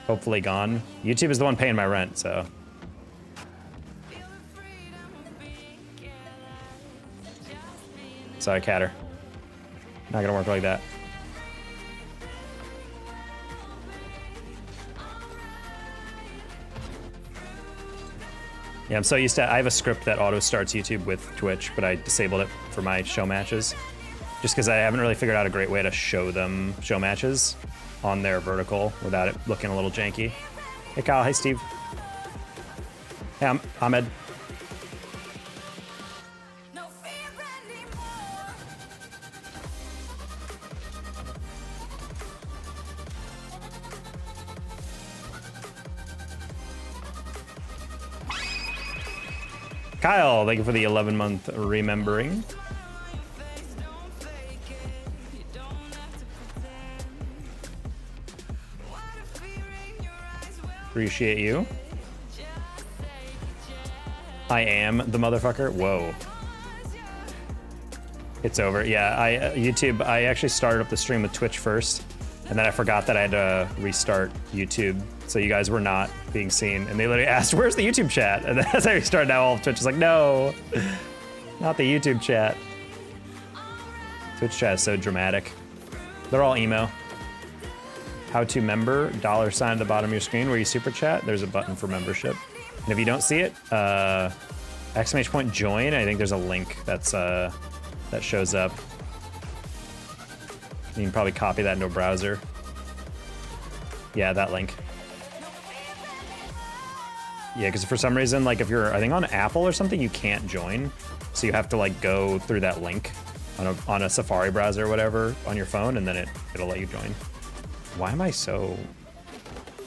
hopefully gone. YouTube is the one paying my rent, so. Sorry, Catter. Not gonna work like that. Yeah, I'm so used to, I have a script that auto starts YouTube with Twitch, but I disabled it for my show matches. Just because I haven't really figured out a great way to show them show matches on their vertical without it looking a little janky. Hey Kyle, hey Steve. Hey, I'm Ahmed. Kyle, thank you for the 11-month remembering. Appreciate you. I am the motherfucker. Whoa. It's over. Yeah, YouTube, I actually started up the stream with Twitch first, and then I forgot that I had to restart YouTube, so you guys were not being seen. And they literally asked, where's the YouTube chat? And then as I restarted, now all of Twitch is like, no, not the YouTube chat. Twitch chat is so dramatic. They're all emo. How to member, $ at the bottom of your screen where you super chat. There's a button for membership. And if you don't see it, ! join. I think there's a link that's that shows up. You can probably copy that into a browser. Yeah, that link. Yeah, because for some reason, like if you're, I think on Apple or something, you can't join. So you have to like go through that link on a Safari browser or whatever on your phone, and then it'll let you join. Why am I so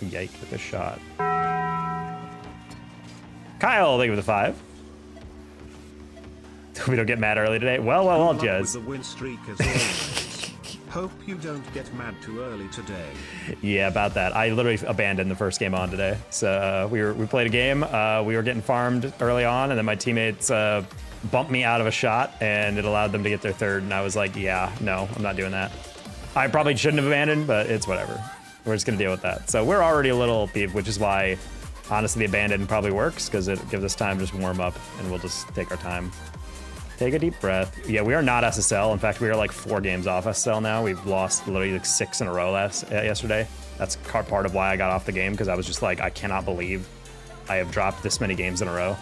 yiked with this shot? Kyle, thank you for the 5. We don't get mad early today. Well, Jez. The win streak as always. Hope you don't get mad too early today. Yeah, about that. I literally abandoned the first game on today. So we played a game. We were getting farmed early on, and then my teammates bumped me out of a shot, and it allowed them to get their third. And I was like, yeah, no, I'm not doing that. I probably shouldn't have abandoned, but it's whatever. We're just gonna deal with that. So we're already a little peeved, which is why, honestly, the abandon probably works, because it gives us time to just warm up, and we'll just take our time. Take a deep breath. Yeah, we are not SSL. In fact, we are like 4 games off SSL now. We've lost literally like 6 in a row yesterday. That's part of why I got off the game, because I was just like, I cannot believe I have dropped this many games in a row.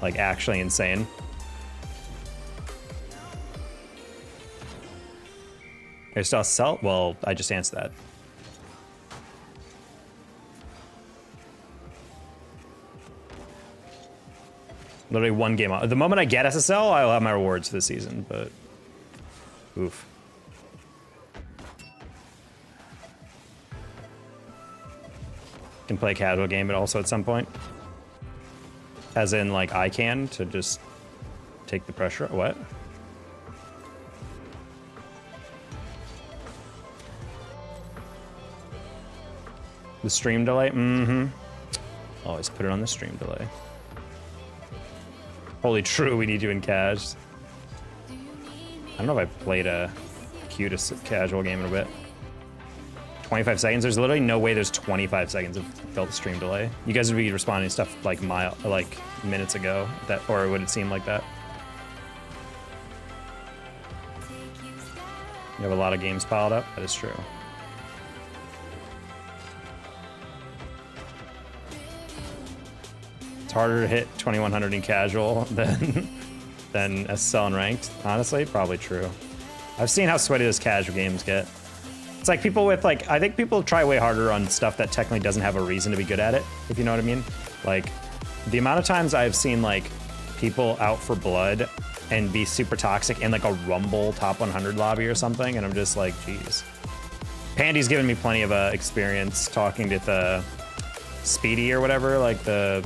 Like, actually insane. Are you still SSL? Well, I just answered that. Literally 1 game off. The moment I get SSL, I'll have my rewards for the season, but oof. Can play a casual game, but also at some point. As in, like, I can, to just take the pressure. What? The stream delay? Mm-hmm. Always put it on the stream delay. Holy true, we need you in cash. I don't know if I played a cutest casual game in a bit. 25 seconds? There's literally no way there's 25 seconds of felt stream delay. You guys would be responding to stuff like minutes ago, or would it seem like that? You have a lot of games piled up? That is true. It's harder to hit 2100 in casual than SSL and ranked. Honestly, probably true. I've seen how sweaty those casual games get. It's like people with like, I think people try way harder on stuff that technically doesn't have a reason to be good at it, if you know what I mean. Like, the amount of times I've seen like people out for blood and be super toxic in like a Rumble top 100 lobby or something, and I'm just like, geez. Pandy's given me plenty of experience talking to the Speedy or whatever, like the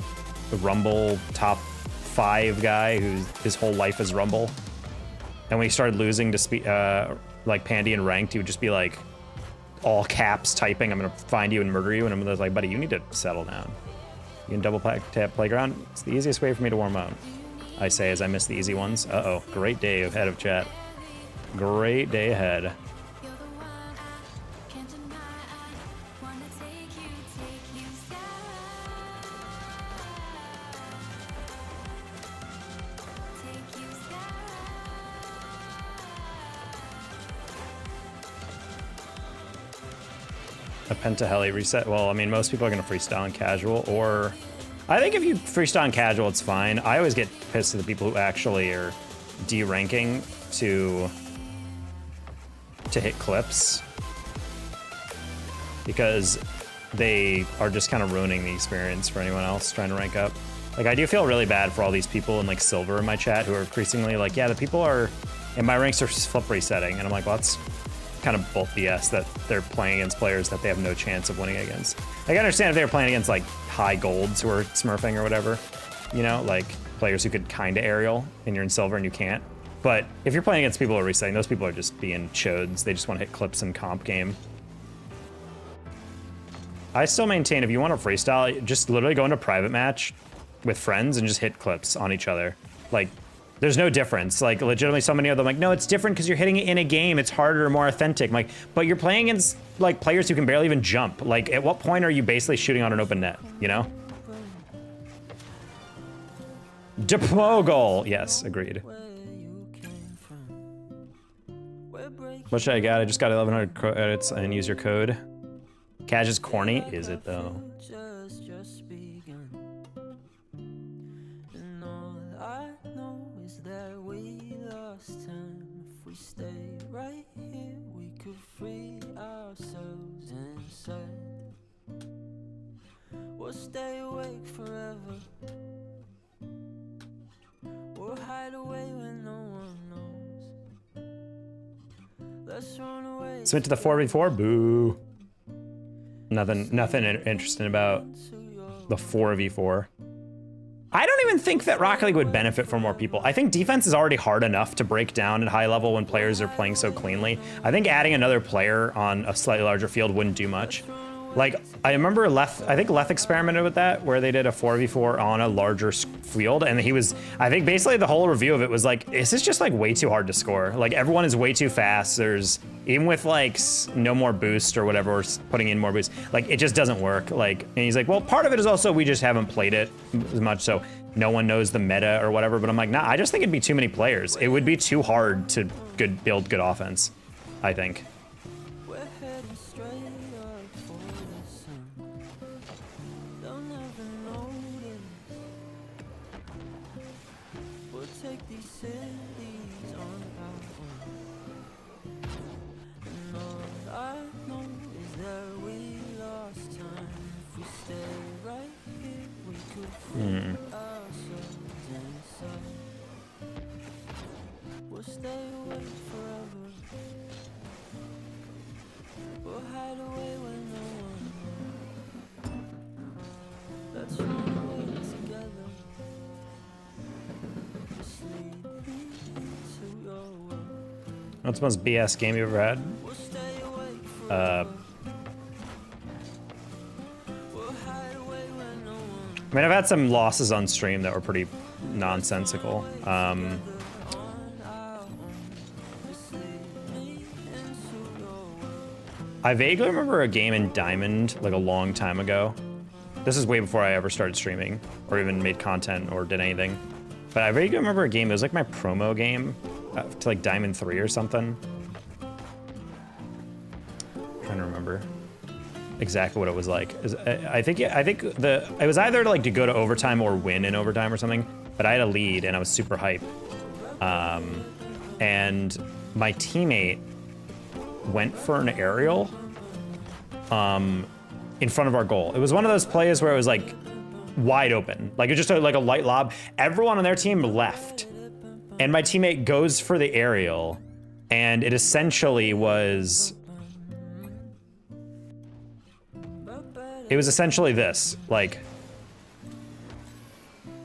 Rumble top 5 guy who's his whole life is Rumble. And when he started losing to like Pandy and ranked, he would just be like, all caps typing, I'm gonna find you and murder you. And I'm like, buddy, you need to settle down. You can double tap playground. It's the easiest way for me to warm up. I say as I miss the easy ones. Uh-oh, great day ahead of chat. Great day ahead. A pentaheli reset. Well, I mean, most people are going to freestyle in casual, or I think if you freestyle in casual, it's fine. I always get pissed at the people who actually are D-ranking to hit clips because they are just kind of ruining the experience for anyone else trying to rank up. Like, I do feel really bad for all these people in like silver in my chat who are increasingly like, yeah, the people are in my ranks are flip resetting, and I'm like, well, that's kind of both BS that they're playing against players that they have no chance of winning against. Like, I understand if they were playing against like high golds who are smurfing or whatever, you know, like players who could kind of aerial and you're in silver and you can't. But if you're playing against people who are resetting, those people are just being chodes. They just want to hit clips in comp game. I still maintain if you want to freestyle, just literally go into private match with friends and just hit clips on each other. Like, there's no difference. Like, legitimately, so many of them like, no, it's different because you're hitting it in a game. It's harder, more authentic. I'm like, but you're playing against like players who can barely even jump. Like, at what point are you basically shooting on an open net? You know? Depot goal. Yes, agreed. What should I get? I just got 1,100 credits and use your code. Cash is corny. Is it though? We'll stay awake forever. We'll hide away when no one knows. Let's run away. Submit to the 4v4. Boo. Nothing interesting about the 4v4. I don't even think that Rocket League would benefit from more people. I think defense is already hard enough to break down at high level when players are playing so cleanly. I think adding another player on a slightly larger field wouldn't do much. Like, I remember I think Leth experimented with that, where they did a 4v4 on a larger field, and I think basically the whole review of it was like, this is just like way too hard to score. Like, everyone is way too fast. There's, even with like no more boost or whatever, or putting in more boost, like, it just doesn't work. Like, and he's like, well, part of it is also we just haven't played it as much, so no one knows the meta or whatever, but I'm like, nah, I just think it'd be too many players. It would be too hard to build good offense, I think. What's the most BS game you ever had? I mean, I've had some losses on stream that were pretty nonsensical. I vaguely remember a game in Diamond like a long time ago. This is way before I ever started streaming or even made content or did anything. But I vaguely remember a game, it was like my promo game to like Diamond 3 or something. I'm trying to remember exactly what it was like. I think it was either like to go to overtime or win in overtime or something, but I had a lead and I was super hype. And my teammate went for an aerial in front of our goal. It was one of those plays where it was like wide open, like it was just like a light lob. Everyone on their team left, and my teammate goes for the aerial, and it essentially was, this, like,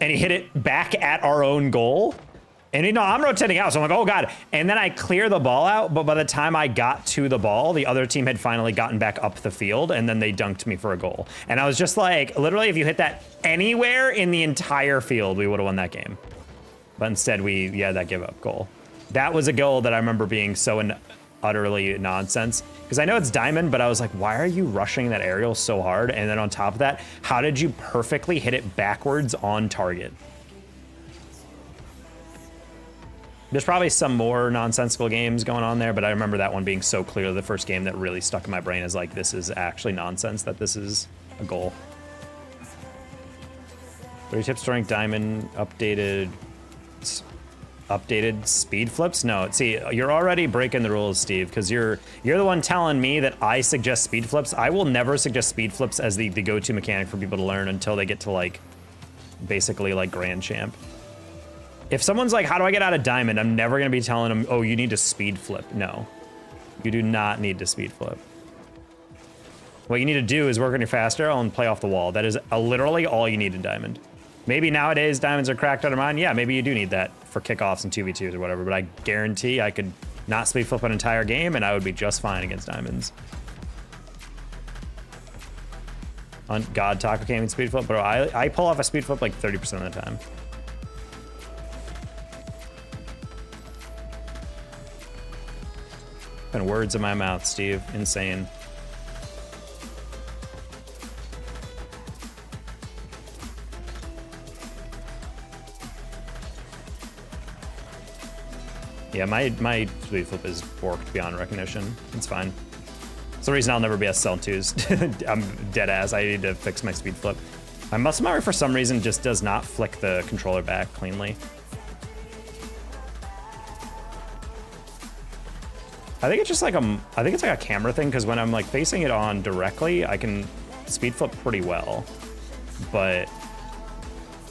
and he hit it back at our own goal. And you know, I'm rotating out, so I'm like, oh God. And then I clear the ball out, but by the time I got to the ball, the other team had finally gotten back up the field, and then they dunked me for a goal. And I was just like, literally, if you hit that anywhere in the entire field, we would have won that game. But instead, we had that give up goal. That was a goal that I remember being so utterly nonsense. Because I know it's diamond, but I was like, why are you rushing that aerial so hard? And then on top of that, how did you perfectly hit it backwards on target? There's probably some more nonsensical games going on there, but I remember that one being so clearly the first game that really stuck in my brain as like, this is actually nonsense, that this is a goal. 30 tips to rank diamond, updated speed flips? No, see, you're already breaking the rules, Steve, because you're the one telling me that I suggest speed flips. I will never suggest speed flips as the go-to mechanic for people to learn until they get to like, basically like Grand Champ. If someone's like, how do I get out of diamond? I'm never gonna be telling them, oh, you need to speed flip. No, you do not need to speed flip. What you need to do is work on your fast arrow and play off the wall. That is literally all you need in diamond. Maybe nowadays diamonds are cracked out of mine. Yeah, maybe you do need that for kickoffs and 2v2s or whatever, but I guarantee I could not speed flip an entire game and I would be just fine against diamonds. On God, Taco can't even speed flip, bro. I pull off a speed flip like 30% of the time. And words in my mouth, Steve. Insane. Yeah, my speed flip is borked beyond recognition. It's fine. It's the reason I'll never be SL2s. I'm dead ass. I need to fix my speed flip. My muscle memory for some reason just does not flick the controller back cleanly. I think it's just like I think it's like a camera thing, because when I'm like facing it on directly, I can speed flip pretty well. But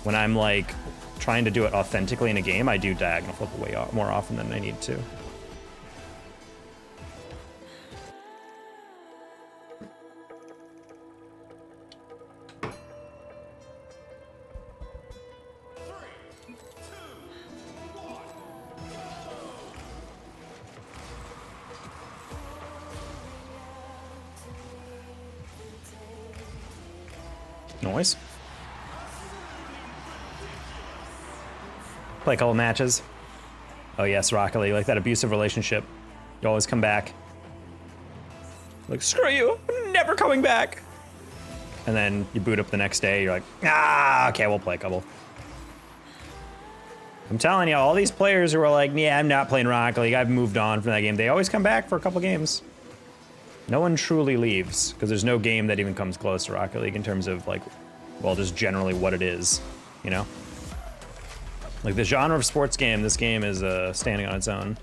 when I'm like trying to do it authentically in a game, I do diagonal flip way more often than I need to. Noise. Play a couple matches. Oh yes, Rocket League, like that abusive relationship. You always come back. Like, screw you, I'm never coming back. And then you boot up the next day, you're like, ah, okay, we'll play a couple. I'm telling you, all these players who are like, yeah, I'm not playing Rocket League, I've moved on from that game, they always come back for a couple games. No one truly leaves, because there's no game that even comes close to Rocket League in terms of like, well, just generally what it is, you know? Like the genre of sports game, this game is standing on its own.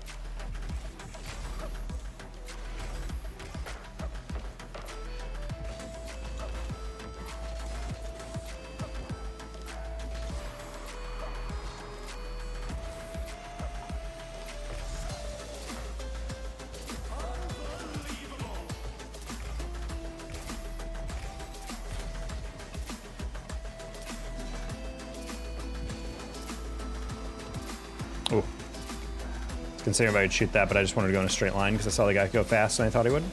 Oh. Considering if I would shoot that, but I just wanted to go in a straight line because I saw the guy go fast and I thought he would.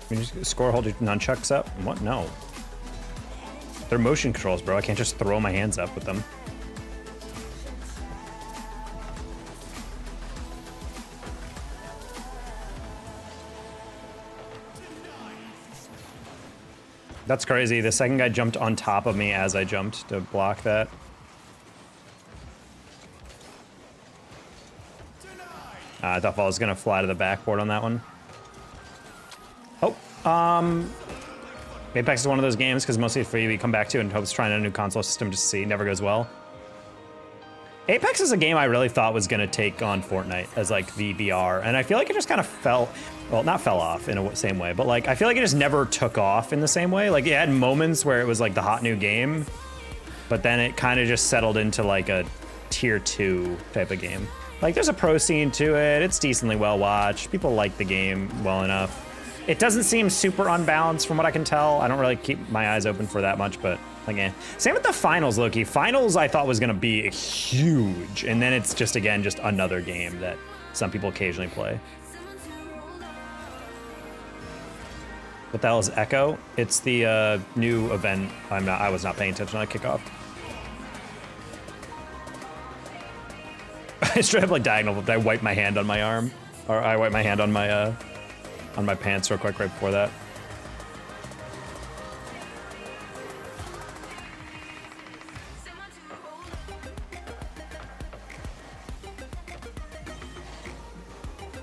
Can you just score, hold your nunchucks up? What? No. They're motion controls, bro. I can't just throw my hands up with them. That's crazy. The second guy jumped on top of me as I jumped to block that. I thought I was gonna fly to the backboard on that one. Oh, Apex is one of those games because mostly it's free. We come back to and hopes trying a new console system just to see. Never goes well. Apex is a game I really thought was gonna take on Fortnite as like the VR, and I feel like it just kind of fell. Well, not fell off in a same way, but like I feel like it just never took off in the same way. Like it had moments where it was like the hot new game, but then it kind of just settled into like a tier 2 type of game. Like there's a pro scene to it. It's decently well watched. People like the game well enough. It doesn't seem super unbalanced from what I can tell. I don't really keep my eyes open for that much, but like, eh. Same with the finals, Loki. Finals I thought was gonna be huge, and then it's just, again, just another game that some people occasionally play. What the hell is Echo? It's the new event. I was not paying attention on the kickoff. I straight up like diagonal flipped. I wiped my hand on my arm. Or I wiped my hand on my pants real quick right before that.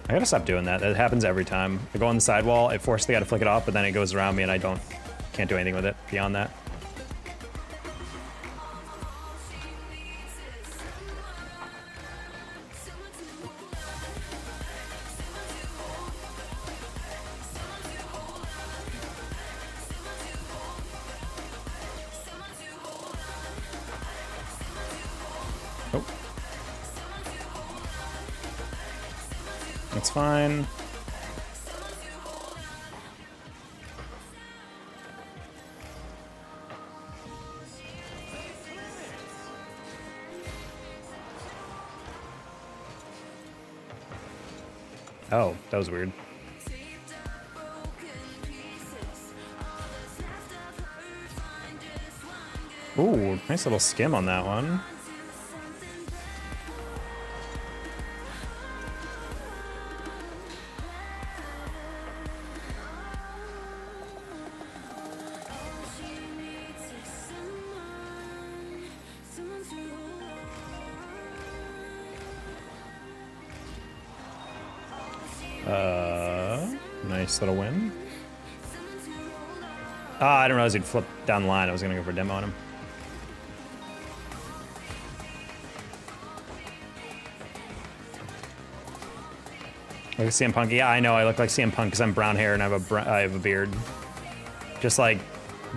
I gotta stop doing that. That happens every time. I go on the sidewall, it forces the guy to flick it off, but then it goes around me and I can't do anything with it beyond that. Oh. That's fine. Oh, that was weird. Ooh, nice little skim on that one. Nice little win. Ah, I didn't realize he'd flip down the line. I was gonna go for a demo on him. Look like CM Punk. Yeah, I know. I look like CM Punk because I'm brown hair and I have a beard. Just like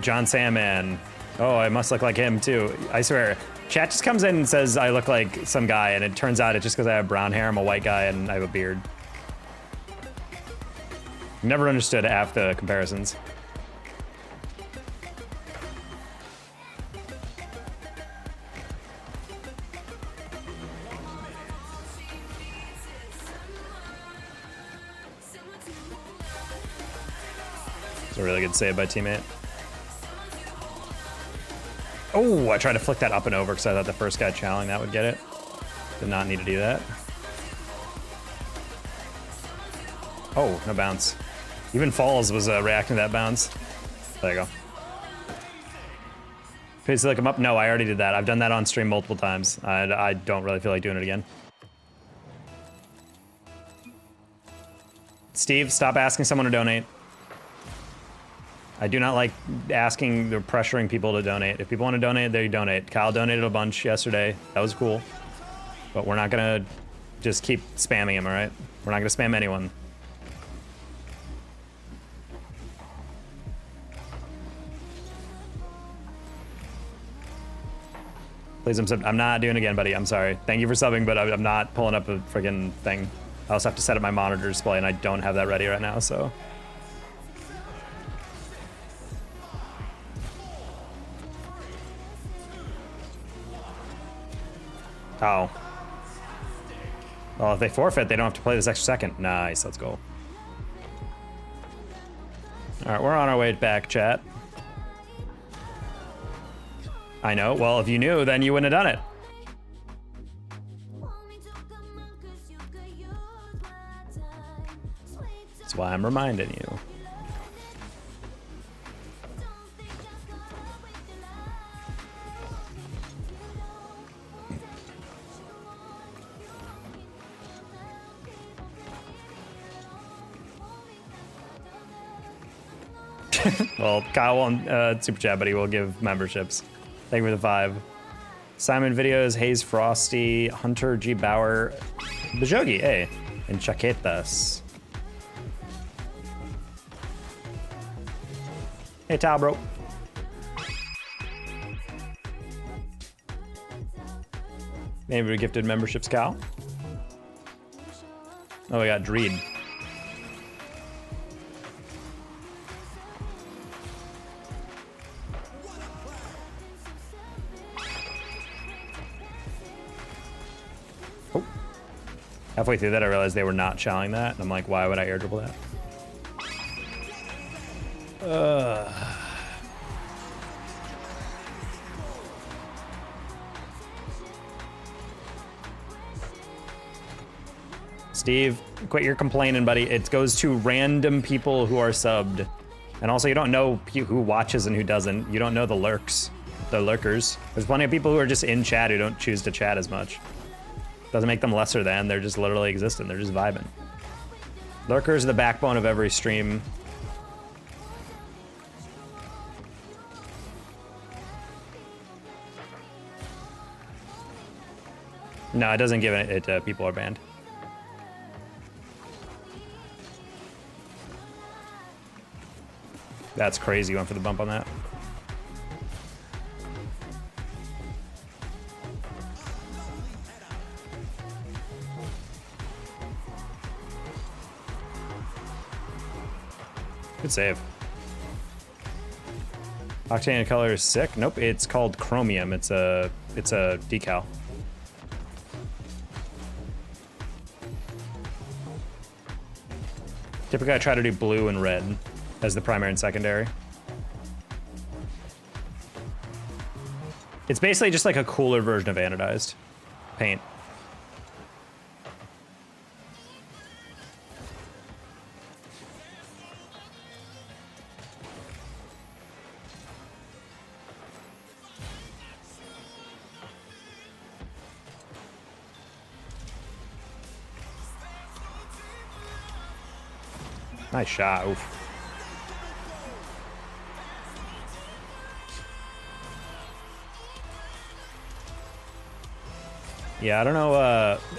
John Sandman. Oh, I must look like him too. I swear. Chat just comes in and says I look like some guy, and it turns out it's just because I have brown hair. I'm a white guy and I have a beard. Never understood half the comparisons. It's a really good save by teammate. Oh, I tried to flick that up and over because I thought the first guy challenging that would get it. Did not need to do that. Oh, no bounce. Even Falls was reacting to that bounce. There you go. Please look him up. No, I already did that. I've done that on stream multiple times. I don't really feel like doing it again. Steve, stop asking someone to donate. I do not like asking or pressuring people to donate. If people want to donate, they donate. Kyle donated a bunch yesterday. That was cool. But we're not gonna just keep spamming him, all right? We're not gonna spam anyone. Please, I'm not doing it again, buddy. I'm sorry. Thank you for subbing, but I'm not pulling up a friggin' thing. I also have to set up my monitor display, and I don't have that ready right now, so. Oh. Well, if they forfeit, they don't have to play this extra second. Nice, let's go. All right, we're on our way back, chat. I know. Well, if you knew, then you wouldn't have done it. That's why I'm reminding you. Well, Kyle won't super chat, but he will give memberships. Thank you for the 5. Simon Videos, Hayes Frosty, Hunter G. Bauer, Bajogi, hey, and Chaquetas. Hey, Tal, bro. Maybe we gifted memberships, Cal. Oh, we got Dreed. Halfway through that, I realized they were not challenging that, and I'm like, why would I air dribble that? Steve, quit your complaining, buddy. It goes to random people who are subbed. And also, you don't know who watches and who doesn't. You don't know the lurkers. There's plenty of people who are just in chat who don't choose to chat as much. Doesn't make them lesser than. They're just literally existing. They're just vibing. Lurkers are the backbone of every stream. No, it doesn't give it to people are banned. That's crazy. You went for the bump on that. Good save. Octane color is sick. Nope, it's called chromium. It's a decal. Typically, I try to do blue and red as the primary and secondary. It's basically just like a cooler version of anodized paint. Nice shot. Oof. Yeah, I don't know.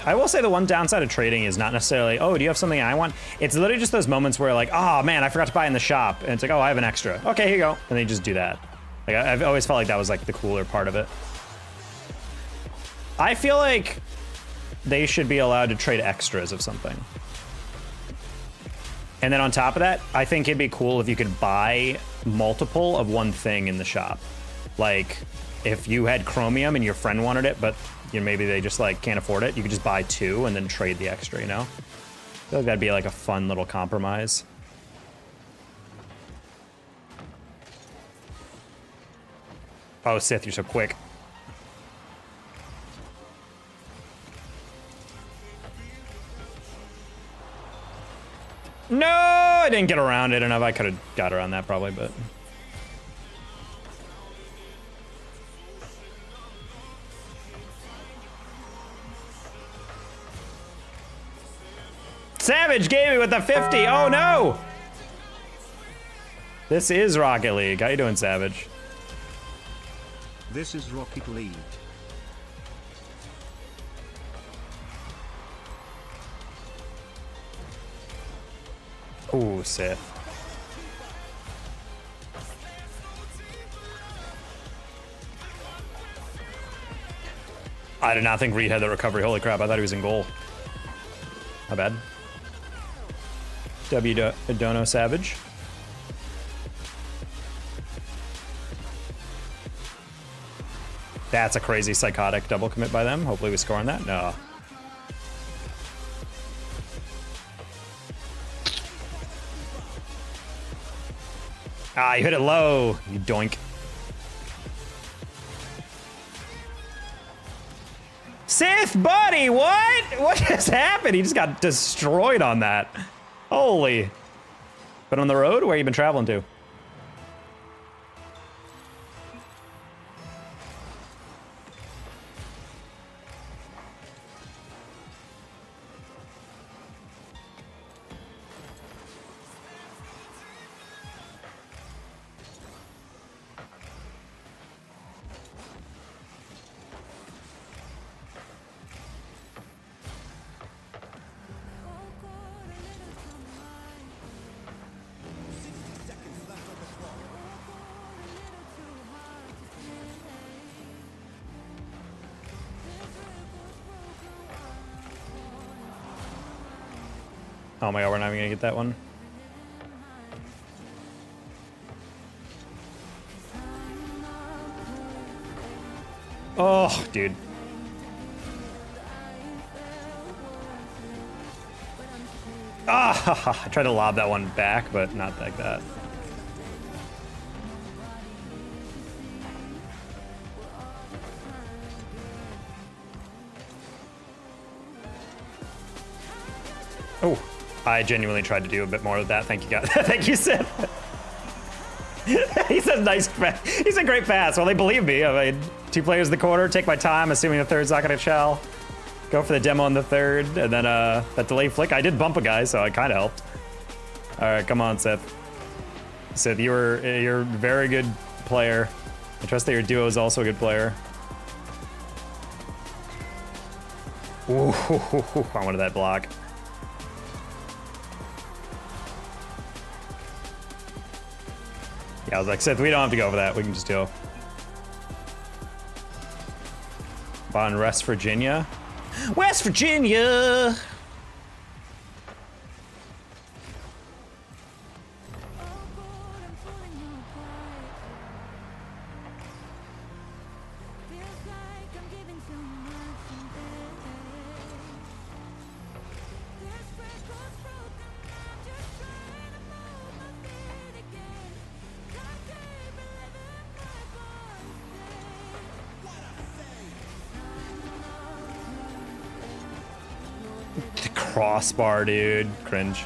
I will say the one downside of trading is not necessarily, oh, do you have something I want? It's literally just those moments where like, oh man, I forgot to buy in the shop. And it's like, oh, I have an extra. Okay, here you go. And they just do that. Like, I've always felt like that was like the cooler part of it. I feel like they should be allowed to trade extras of something. And then on top of that, I think it'd be cool if you could buy multiple of one thing in the shop. Like, if you had chromium and your friend wanted it, but you know, maybe they just like can't afford it, you could just buy two and then trade the extra, you know? I feel like that'd be like a fun little compromise. Oh, Sith, you're so quick. No, I didn't get around it enough. I could have got around that probably, but... Savage gave me with the 50. Oh no! This is Rocket League. How you doing, Savage? This is Rocket League. Ooh, Sith. I did not think Reed had the recovery. Holy crap, I thought he was in goal. My bad. Dono Savage. That's a crazy psychotic double commit by them. Hopefully we score on that. No. Ah, you hit it low, you doink. Sith buddy, what? What just happened? He just got destroyed on that. Holy. Been on the road? Where you been traveling to? Oh my god, we're not even gonna get that one. Oh, dude. Ah, I tried to lob that one back, but not like that. Oh, I genuinely tried to do a bit more of that. Thank you, guys. Thank you, Seth. He said nice pass. He said great pass. Well, they believe me. I mean, 2 players in the corner, take my time, assuming the third's not gonna shell. Go for the demo on the third, and then that delay flick. I did bump a guy, so it kind of helped. All right, come on, Seth. Seth, you're a very good player. I trust that your duo is also a good player. Ooh, I wanted that block. Yeah, I was like, Seth, we don't have to go for that. We can just go. On West Virginia. West Virginia! The crossbar, dude. Cringe.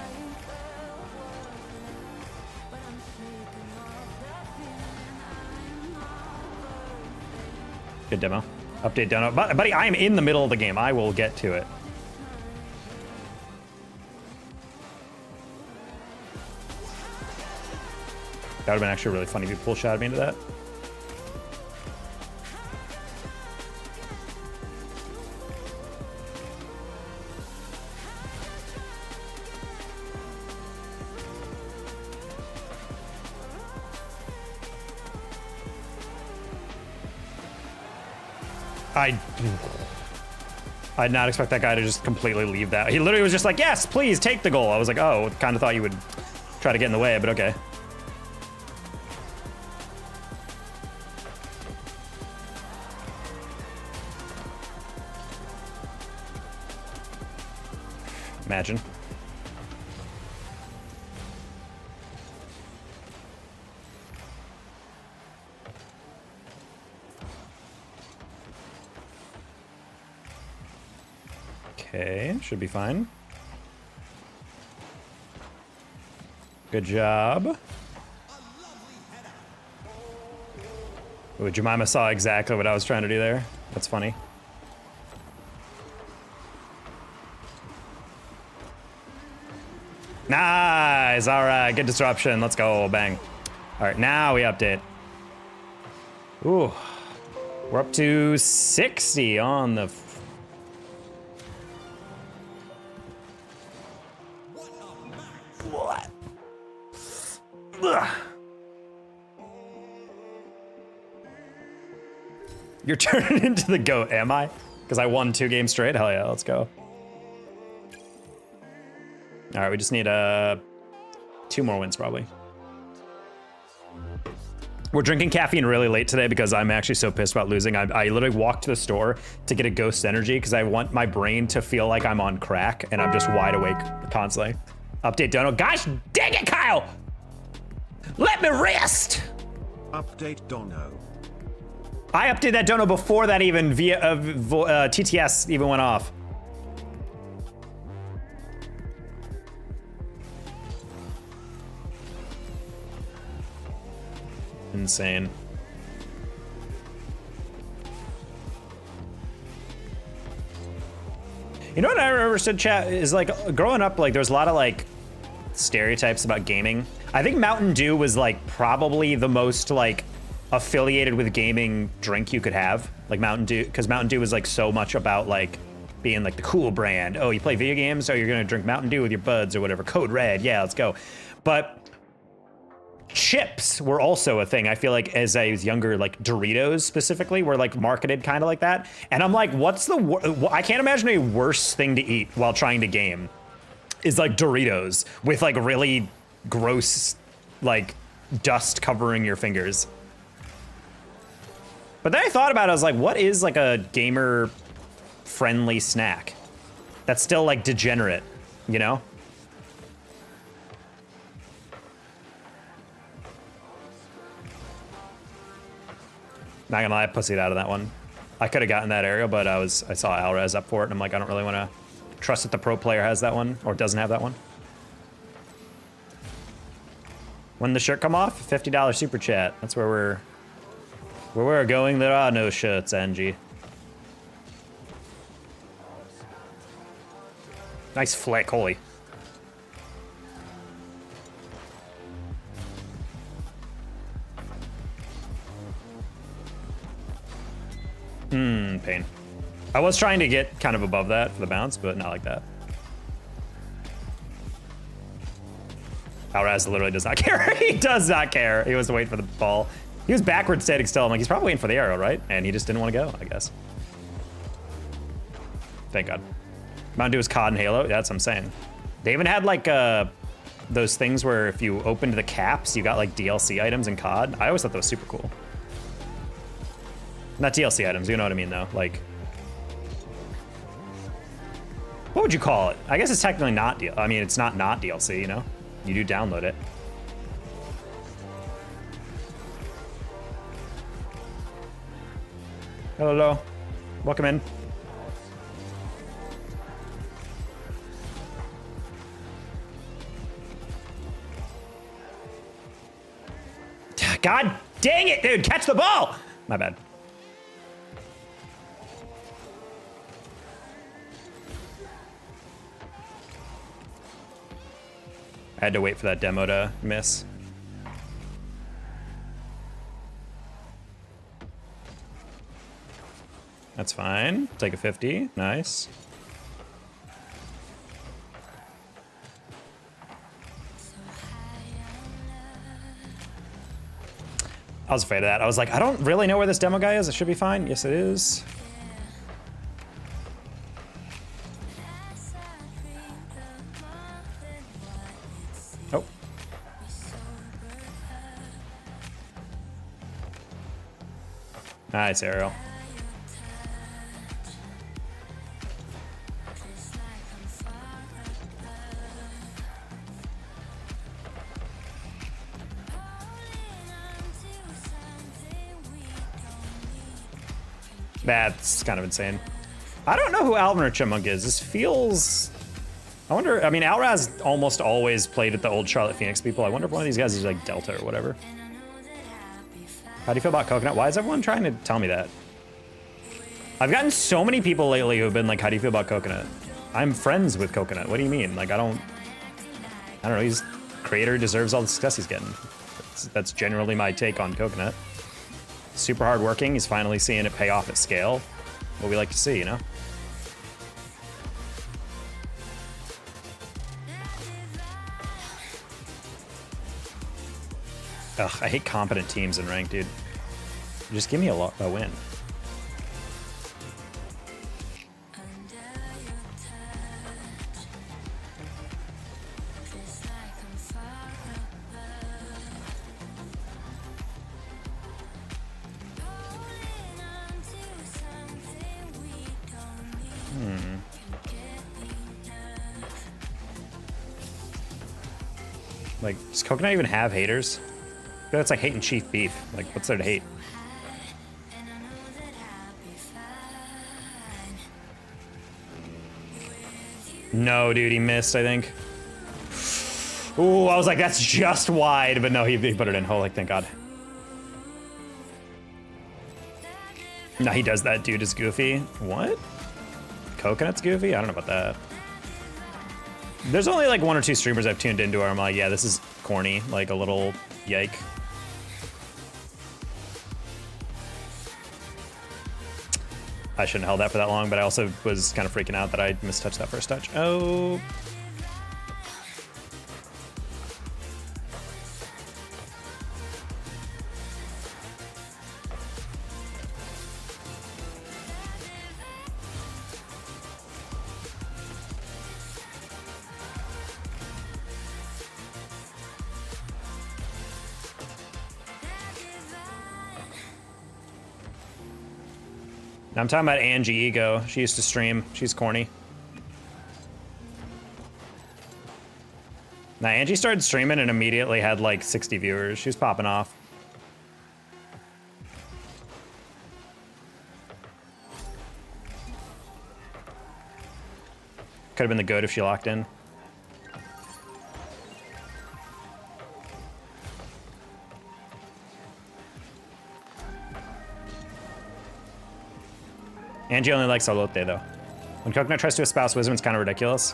Good demo. Update demo. Buddy, I am in the middle of the game. I will get to it. That would have been actually really funny if you pull shot me into that. I did not expect that guy to just completely leave that. He literally was just like, yes, please take the goal. I was like, oh, kind of thought you would try to get in the way, but okay. Imagine. Okay, should be fine. Good job. Ooh, Jemima saw exactly what I was trying to do there. That's funny. Nice, all right, good disruption. Let's go, bang. All right, now we update. Ooh, we're up to 60 on the... You're turning into the GOAT, am I? Because I won 2 games straight? Hell yeah, let's go. All right, we just need 2 more wins probably. We're drinking caffeine really late today because I'm actually so pissed about losing. I literally walked to the store to get a Ghost Energy because I want my brain to feel like I'm on crack and I'm just wide awake constantly. Update dono. Gosh dang it, Kyle! Let me rest! Update Dono. I updated that dono before that even via TTS even went off. Insane. You know what I understood, chat, is like growing up, like there's a lot of like stereotypes about gaming. I think Mountain Dew was like probably the most like affiliated with gaming drink you could have, like Mountain Dew, because Mountain Dew was like so much about like being like the cool brand. Oh, you play video games? Oh, you're gonna drink Mountain Dew with your buds or whatever. Code Red, yeah, let's go. But chips were also a thing. I feel like as I was younger, like Doritos specifically were like marketed kind of like that. And I'm like, what's the, I can't imagine a worse thing to eat while trying to game is like Doritos with like really gross, like dust covering your fingers. But then I thought about it, I was like, what is like a gamer friendly snack that's still like degenerate, you know? Not gonna lie, I pussied out of that one. I could have gotten that area, but I saw Alrez up for it, and I'm like, I don't really want to trust that the pro player has that one or doesn't have that one. When the shirt come off, $50 super chat. That's where we're going. There are no shirts, Angie. Nice flick, holy. Pain. I was trying to get kind of above that for the bounce, but not like that. Alraz literally does not care. He does not care. He was waiting for the ball. He was backwards standing still. I'm like, he's probably waiting for the arrow, right? And he just didn't want to go, I guess. Thank God. Mountain Dew is COD and Halo. That's what I'm saying. They even had like those things where if you opened the caps, you got like DLC items in COD. I always thought that was super cool. Not DLC items, you know what I mean though. Like, what would you call it? I guess it's technically not I mean, it's not DLC, you know? You do download it. Hello. Welcome in. God dang it, dude. Catch the ball. My bad. I had to wait for that demo to miss. That's fine. Take a 50. Nice. I was afraid of that. I was like, I don't really know where this demo guy is. It should be fine. Yes, it is. Oh. Nice, Ariel. That's kind of insane. I don't know who Alvin or Chipmunk is. This feels... I wonder... I mean, Alraz almost always played with the old Charlotte Phoenix people. I wonder if one of these guys is like Delta or whatever. How do you feel about Coconut? Why is everyone trying to tell me that? I've gotten so many people lately who have been like, how do you feel about Coconut? I'm friends with Coconut. What do you mean? Like, I don't know. He's creator, deserves all the success he's getting. That's generally my take on Coconut. Super hardworking. He's finally seeing it pay off at scale. What we like to see, you know? Ugh, I hate competent teams in ranked, dude. Just give me a win. Like, does Coconut even have haters? I feel it's like hating Chief Beef. Like, what's there to hate? No, dude, he missed, I think. Ooh, I was like, that's just wide, but no, he put it in. Oh, like, thank God. No, he does that. Dude is goofy. What? Coconut's goofy? I don't know about that. There's only like 1 or 2 streamers I've tuned into where I'm like, yeah, this is corny, like a little yike. I shouldn't have held that for that long, but I also was kind of freaking out that I mistouched that first touch. Oh. Now I'm talking about Angie Ego. She used to stream. She's corny. Now Angie started streaming and immediately had like 60 viewers. She was popping off. Could have been the goat if she locked in. Angie only likes Alote, though. When Coconut tries to espouse wisdom, it's kind of ridiculous.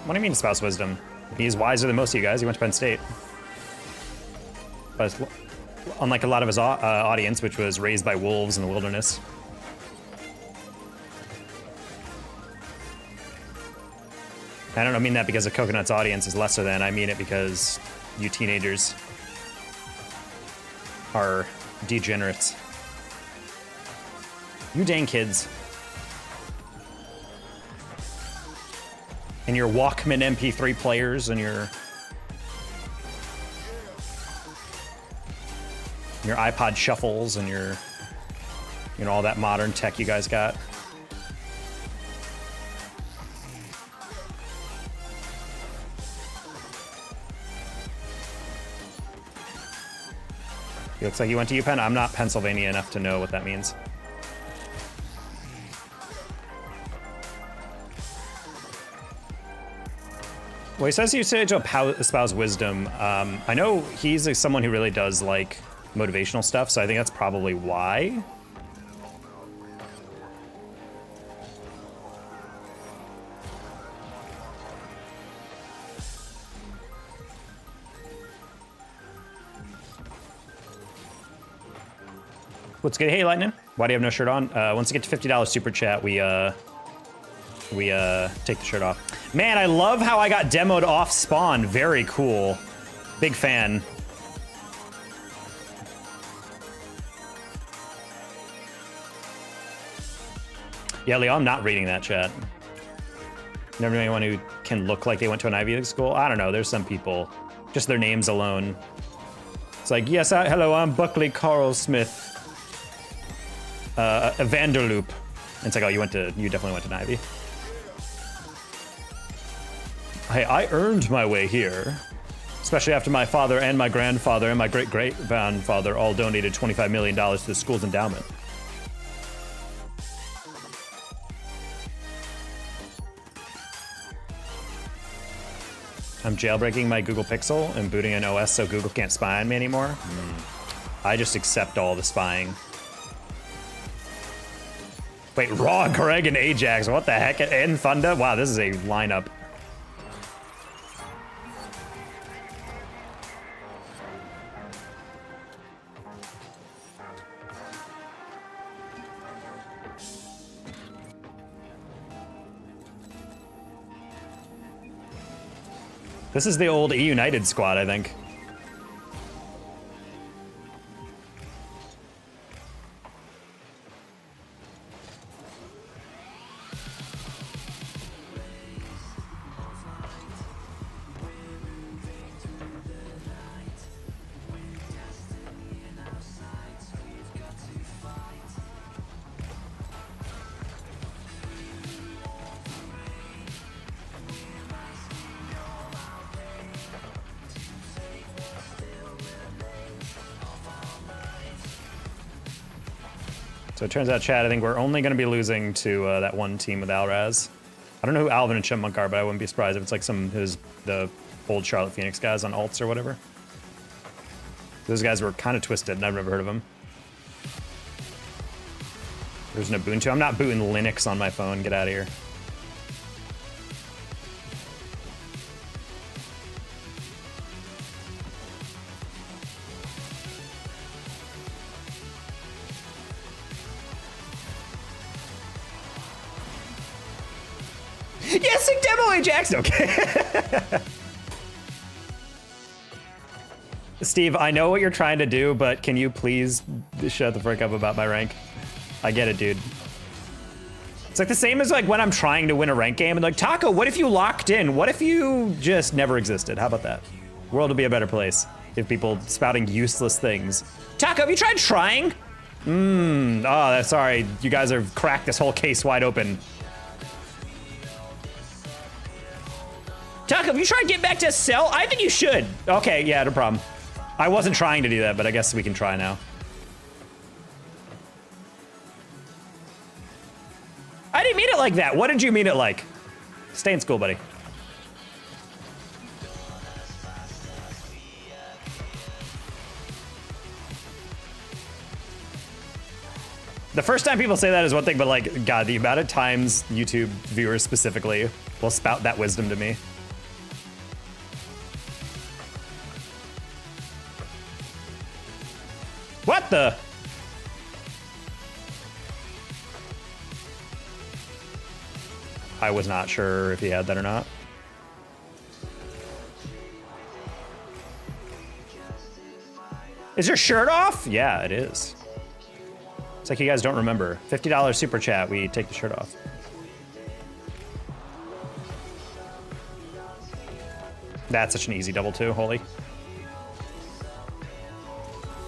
What do you mean espouse wisdom? He's wiser than most of you guys. He went to Penn State. But unlike a lot of his audience, which was raised by wolves in the wilderness. I don't mean that because of Coconut's audience is lesser than. I mean it because you teenagers are degenerates. You dang kids. And your Walkman MP3 players and your iPod shuffles and your, you know, all that modern tech you guys got. He looks like he went to UPenn. I'm not Pennsylvania enough to know what that means. Well, he says he used to espouse wisdom. I know he's someone who really does like motivational stuff, so I think that's probably why. What's good? Hey, Lightning. Why do you have no shirt on? Once you get to $50 super chat, we take the shirt off. Man, I love how I got demoed off spawn. Very cool. Big fan. Yeah, Leo, I'm not reading that chat. Never knew anyone who can look like they went to an Ivy League school. I don't know. There's some people. Just their names alone. It's like, yes, hello, I'm Buckley Carl Smith. Vanderloop. And it's like, oh, you definitely went to an Ivy. Hey, I earned my way here. Especially after my father and my grandfather and my great-great-grandfather all donated $25 million to the school's endowment. I'm jailbreaking my Google Pixel and booting an OS so Google can't spy on me anymore. I just accept all the spying. Wait, Raw, Greg, and Ajax. What the heck? And Thunder? Wow, this is a lineup. This is the old E United squad, I think. So it turns out, Chad, I think we're only going to be losing to that one team with Alraz. I don't know who Alvin and Chipmunk are, but I wouldn't be surprised if it's like the old Charlotte Phoenix guys on alts or whatever. Those guys were kind of twisted, and I've never heard of them. There's an Ubuntu. I'm not booting Linux on my phone. Get out of here. Yes, demo Ajax. Okay. Steve, I know what you're trying to do, but can you please shut the frick up about my rank? I get it, dude. It's like the same as like when I'm trying to win a rank game and like, Taco, what if you locked in? What if you just never existed? How about that? World would be a better place if people spouting useless things. Taco, have you tried trying? Oh, sorry. You guys have cracked this whole case wide open. Taco, have you tried to get back to Cell? I think you should. Okay, yeah, no problem. I wasn't trying to do that, but I guess we can try now. I didn't mean it like that. What did you mean it like? Stay in school, buddy. The first time people say that is one thing, but like, God, the amount of times YouTube viewers specifically will spout that wisdom to me. What the? I was not sure if he had that or not. Is your shirt off? Yeah, it is. It's like you guys don't remember. $50 super chat, we take the shirt off. That's such an easy double too, holy.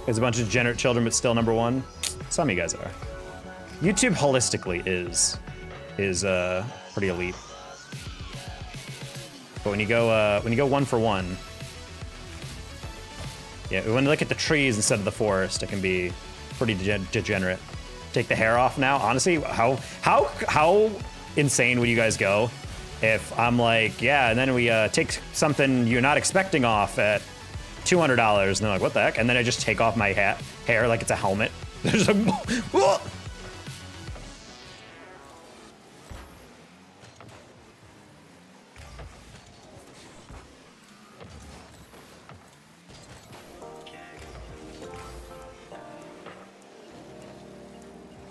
There's a bunch of degenerate children, but still number one. Some of you guys are. YouTube holistically is pretty elite. But when you go one for one, yeah, when you look at the trees instead of the forest, it can be pretty degenerate. Take the hair off now. Honestly, how insane would you guys go if I'm like, yeah, and then we take something you're not expecting off at $200, and they're like, what the heck? And then I just take off my hair like it's a helmet. They're just like, whoa.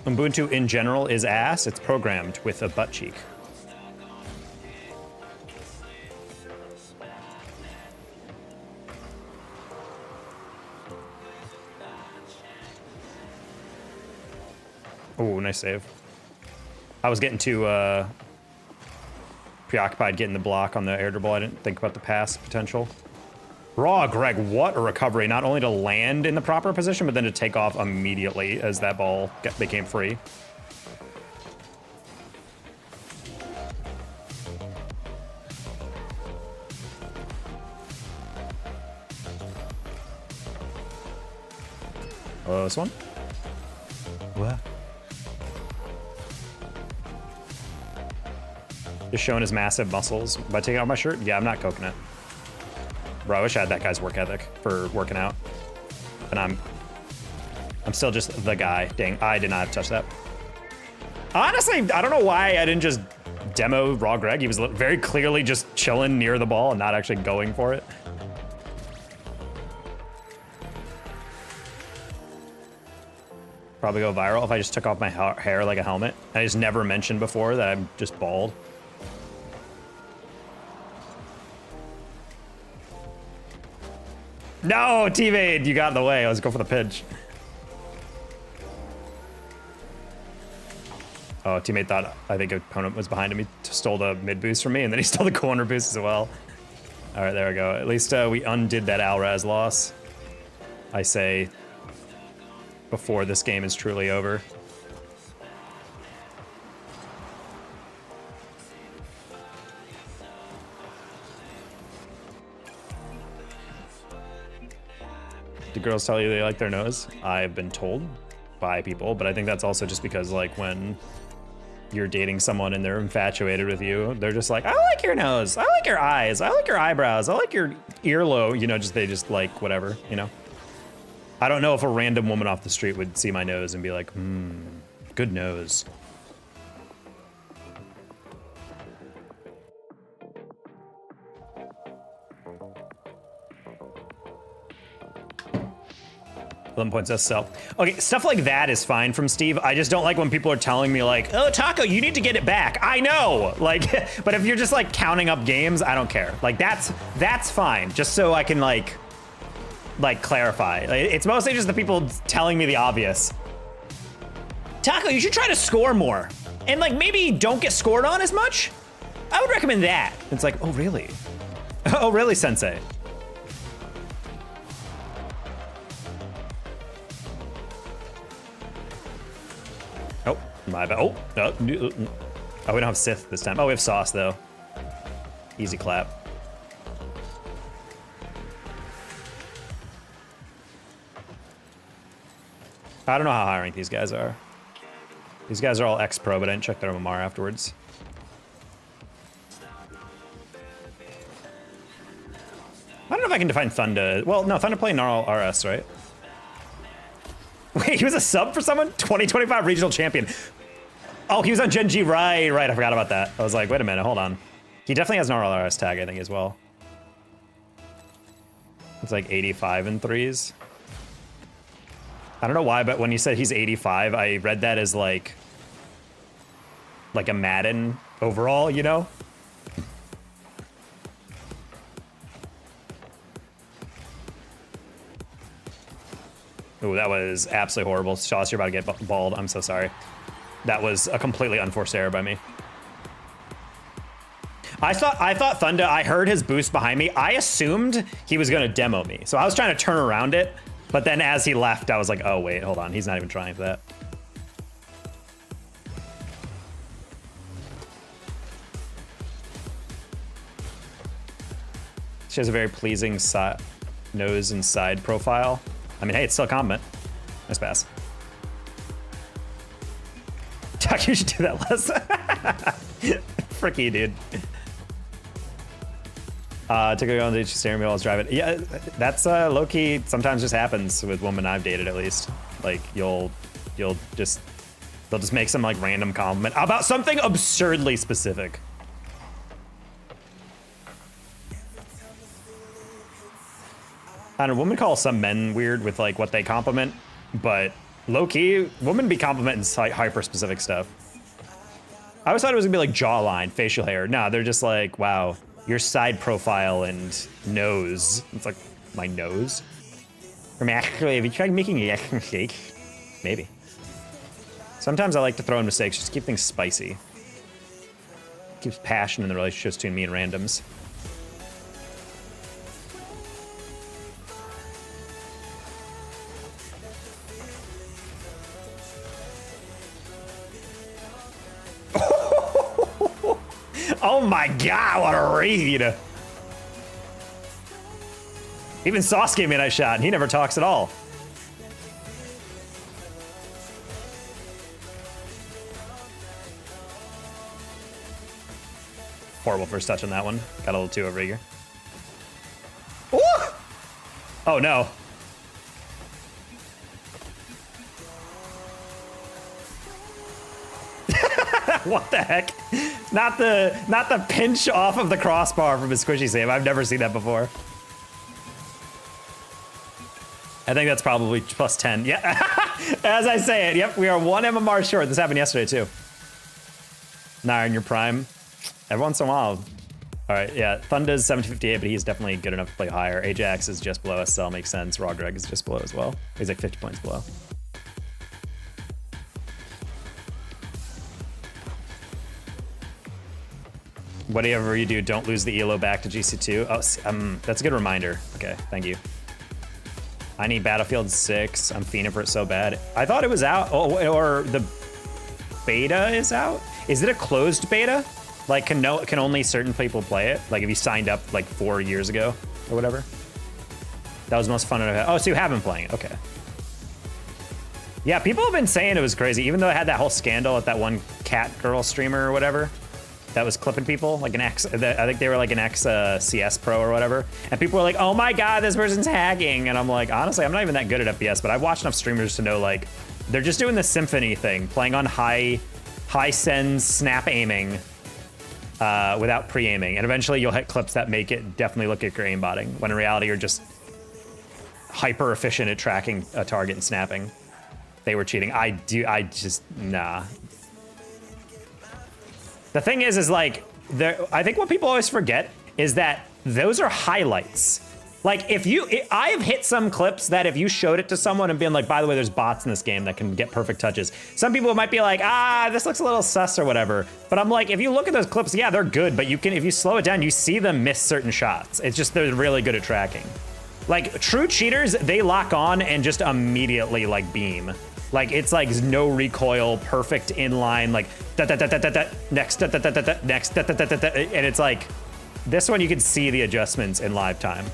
Ubuntu in general is ass. It's programmed with a butt cheek. Oh, nice save. I was getting too preoccupied getting the block on the air dribble. I didn't think about the pass potential. Raw, Greg, what a recovery. Not only to land in the proper position, but then to take off immediately as that ball became free. Oh, this one? What? Just showing his massive muscles. By taking off my shirt? Yeah, I'm not coconut. Bro, I wish I had that guy's work ethic for working out. And I'm still just the guy. Dang, I did not touch that. Honestly, I don't know why I didn't just demo Raw Greg. He was very clearly just chilling near the ball and not actually going for it. Probably go viral if I just took off my hair like a helmet. I just never mentioned before that I'm just bald. No, teammate, you got in the way. Let's go for the pitch. Oh, teammate thought I think opponent was behind him. He stole the mid boost from me, and then he stole the corner boost as well. All right, there we go. At least we undid that Alraz loss. I say before this game is truly over. Do girls tell you they like their nose? I've been told by people, but I think that's also just because like when you're dating someone and they're infatuated with you, they're just like, I like your nose, I like your eyes, I like your eyebrows, I like your earlobe, you know, they just like whatever, you know? I don't know if a random woman off the street would see my nose and be like, good nose. $11.SL. Okay, stuff like that is fine from Steve. I just don't like when people are telling me like, oh, Taco, you need to get it back. I know, like, but if you're just like counting up games, I don't care. Like that's fine, just so I can like clarify. It's mostly just the people telling me the obvious. Taco, you should try to score more. And like maybe don't get scored on as much. I would recommend that. It's like, oh really? Oh really, Sensei? Oh, my bad. Oh, no. Oh, we don't have Sith this time. Oh, we have Sauce though. Easy clap. I don't know how high ranked these guys are. These guys are all ex-pro, but I didn't check their MMR afterwards. I don't know if I can define Thunda. Well, no, Thunda playing Gnarl RS, right? Wait, he was a sub for someone? 2025 regional champion. Oh, he was on Gen G, right, I forgot about that. I was like, wait a minute, hold on. He definitely has Gnarl RS tag, I think, as well. It's like 85 in threes. I don't know why, but when you said he's 85, I read that as like a Madden overall, you know? Ooh, that was absolutely horrible. Shoss, you're about to get balled. I'm so sorry. That was a completely unforced error by me. I thought Thunda, I heard his boost behind me. I assumed he was gonna demo me. So I was trying to turn around it, but then as he left, I was like, oh wait, hold on. He's not even trying for that. She has a very pleasing nose and side profile. I mean, hey, it's still a compliment. Nice pass. Tuck, you should do that less. Fricky, dude. Took a go on the steering wheel, I was driving. Yeah, that's low-key sometimes just happens with women I've dated, at least. Like, they'll just make some like random compliment about something absurdly specific. I don't know, women call some men weird with like what they compliment, but low-key, women be complimenting like hyper-specific stuff. I always thought it was gonna be like jawline, facial hair. Nah, they're just like, wow, your side profile and nose. It's like, my nose? Actually, have you tried making a mistake? Maybe. Sometimes I like to throw in mistakes just to keep things spicy. Keeps passion in the relationships between me and randoms. Oh my god, what a read! Even Sauce gave me a nice shot, and he never talks at all. Horrible first touch on that one. Got a little too over eager. Ooh! Oh no. What the heck? Not the pinch off of the crossbar from his squishy save. I've never seen that before. I think that's probably plus 10. Yeah, as I say it. Yep, we are one MMR short. This happened yesterday too. Now in your prime. Every once in a while. All right, yeah, Thunda's 758, but he's definitely good enough to play higher. Ajax is just below. SL makes sense. Raw Greg is just below as well. He's like 50 points below. Whatever you do, don't lose the ELO back to GC2. Oh, that's a good reminder. Okay, thank you. I need Battlefield 6. I'm fiending for it so bad. I thought it was out, or the beta is out? Is it a closed beta? Like, can only certain people play it? Like, if you signed up like 4 years ago or whatever? That was the most fun I've had. Oh, so you have been playing it, okay. Yeah, people have been saying it was crazy, even though it had that whole scandal at that one cat girl streamer or whatever. That was clipping people, like I think they were like an CS pro or whatever. And people were like, oh my God, this person's hacking. And I'm like, honestly, I'm not even that good at FPS, but I've watched enough streamers to know like, they're just doing the symphony thing, playing on high sends, snap aiming without pre-aiming. And eventually you'll hit clips that make it definitely look like you're aimbotting, when in reality you're just hyper efficient at tracking a target and snapping. They were cheating. Nah. The thing is like, I think what people always forget is that those are highlights. Like I've hit some clips that if you showed it to someone and being like, by the way, there's bots in this game that can get perfect touches. Some people might be like, this looks a little sus or whatever. But I'm like, if you look at those clips, yeah, they're good. But if you slow it down, you see them miss certain shots. It's just, they're really good at tracking. Like true cheaters, they lock on and just immediately like beam. Like it's like no recoil, perfect inline, like next, next, and it's like this one you can see the adjustments in live time.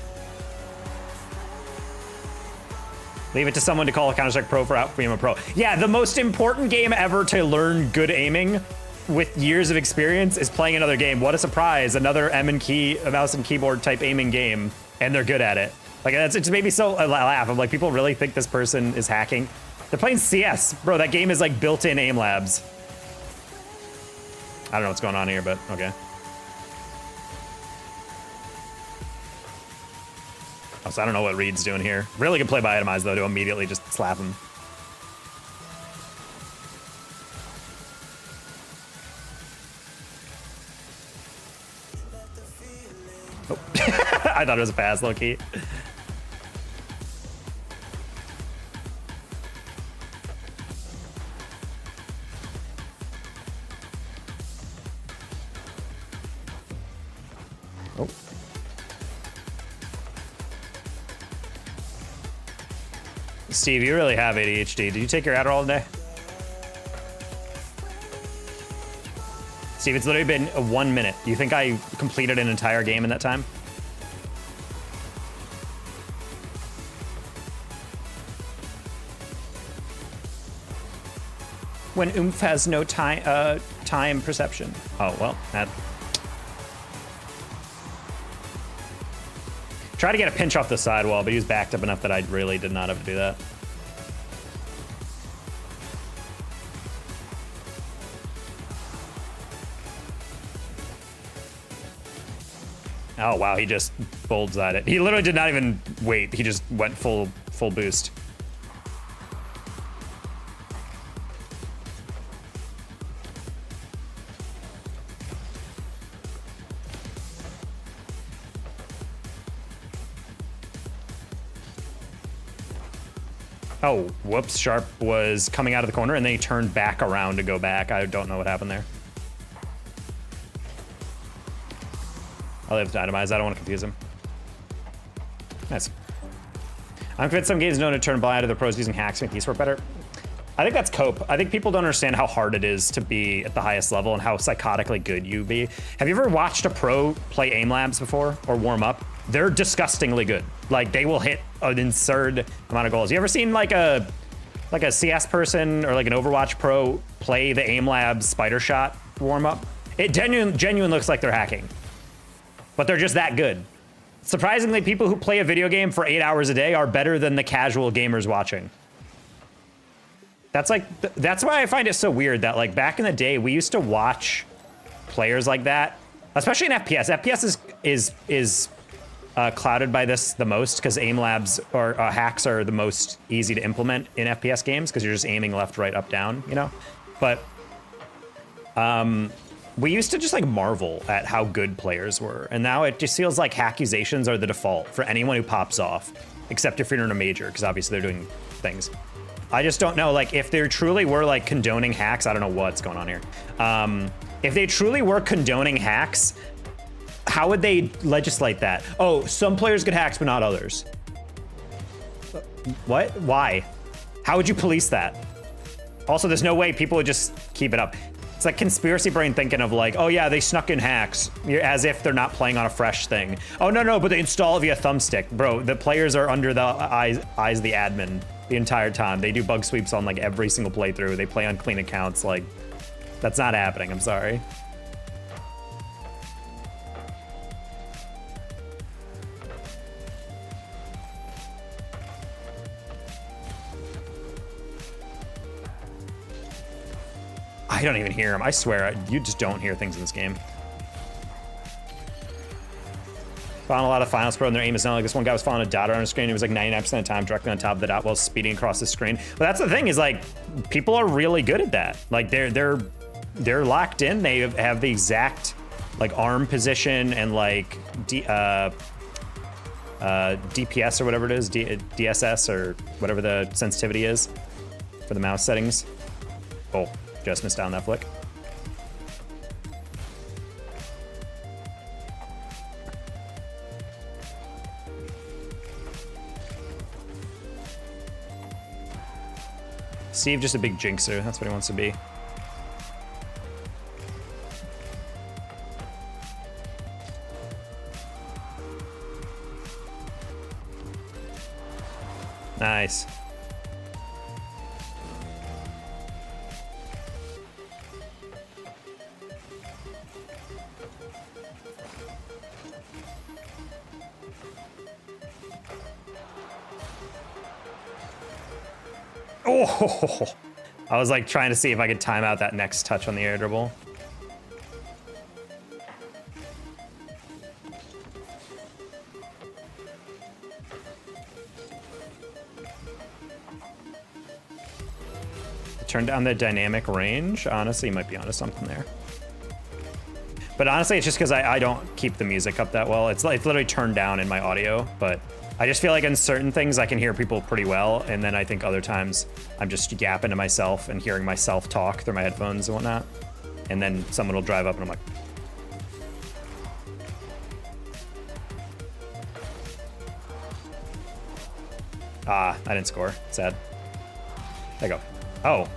Leave it to someone to call a Counter-Strike Pro for out being a pro. Yeah, the most important game ever to learn good aiming with years of experience is playing another game. What a surprise! Another mouse and keyboard type aiming game and they're good at it. Like, it just made me so laugh. I'm like, people really think this person is hacking? They're playing CS. Bro, that game is like built-in aim labs. I don't know what's going on here, but okay. Oh, so I don't know what Reed's doing here. Really good play by Itemize, though, to immediately just slap him. Oh. I thought it was a pass, low-key. Oh. Steve, you really have ADHD. Did you take your Adderall today? Steve, it's literally been 1 minute. Do you think I completed an entire game in that time? When oomph has no time perception. Oh, well, that... Try to get a pinch off the sidewall, but he was backed up enough that I really did not have to do that. Oh, wow, he just bullseyed it. He literally did not even wait. He just went full boost. Oh, whoops. Sharp was coming out of the corner, and then he turned back around to go back. I don't know what happened there. I'll leave it to Itemize. I don't want to confuse him. Nice. I'm convinced some games know to turn blind to the pros using hacks to make esports better. I think that's cope. I think people don't understand how hard it is to be at the highest level and how psychotically good you be. Have you ever watched a pro play aim labs before or warm up? They're disgustingly good. Like, they will hit an absurd amount of goals. You ever seen like a CS person or like an Overwatch pro play the aim labs spider shot warm up? It genuine looks like they're hacking, but they're just that good. Surprisingly, people who play a video game for 8 hours a day are better than the casual gamers watching. That's why I find it so weird that like back in the day, we used to watch players like that, especially in FPS. FPS is clouded by this the most because aim labs or hacks are the most easy to implement in FPS games because you're just aiming left, right, up, down, you know? But we used to just like marvel at how good players were. And now it just feels like accusations are the default for anyone who pops off, except if you're in a major, because obviously they're doing things. I just don't know, like, if there truly were like condoning hacks, I don't know what's going on here. If they truly were condoning hacks, how would they legislate that? Oh, some players get hacks, but not others. What? Why? How would you police that? Also, there's no way people would just keep it up. It's like conspiracy brain thinking of like, oh yeah, they snuck in hacks, as if they're not playing on a fresh thing. Oh no, but they install it via thumbstick. Bro, the players are under the eyes of the admin the entire time. They do bug sweeps on like every single playthrough. They play on clean accounts. Like, that's not happening, I'm sorry. I don't even hear him. I swear, you just don't hear things in this game. Found a lot of finals pro and their aim is not like this one guy was following a dot on the screen. He was like 99% of the time directly on top of the dot while speeding across the screen. But that's the thing is like, people are really good at that. Like they're locked in. They have the exact like arm position and like DPS or whatever it is, DSS or whatever the sensitivity is for the mouse settings. Oh. Just missed down that flick. Steve just a big jinxer. That's what he wants to be. Nice. Oh, I was like trying to see if I could time out that next touch on the air dribble. Turn down the dynamic range. Honestly, you might be onto something there. But honestly, it's just because I don't keep the music up that well. It's literally turned down in my audio, but I just feel like in certain things I can hear people pretty well, and then I think other times I'm just yapping to myself and hearing myself talk through my headphones and whatnot. And then someone will drive up and I'm like, ah, I didn't score. Sad. There you go. Oh.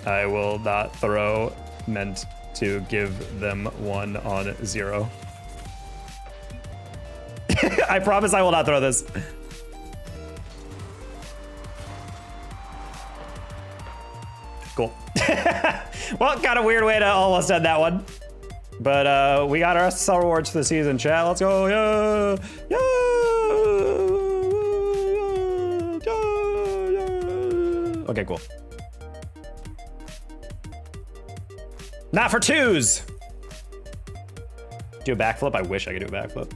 I will not throw, meant to give them 1 on 0. I promise I will not throw this. Cool. Well, kind of weird way to almost end that one. But we got our SSL rewards for the season, chat. Let's go. Yeah. Yeah. Okay, cool. Not for 2s. Do a backflip? I wish I could do a backflip.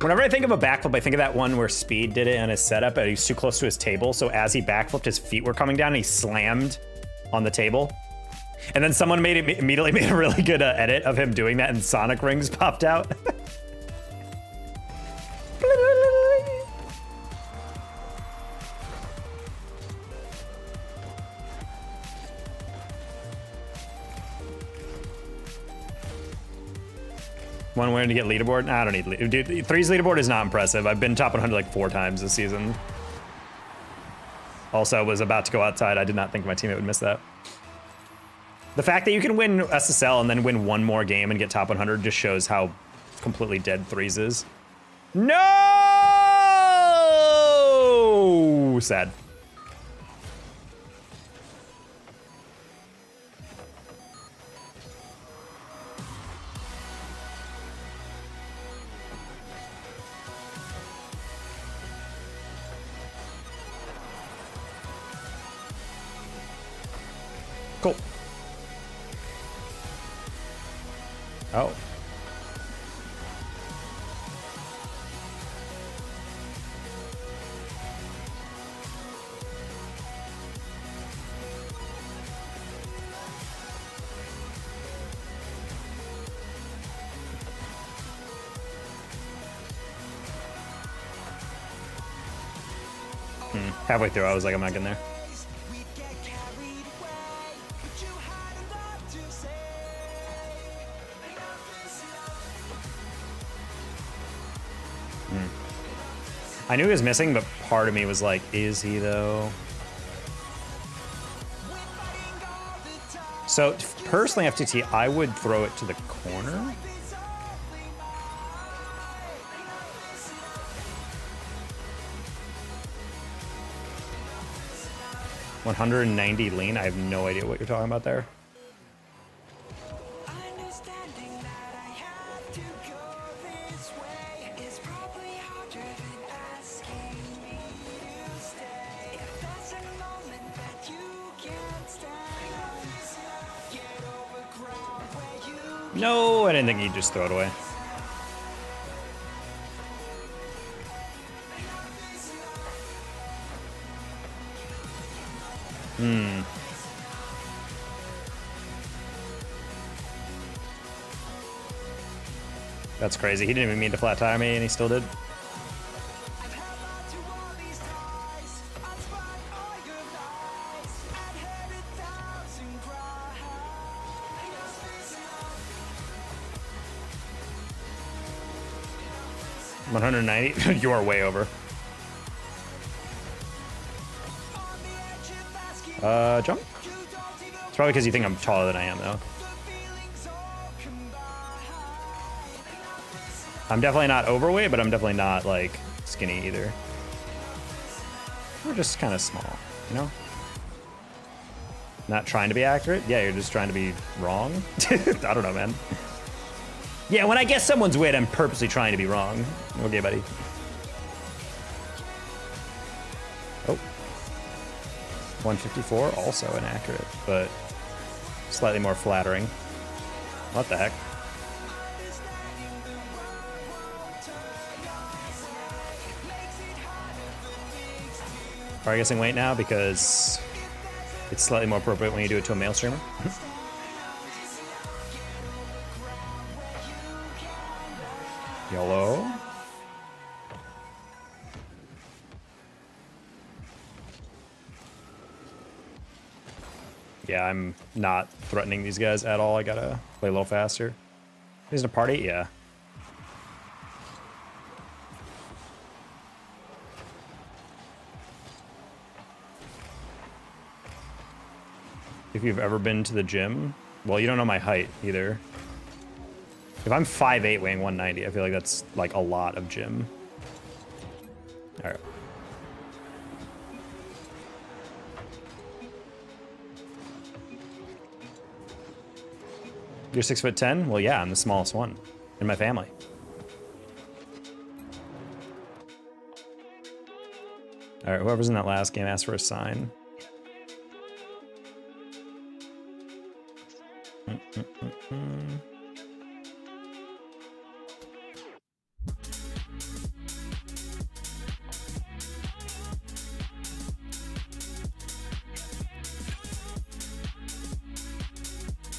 Whenever I think of a backflip, I think of that one where Speed did it on his setup, and he's too close to his table. So as he backflipped, his feet were coming down, and he slammed on the table. And then someone immediately made a really good edit of him doing that, and Sonic rings popped out. One way to get leaderboard? Nah, I don't need leaderboard. Dude, 3's leaderboard is not impressive. I've been top 100 like 4 times this season. Also, I was about to go outside. I did not think my teammate would miss that. The fact that you can win SSL and then win 1 more game and get top 100 just shows how completely dead 3's is. No! Sad. Cool. Oh. Halfway through, I was like, I'm not getting there. I knew he was missing, but part of me was like, is he though? So personally, FTT, I would throw it to the corner. $190 lean. I have no idea what you're talking about there. No, I didn't think he'd just throw it away. That's crazy. He didn't even mean to flat tire me, and he still did. $190? You are way over. Jump? It's probably because you think I'm taller than I am, though. I'm definitely not overweight, but I'm definitely not, like, skinny either. We're just kind of small, you know? Not trying to be accurate? Yeah, you're just trying to be wrong? I don't know, man. Yeah, when I guess someone's weight, I'm purposely trying to be wrong. Okay, buddy. Oh. 154, also inaccurate, but slightly more flattering. What the heck? Are you guessing weight now? Because it's slightly more appropriate when you do it to a male streamer. YOLO. Yeah, I'm not threatening these guys at all. I gotta play a little faster. Is it a party? Yeah. If you've ever been to the gym, well, you don't know my height either. If I'm 5'8", weighing 190, I feel like that's like a lot of gym. All right. You're 6'10"? Well, yeah, I'm the smallest one in my family. All right, whoever's in that last game asked for a sign.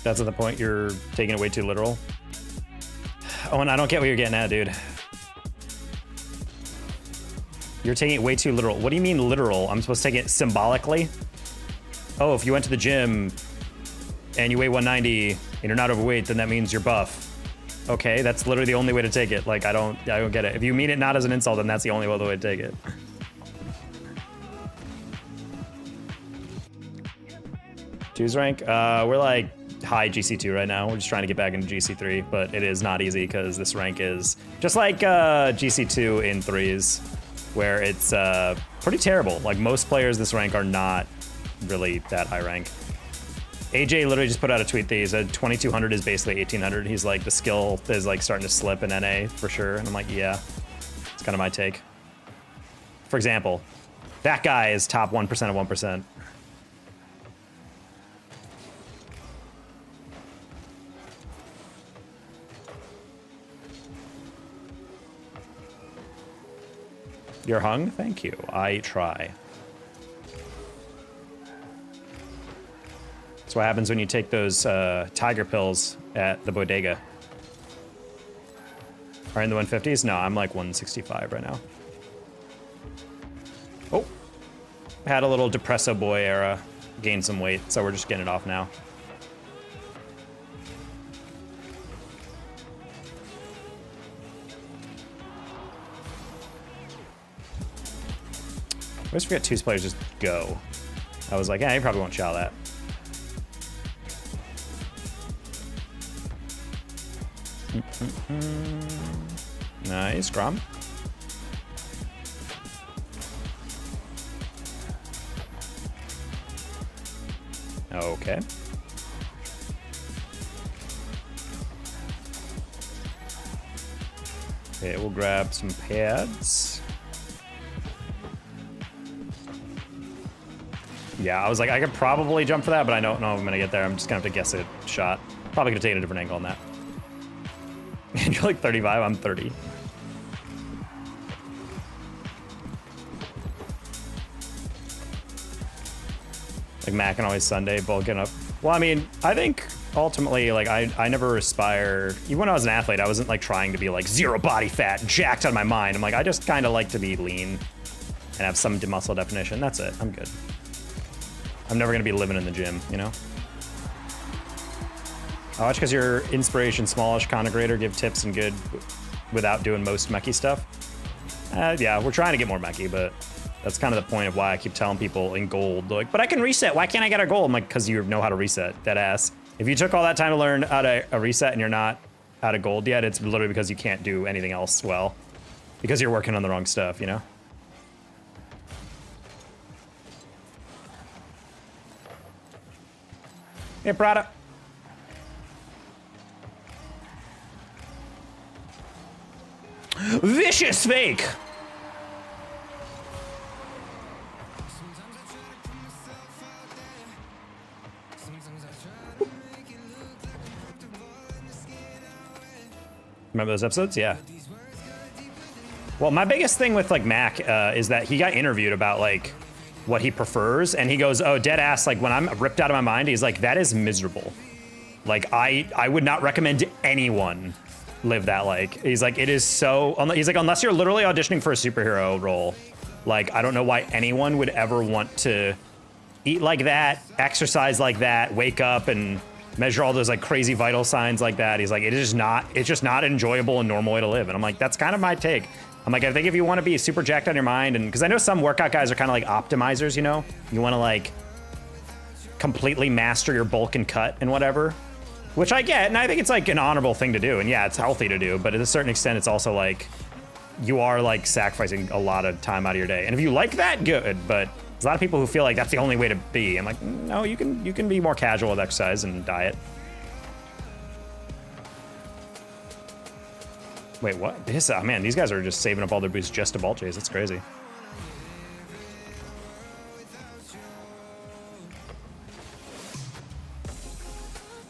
That's at the point you're taking it way too literal. Oh, and I don't get what you're getting at, dude. You're taking it way too literal. What do you mean literal? I'm supposed to take it symbolically? Oh, if you went to the gym and you weigh 190 and you're not overweight, then that means you're buff. Okay, that's literally the only way to take it. Like, I don't get it. If you mean it not as an insult, then that's the only other way to take it. Choose rank? We're like high GC2 right now. We're just trying to get back into GC3, but it is not easy because this rank is just like GC2 in threes, where it's pretty terrible. Like most players this rank are not really that high rank. AJ literally just put out a tweet that he said 2200 is basically 1800. He's like, the skill is like starting to slip in NA for sure. And I'm like, yeah, it's kind of my take. For example, that guy is top 1% of 1%. You're hung? Thank you. I try. That's what happens when you take those tiger pills at the bodega. Are in the 150s? No, I'm like 165 right now. Oh. Had a little depresso boy era. Gained some weight, so we're just getting it off now. I always forget 2's players just go. I was like, yeah, he probably won't chow that. Nice, Grom. Okay. Okay, we'll grab some pads. Yeah, I was like, I could probably jump for that, but I don't know if I'm gonna get there. I'm just gonna have to guess a shot. Probably gonna take a different angle on that. And you're like 35, I'm 30. Like Mac and always Sunday, bulking up. Well, I mean, I think ultimately, like I never aspire, even when I was an athlete, I wasn't like trying to be like zero body fat, jacked out of my mind. I'm like, I just kind of like to be lean and have some muscle definition. That's it, I'm good. I'm never gonna be living in the gym, you know? Oh, that's because you're inspiration, smallish content creator, give tips and good without doing most mechy stuff. Yeah, we're trying to get more mechy, but that's kind of the point of why I keep telling people in gold, like, but I can reset, why can't I get a gold? I'm like, because you know how to reset, dead ass. If you took all that time to learn how to reset and you're not out of gold yet, it's literally because you can't do anything else well. Because you're working on the wrong stuff, you know? Hey, Prada. Vicious fake. Remember those episodes? Yeah. Well, my biggest thing with like Mac is that he got interviewed about like what he prefers, and he goes, "Oh, dead ass. Like when I'm ripped out of my mind, he's like, that is miserable. Like I would not recommend anyone live that. Like he's like, it is so. He's like, unless you're literally auditioning for a superhero role, like I don't know why anyone would ever want to eat like that, exercise like that, wake up and measure all those like crazy vital signs like that. He's like, it's just not an enjoyable and normal way to live. And I'm like, that's kind of my take. I'm like, I think if you want to be super jacked on your mind, and because I know some workout guys are kind of like optimizers, you know, you want to like completely master your bulk and cut and whatever, which I get. And I think it's like an honorable thing to do. And yeah, it's healthy to do, but at a certain extent, it's also like you are like sacrificing a lot of time out of your day. And if you like that, good. But there's a lot of people who feel like that's the only way to be. I'm like, no, you can be more casual with exercise and diet. Wait, what? This, oh man, these guys are just saving up all their boosts just to ball chase. That's crazy.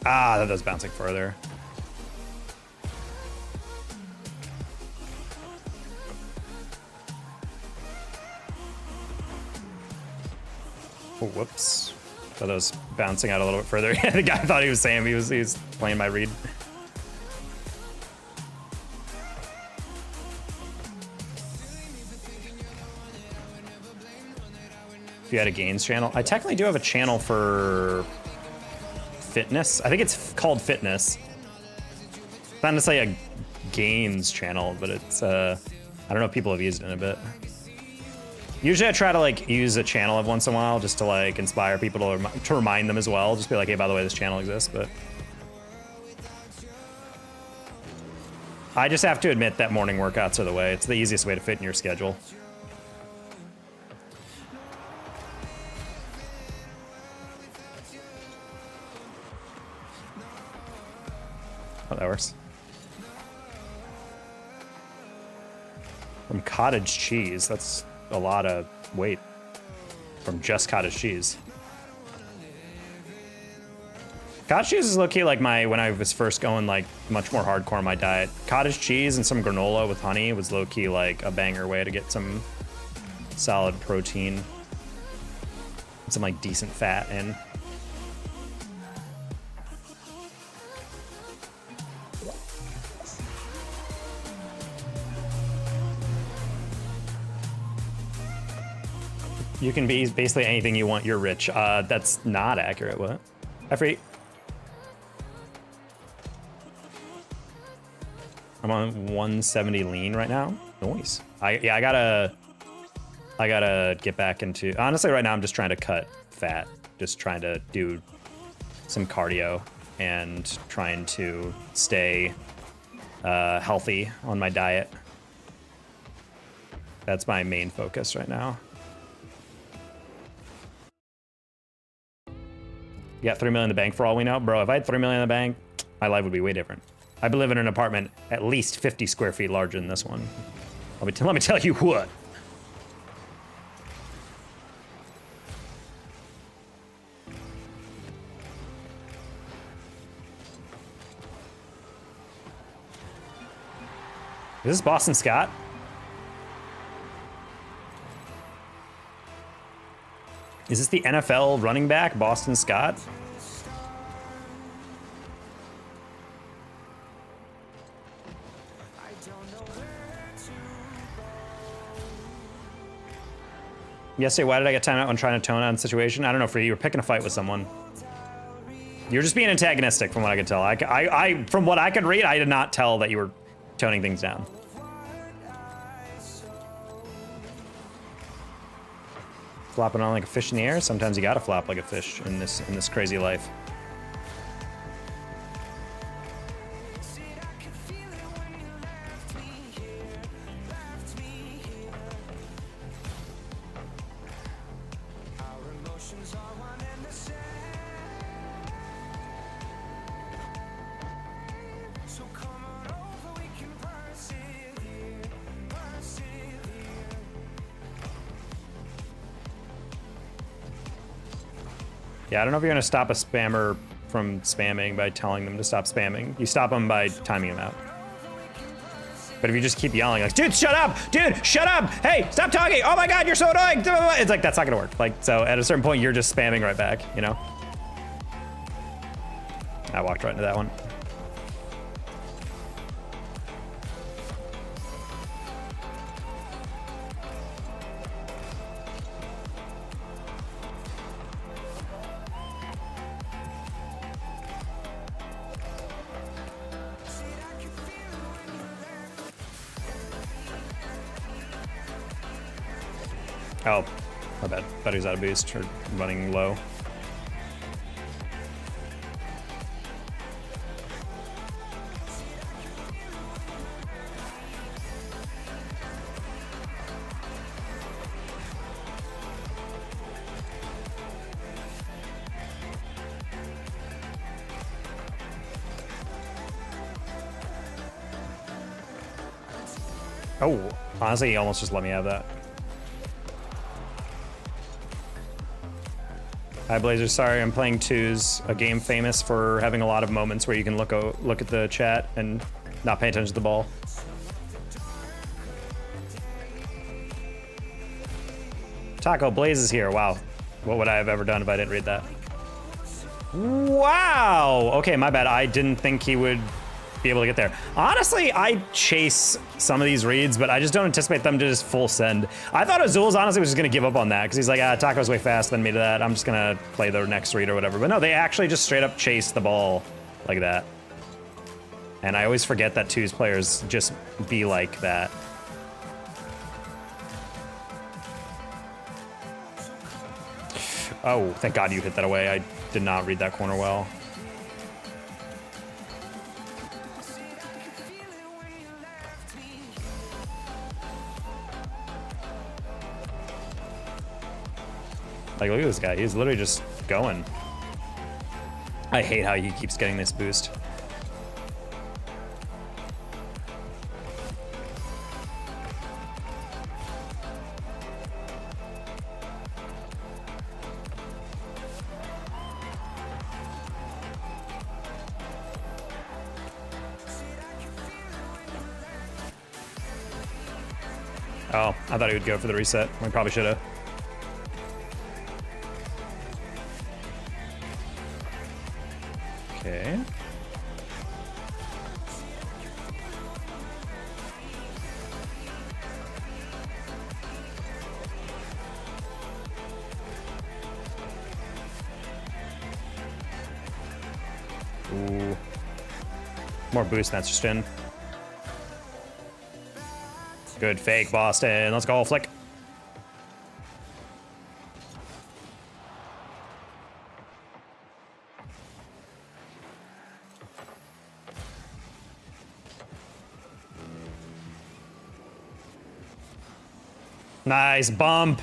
Ah, that does bouncing further. Oh, whoops. Thought that was bouncing out a little bit further. The guy thought he was Sam. He was playing my read. If you had a gains channel, I technically do have a channel for fitness. I think it's called fitness. It's not necessarily a gains channel, but it's I don't know if people have used it in a bit. Usually I try to like use a channel every once in a while just to like inspire people to remind them as well. Just be like, hey, by the way, this channel exists. But I just have to admit that morning workouts are the way. It's the easiest way to fit in your schedule. Oh, that works. From cottage cheese, that's a lot of weight from just cottage cheese. Cottage cheese is low-key like when I was first going like much more hardcore on my diet. Cottage cheese and some granola with honey was low-key like a banger way to get some solid protein and some like decent fat in. You can be basically anything you want. You're rich. That's not accurate. What? I'm on 170 lean right now. Noise. I gotta get back into. Honestly, right now I'm just trying to cut fat. Just trying to do some cardio and trying to stay healthy on my diet. That's my main focus right now. You got $3 million in the bank for all we know? Bro, if I had $3 million in the bank, my life would be way different. I'd be living in an apartment at least 50 square feet larger than this one. Let me tell you what. Is this Boston Scott? Is this the NFL running back, Boston Scott? Yesterday, why did I get timed out when trying to tone down the situation? I don't know, for you were picking a fight with someone. You're just being antagonistic from what I could tell. I from what I could read, I did not tell that you were toning things down. Flopping on like a fish in the air. Sometimes you gotta flop like a fish in this crazy life. Yeah, I don't know if you're gonna stop a spammer from spamming by telling them to stop spamming. You stop them by timing them out. But if you just keep yelling like, dude, shut up! Dude, shut up! Hey, stop talking! Oh my god, you're so annoying! It's like, that's not gonna work. Like, so at a certain point, you're just spamming right back, you know? I walked right into that one. Oh, my bad. Thought he was out of boost or running low. Oh, honestly, he almost just let me have that. Hi Blazer, sorry, I'm playing twos, a game famous for having a lot of moments where you can look at the chat and not pay attention to the ball. Taco Blaze is here, wow. What would I have ever done if I didn't read that? Wow, okay, my bad, I didn't think he would be able to get there. Honestly, I chase some of these reads, but I just don't anticipate them to just full send. I thought Azul's honestly was just gonna give up on that because he's like, Taco's way faster than me to that. I'm just gonna play the next read or whatever. But no, they actually just straight up chase the ball like that. And I always forget that twos players just be like that. Oh, thank God you hit that away. I did not read that corner well. Like, look at this guy. He's literally just going. I hate how he keeps getting this boost. Oh, I thought he would go for the reset. We probably should have. Okay. Ooh. More boost, that's just in. Good fake, Boston. Let's go, flick. Nice bump.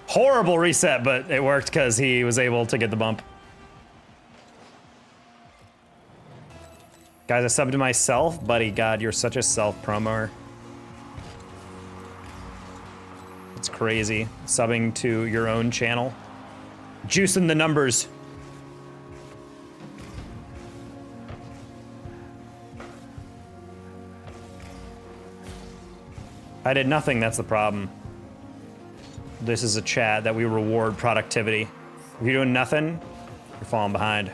Horrible reset, but it worked because he was able to get the bump. Guys, I subbed to myself. Buddy, God, you're such a self-promoter. It's crazy. Subbing to your own channel. Juicing the numbers. I did nothing, that's the problem. This is a chat that we reward productivity. If you're doing nothing, you're falling behind.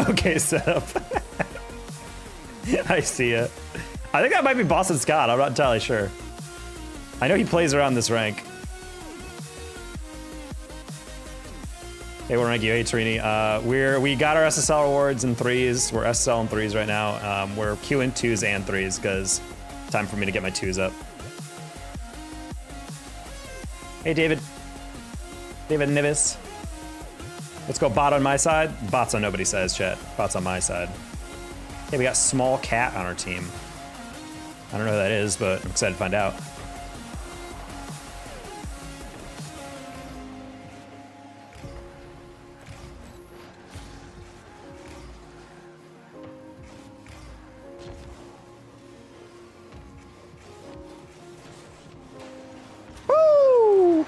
Okay, setup. I see it. I think that might be Boston Scott. I'm not entirely sure. I know he plays around this rank. Hey, what rank you? Hey, Trini. We got our SSL rewards in threes. We're SSL in threes right now. We're queuing twos and threes because it's time for me to get my twos up. Hey, David. David Nivis. Let's go bot on my side. Bots on nobody's side, chat. Bots on my side. Hey, we got Small Cat on our team. I don't know who that is, but I'm excited to find out. Woo!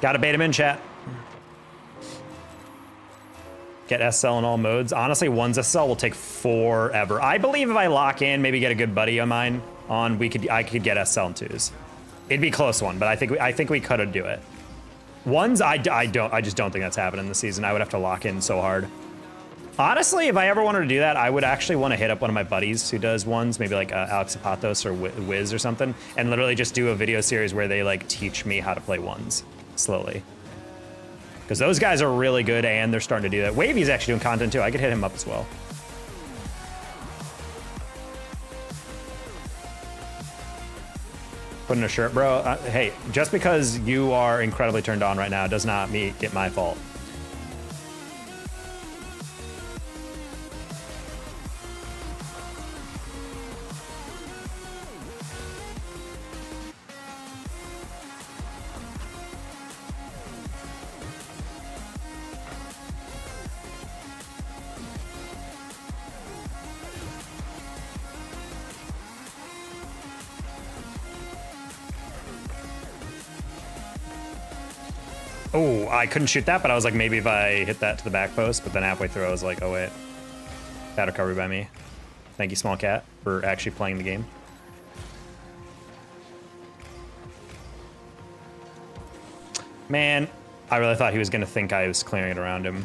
Gotta bait him in, chat. Get SL in all modes. Honestly, one's SL will take forever. I believe if I lock in, maybe get a good buddy of mine on, I could get SL in twos. It'd be a close one, but I think we could do it. Ones, I just don't think that's happening this season. I would have to lock in so hard. Honestly, if I ever wanted to do that, I would actually want to hit up one of my buddies who does ones, maybe like Alex Zapatos or Wiz or something, and literally just do a video series where they like teach me how to play ones slowly. Because those guys are really good and they're starting to do that. Wavy's actually doing content too. I could hit him up as well. Put in a shirt, bro. Hey, just because you are incredibly turned on right now does not make it my fault. Oh, I couldn't shoot that, but I was like, maybe if I hit that to the back post, but then halfway through I was like, oh wait. Bad recovery by me. Thank you, Small Cat, for actually playing the game. Man, I really thought he was gonna think I was clearing it around him.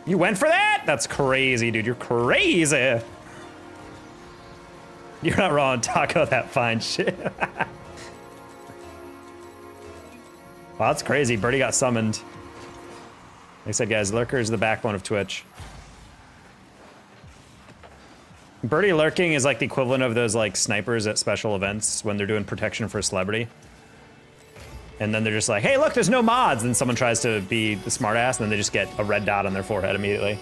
You went for that? That's crazy, dude. You're crazy. You're not wrong, Taco, that fine shit. Wow, that's crazy. Birdie got summoned. Like I said, guys, Lurker is the backbone of Twitch. Birdie lurking is like the equivalent of those like snipers at special events when they're doing protection for a celebrity. And then they're just like, hey, look, there's no mods. And someone tries to be the smartass, and then they just get a red dot on their forehead immediately.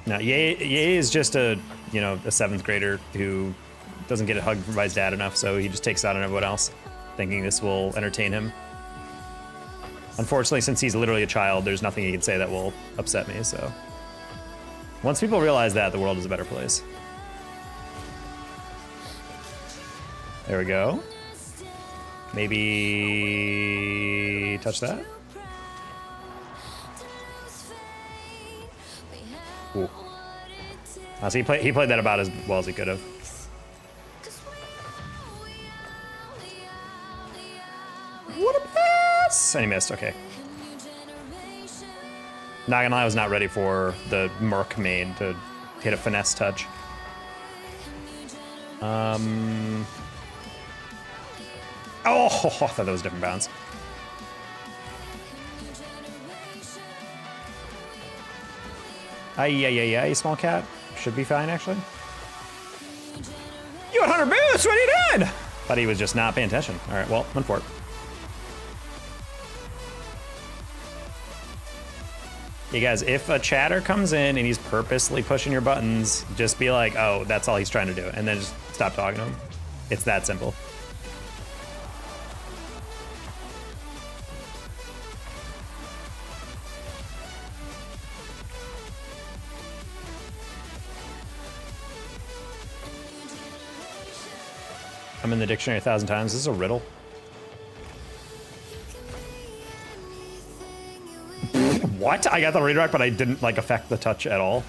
Now, Ye is just a, you know, a 7th grader who doesn't get a hug by his dad enough, so he just takes it out on everyone else, thinking this will entertain him. Unfortunately, since he's literally a child, there's nothing he can say that will upset me, so. Once people realize that, the world is a better place. There we go. Maybe touch that. Ooh. So he played that about as well as he could have. What a pass! And he missed, okay. Not gonna lie, I was not ready for the Merc main to hit a finesse touch. Oh, I thought that was different bounds. Ay, Small Cat. Should be fine, actually. You had 100 boosts! What are you doing? Thought he was just not paying attention. All right, well, one for it. You guys, if a chatter comes in and he's purposely pushing your buttons, just be like, oh, that's all he's trying to do. And then just stop talking to him. It's that simple. I'm in the dictionary 1,000 times. This is a riddle. What? I got the redirect, but I didn't like affect the touch at all.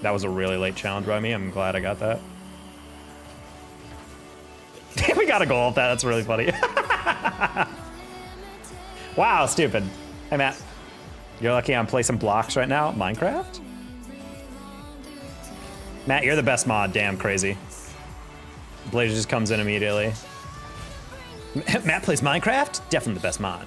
That was a really late challenge by me. I'm glad I got that. We got a goal off that. That's really funny. Wow, stupid. Hey, Matt. You're lucky I'm placing blocks right now. Minecraft? Matt, you're the best mod. Damn, crazy. Blazer just comes in immediately. Matt plays Minecraft? Definitely the best mod.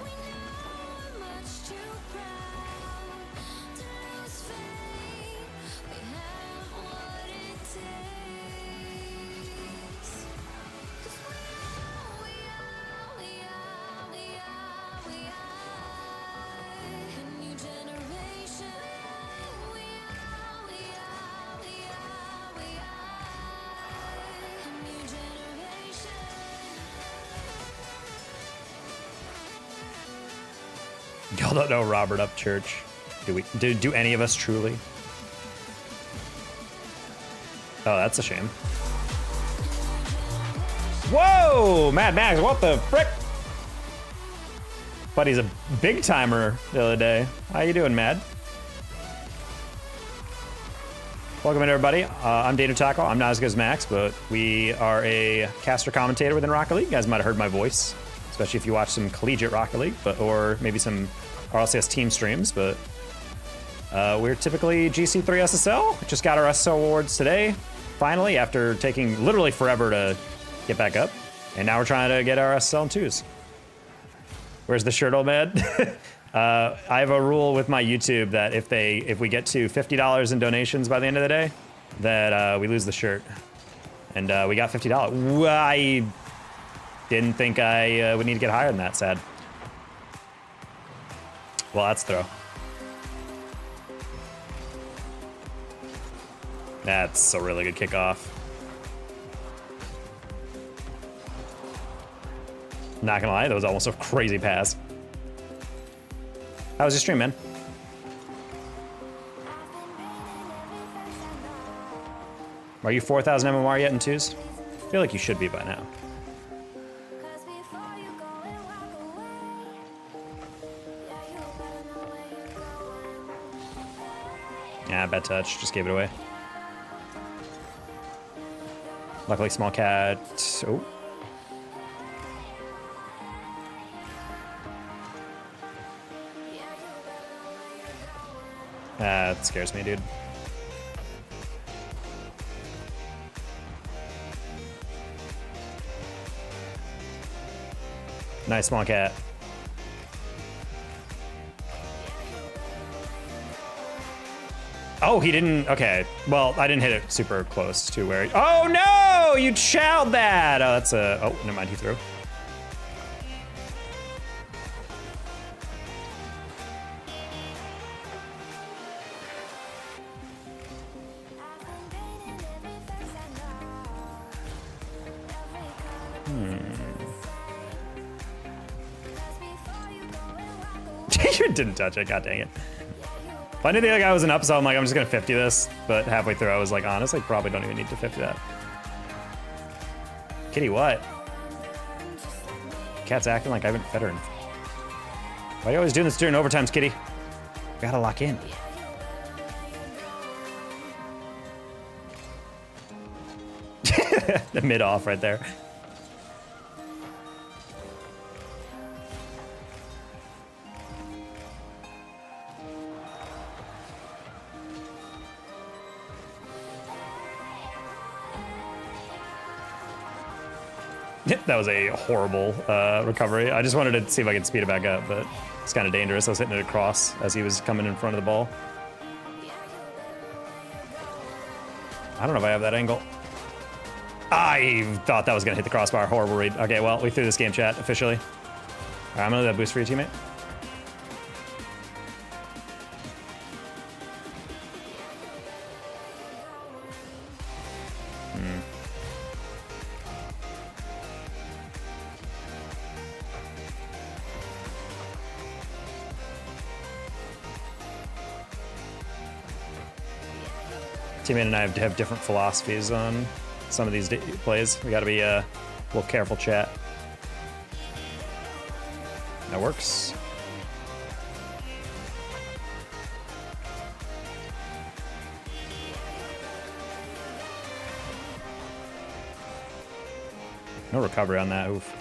Y'all don't know Robert Upchurch. Do we? Do any of us truly? Oh, that's a shame. Whoa, Mad Max, what the frick? Buddy's a big timer the other day. How you doing, Mad? Welcome in, everybody. I'm Data Tackle. I'm not as good as Max, but we are a caster commentator within Rocket League. You guys might have heard my voice, especially if you watch some collegiate Rocket League, or maybe some RLCS team streams. But we're typically GC3 SSL. We just got our SSL awards today, finally, after taking literally forever to get back up. And now we're trying to get our SSL in 2s. Where's the shirt, old man? I have a rule with my YouTube that if we get to $50 in donations by the end of the day, that we lose the shirt. And we got $50. I didn't think I would need to get higher than that, sad. Well, that's throw. That's a really good kickoff. Not gonna lie, that was almost a crazy pass. How was your stream, man? Are you 4,000 MMR yet in 2s? I feel like you should be by now. Yeah, bad touch. Just gave it away. Luckily, small cat. Oh. That scares me, dude. Nice small cat. Oh, he didn't. Okay. Well, I didn't hit it super close to where. Oh no! You chowed that. Oh, that's a. Oh, never mind. He threw. You didn't touch it. God dang it. If I knew the other guy was an up, so I'm like, I'm just gonna 50 this. But halfway through, I was like, honestly, probably don't even need to 50 that. Kitty, what? Cat's acting like I haven't fed her. Why are you always doing this during overtimes, Kitty? Gotta lock in. The mid off right there. That was a horrible recovery. I just wanted to see if I could speed it back up, but it's kind of dangerous. I was hitting it across as he was coming in front of the ball. I don't know if I have that angle. I thought that was going to hit the crossbar. Horrible read. Okay, well, we threw this game chat officially. All right, I'm going to do that boost for your teammate. Teammate and I have different philosophies on some of these plays. We got to be a little careful, chat. That works. No recovery on that. Oof.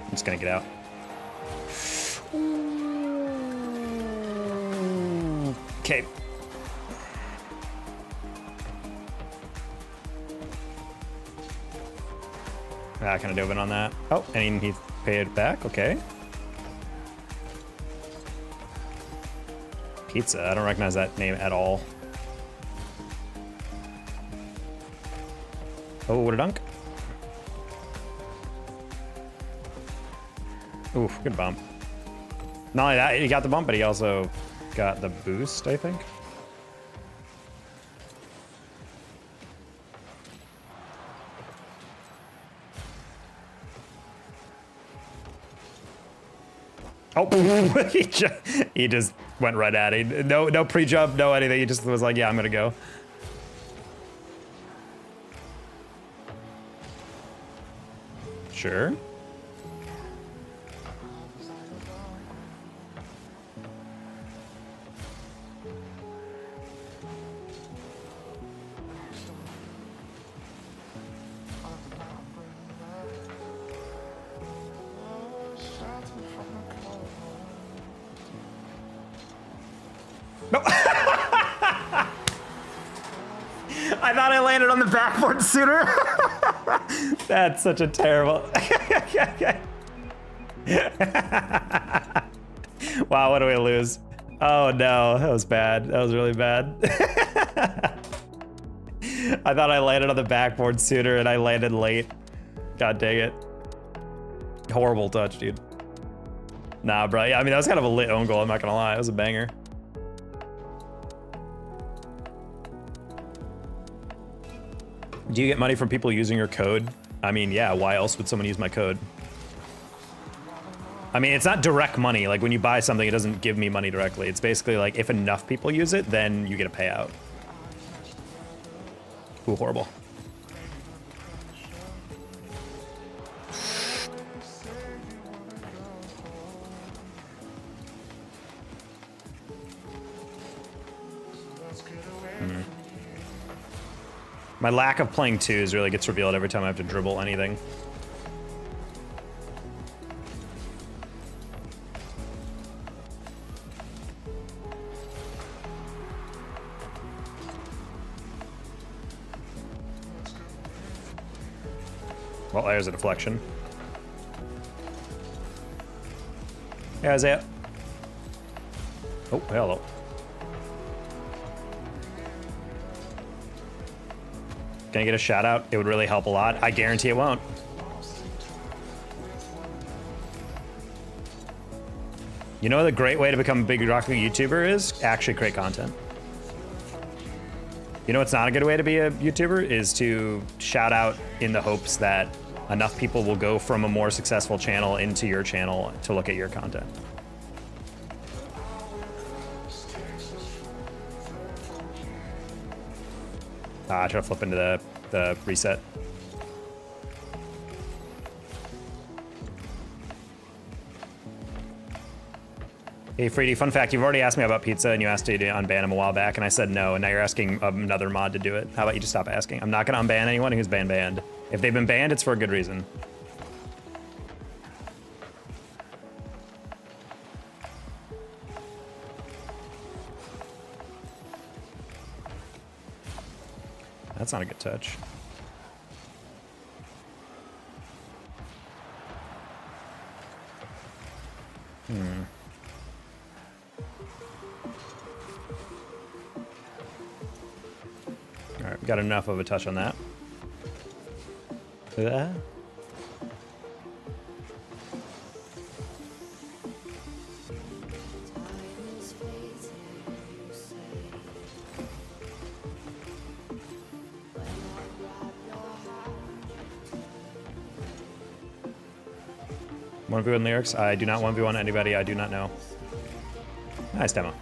I'm just gonna get out. Okay. I kind of dove in on that. Oh, and he paid it back. Okay. Pizza. I don't recognize that name at all. Oh, what a dunk. Oof, good bump. Not only that, he got the bump, but he also got the boost, I think. Oh, he just went right at it. No pre-jump, no anything. He just was like, yeah, I'm gonna go. Sure. No. I thought I landed on the backboard sooner. That's such a terrible. Wow, what do we lose? Oh no, that was bad. That was really bad. I thought I landed on the backboard sooner and I landed late. God dang it. Horrible touch, dude. Nah, bro. Yeah, I mean, that was kind of a lit own goal. I'm not gonna lie. It was a banger. Do you get money from people using your code? I mean, yeah, why else would someone use my code? I mean, it's not direct money. Like when you buy something, it doesn't give me money directly. It's basically like if enough people use it, then you get a payout. Ooh, horrible. My lack of playing twos really gets revealed every time I have to dribble anything. Well, there's a deflection. Hey, Isaiah. Oh, hello. Can I get a shout out? It would really help a lot. I guarantee it won't. You know, the great way to become a big Rocket League YouTuber is actually create content. You know what's not a good way to be a YouTuber is to shout out in the hopes that enough people will go from a more successful channel into your channel to look at your content. Try to flip into the reset. Hey, Freedy, fun fact, you've already asked me about pizza and you asked me to unban him a while back and I said no, and now you're asking another mod to do it. How about you just stop asking? I'm not gonna unban anyone who's been banned. If they've been banned, it's for a good reason. That's not a good touch. All right, got enough of a touch on that. One v1 lyrics. I do not 1v1 anybody I do not know. Nice demo.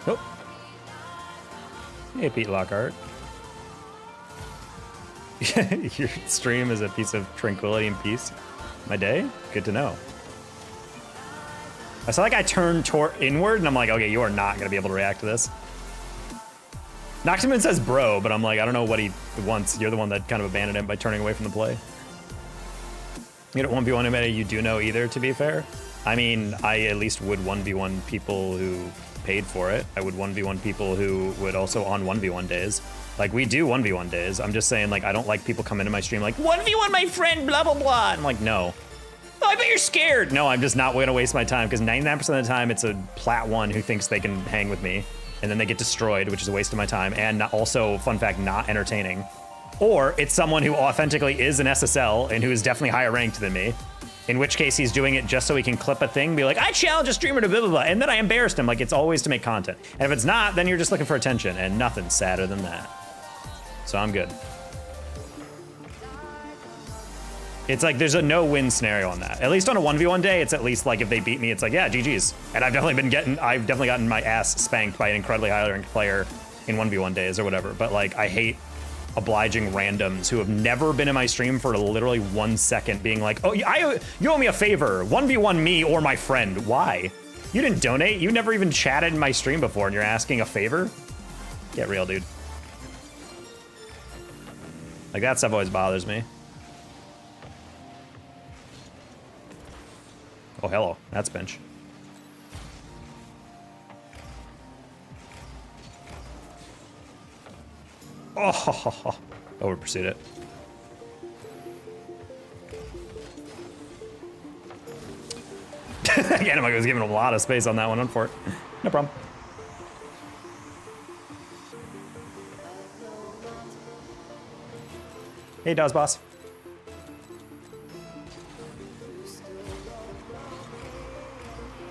Oh. Hey, Pete Lockhart. Your stream is a piece of tranquility and peace. My day? Good to know. I saw like I turned inward and I'm like, okay, you are not going to be able to react to this. Noxman says bro, but I'm like, I don't know what he wants. You're the one that kind of abandoned him by turning away from the play. You don't 1v1 anybody you do know either, to be fair. I mean, I at least would 1v1 people who paid for it. I would 1v1 people who would also on 1v1 days. Like, we do 1v1 days. I'm just saying, like, I don't like people come into my stream like, 1v1 my friend, blah, blah, blah. I'm like, no. Oh, I bet you're scared. No, I'm just not going to waste my time because 99% of the time it's a plat one who thinks they can hang with me. and then they get destroyed, which is a waste of my time, and also, fun fact, not entertaining. Or it's someone who authentically is an SSL and who is definitely higher ranked than me, in which case he's doing it just so he can clip a thing, be like, I challenge a streamer to blah, blah, blah, and then I embarrassed him. Like, it's always to make content. And if it's not, then you're just looking for attention, and nothing's sadder than that. So I'm good. It's like there's a no-win scenario on that. At least on a 1v1 day, it's at least like if they beat me, it's like, yeah, GG's. And I've definitely gotten my ass spanked by an incredibly high ranked player in 1v1 days or whatever. But like, I hate obliging randoms who have never been in my stream for literally 1 second being like, oh, you owe me a favor, 1v1 me or my friend. Why? You didn't donate. You never even chatted in my stream before and you're asking a favor? Get real, dude. Like, that stuff always bothers me. Oh, hello. That's bench. Oh, over pursued it. Again, I was giving a lot of space on that one, unfortunately. No problem. Hey, Dawes boss.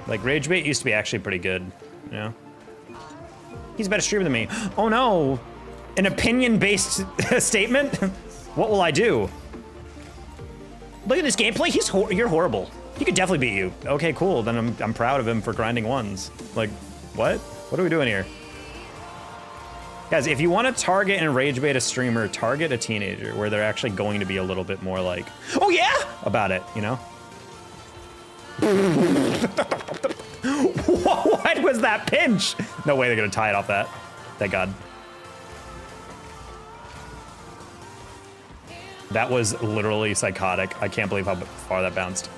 Like, Rage Bait used to be actually pretty good, you know? He's a better streamer than me. Oh no! An opinion-based statement? What will I do? Look at this gameplay, you're horrible. He could definitely beat you. Okay, cool, then I'm proud of him for grinding ones. Like, what? What are we doing here? Guys, if you want to target and rage bait a streamer, target a teenager where they're actually going to be a little bit more like, oh yeah, about it, you know? What was that pinch? No way they're gonna tie it off that. Thank God. That was literally psychotic. I can't believe how far that bounced.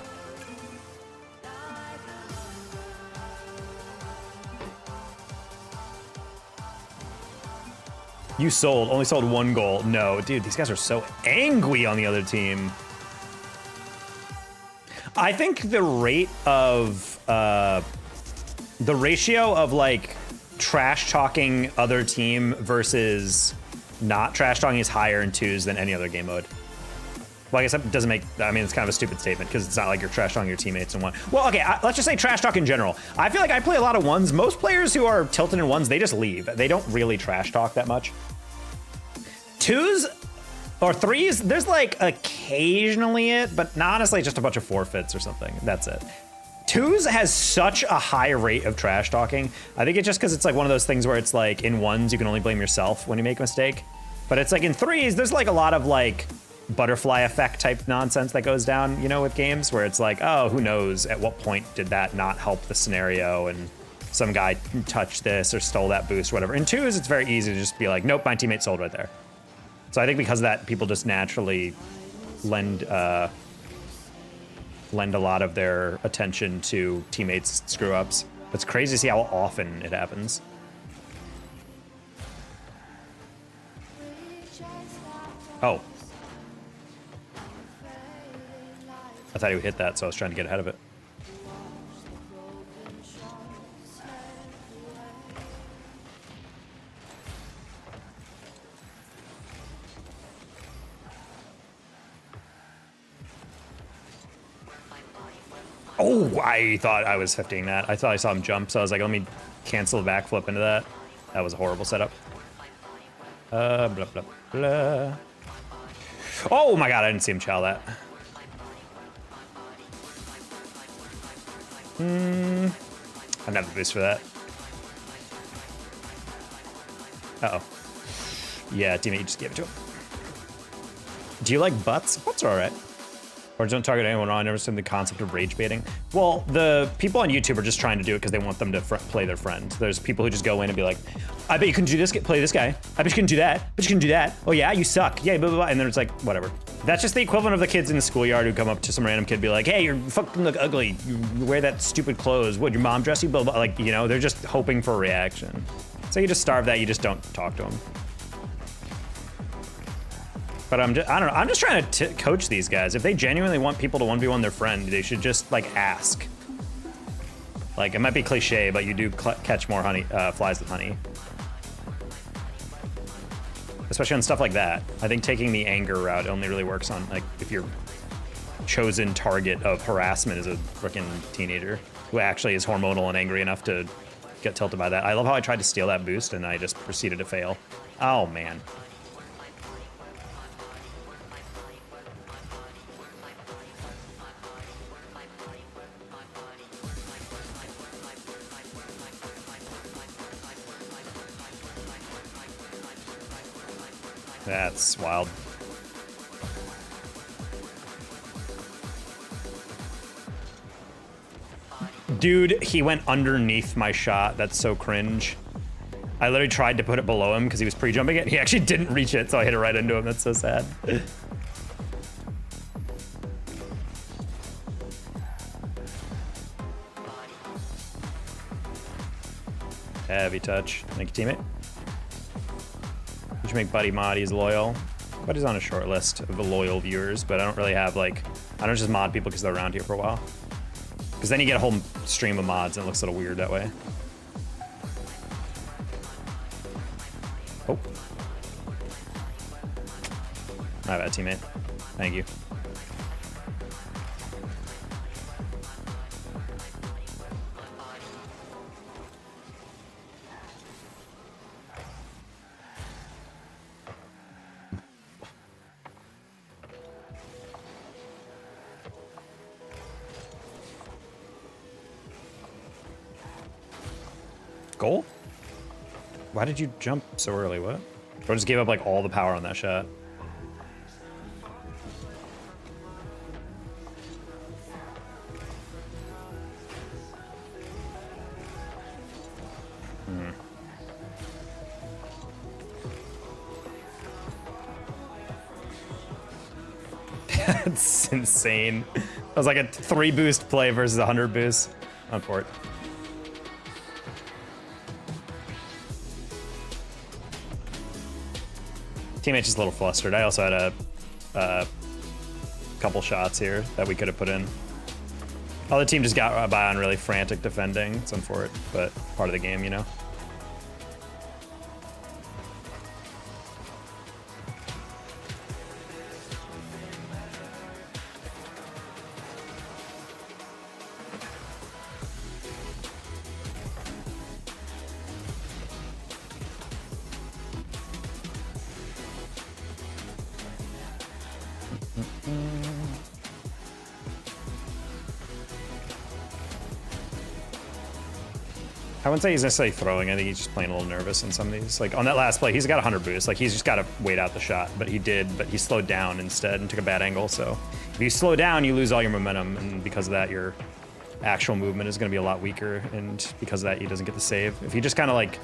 You only sold 1 goal. No, dude, these guys are so angry on the other team. I think the rate of, the ratio of like trash talking other team versus not trash talking is higher in 2s than any other game mode. Well, I guess that doesn't make, I mean, it's kind of a stupid statement because it's not like you're trash talking your teammates in 1. Well, okay, let's just say trash talk in general. I feel like I play a lot of 1s. Most players who are tilted in 1s, they just leave. They don't really trash talk that much. 2s or 3s, there's like occasionally it, but honestly just a bunch of forfeits or something. That's it. 2s has such a high rate of trash talking. I think it's just because it's like one of those things where it's like in 1s you can only blame yourself when you make a mistake. But it's like in 3s, there's like a lot of like butterfly effect type nonsense that goes down, you know, with games where it's like, oh, who knows at what point did that not help the scenario and some guy touched this or stole that boost or whatever. In 2s, it's very easy to just be like, nope, my teammate sold right there. So I think because of that, people just naturally lend a lot of their attention to teammates' screw-ups. It's crazy to see how often it happens. Oh. I thought he would hit that, so I was trying to get ahead of it. Oh, I thought I was 50ing that. I thought I saw him jump, so I was like, let me cancel the backflip into that. That was a horrible setup. Blah, blah, blah. Oh my God, I didn't see him chow that. I don't have the boost for that. Uh-oh. Yeah, teammate, you just gave it to him. Do you like butts? Butts are all right. Or don't target anyone on. I never seen the concept of rage baiting. Well, the people on YouTube are just trying to do it because they want them to play their friend. There's people who just go in and be like, I bet you can do this, play this guy. I bet you can do that. I bet you can do that. Oh yeah, you suck. Yeah, blah, blah, blah. And then it's like, whatever. That's just the equivalent of the kids in the schoolyard who come up to some random kid and be like, hey, you fucking look ugly. You wear that stupid clothes. What, your mom dress you? Blah, blah. Like, you know, they're just hoping for a reaction. So you just starve that, you just don't talk to them. But I don't know, I'm just trying to coach these guys. If they genuinely want people to 1v1 their friend, they should just like ask. Like, it might be cliche, but you do catch more honey, flies with honey. Especially on stuff like that. I think taking the anger route only really works on, like, if your chosen target of harassment is a freaking teenager who actually is hormonal and angry enough to get tilted by that. I love how I tried to steal that boost and I just proceeded to fail. Oh, man. That's wild. Dude, he went underneath my shot. That's so cringe. I literally tried to put it below him because he was pre-jumping it. He actually didn't reach it, so I hit it right into him. That's so sad. Heavy touch. Thank you, teammate. You should make Buddy mod. He's loyal. Buddy's on a short list of the loyal viewers, but I don't really have, like, I don't just mod people because they're around here for a while. Because then you get a whole stream of mods and it looks a little weird that way. Oh. My bad, teammate. Thank you. Goal? Why did you jump so early? What? Bro just gave up like all the power on that shot. That's insane. That was like a 3 boost play versus 100 boost on port. Teammate's just a little flustered. I also had a couple shots here that we could have put in. Oh, the team just got by on really frantic defending. It's unfortunate, but part of the game, you know? I wouldn't say he's necessarily throwing. I think he's just playing a little nervous in some of these. Like on that last play, he's got 100 boost. Like he's just got to wait out the shot, but he did. But he slowed down instead and took a bad angle. So if you slow down, you lose all your momentum, and because of that, your actual movement is going to be a lot weaker. And because of that, he doesn't get the save. If he just kind of like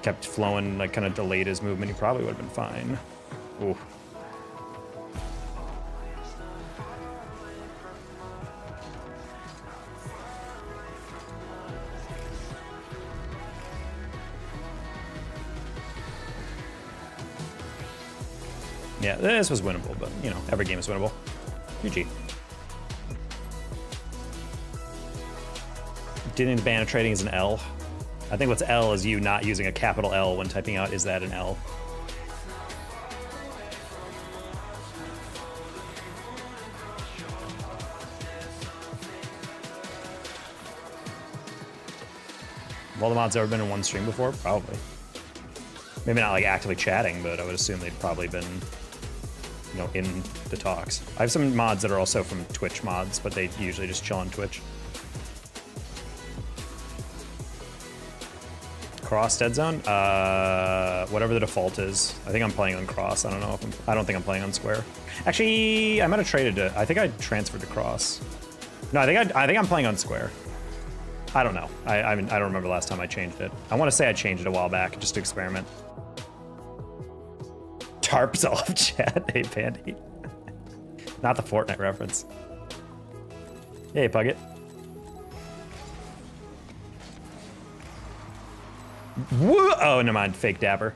kept flowing, like kind of delayed his movement, he probably would have been fine. Ooh. Yeah, this was winnable, but, you know, every game is winnable. GG. Didn't ban of trading is an L. I think what's L is you not using a capital L when typing out, is that an L? Have all the mods ever been in one stream before? Probably. Maybe not like actively chatting, but I would assume they'd probably been, you know, in the talks. I have some mods that are also from Twitch mods, but they usually just chill on Twitch. Cross dead zone? Whatever the default is. I think I'm playing on cross. I don't know if I don't think I'm playing on square. Actually, I might have traded it. I think I transferred to cross. No, I think I'm playing on square. I don't know. I don't remember the last time I changed it. I want to say I changed it a while back just to experiment. Tarps off chat. Hey, Pandy. Not the Fortnite reference. Hey, Puggett. Woo! Oh, never mind. Fake Dapper.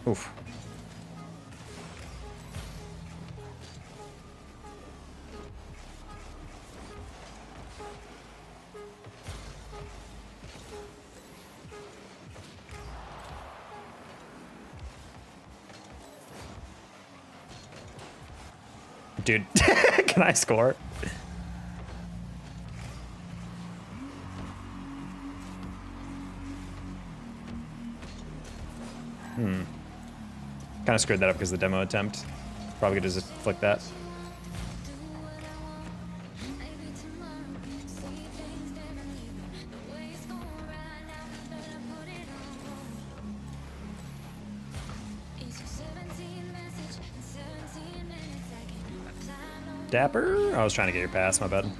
Oof. Dude, can I score? Kind of screwed that up because of the demo attempt. Probably could just flick that. Dapper? I was trying to get your pass, my bad.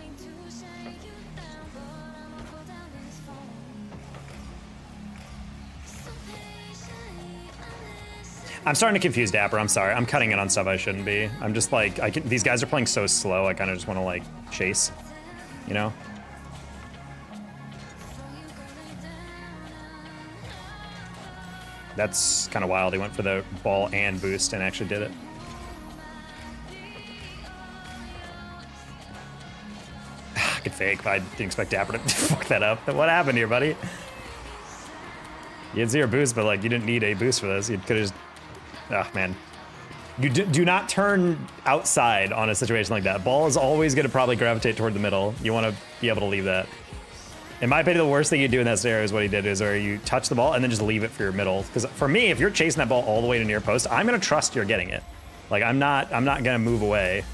I'm starting to confuse Dapper, I'm sorry. I'm cutting it on stuff I shouldn't be. I'm just like, these guys are playing so slow, I kind of just want to like chase, you know? That's kind of wild. He went for the ball and boost and actually did it. I could fake, but I didn't expect Dapper to fuck that up. What happened here, buddy? You had 0 boost, but like you didn't need a boost for this. You could have just, oh man. You do not turn outside on a situation like that. Ball is always going to probably gravitate toward the middle. You want to be able to leave that. In my opinion, the worst thing you do in that scenario is what he did, is where you touch the ball and then just leave it for your middle. Because for me, if you're chasing that ball all the way to near post, I'm going to trust you're getting it. Like I'm not going to move away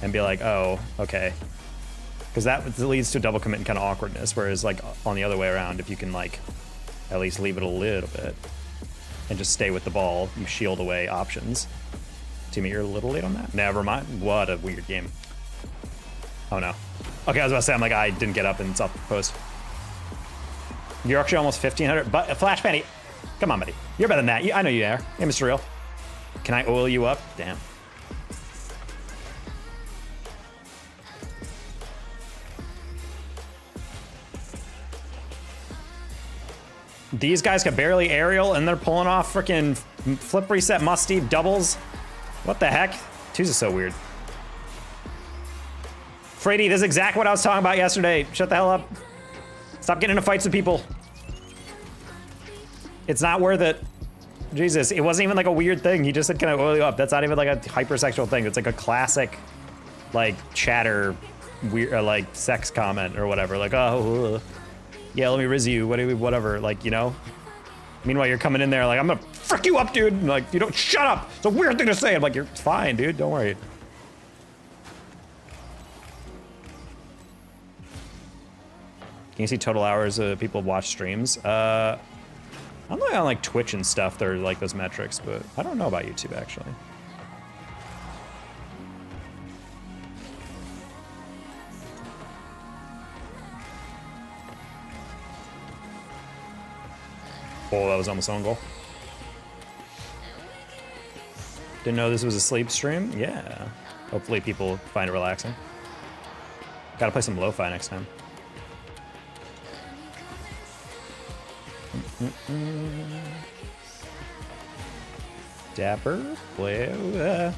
and be like, oh, okay. Because that leads to double commit and kind of awkwardness. Whereas like on the other way around, if you can like at least leave it a little bit and just stay with the ball, you shield away options. Teammate, you're a little late on that. Never mind. What a weird game. Oh no. Okay, I was about to say, I'm like, I didn't get up and it's off the post. You're actually almost 1,500, but Flash Panty, come on, buddy. You're better than that. I know you are. Hey, Mr. Real. Can I oil you up? Damn. These guys can barely aerial and they're pulling off freaking flip reset musty doubles. What the heck? Twos is so weird. Freddy, this is exactly what I was talking about yesterday. Shut the hell up. Stop getting into fights with people. It's not worth it. Jesus, it wasn't even like a weird thing. He just said, can I oil you up? That's not even like a hypersexual thing. It's like a classic, like, chatter, weird, like, sex comment or whatever. Like, oh, yeah, let me riz you, whatever, like, you know? Meanwhile, you're coming in there like, I'm gonna frick you up, dude. And like, you don't, shut up. It's a weird thing to say. I'm like, you're fine, dude, don't worry. Can you see total hours people watch streams? I'm not on like Twitch and stuff, they're like those metrics, but I don't know about YouTube actually. Oh, that was almost on goal. Didn't know this was a sleep stream? Yeah. Hopefully people find it relaxing. Gotta play some lo-fi next time. Dapper, well,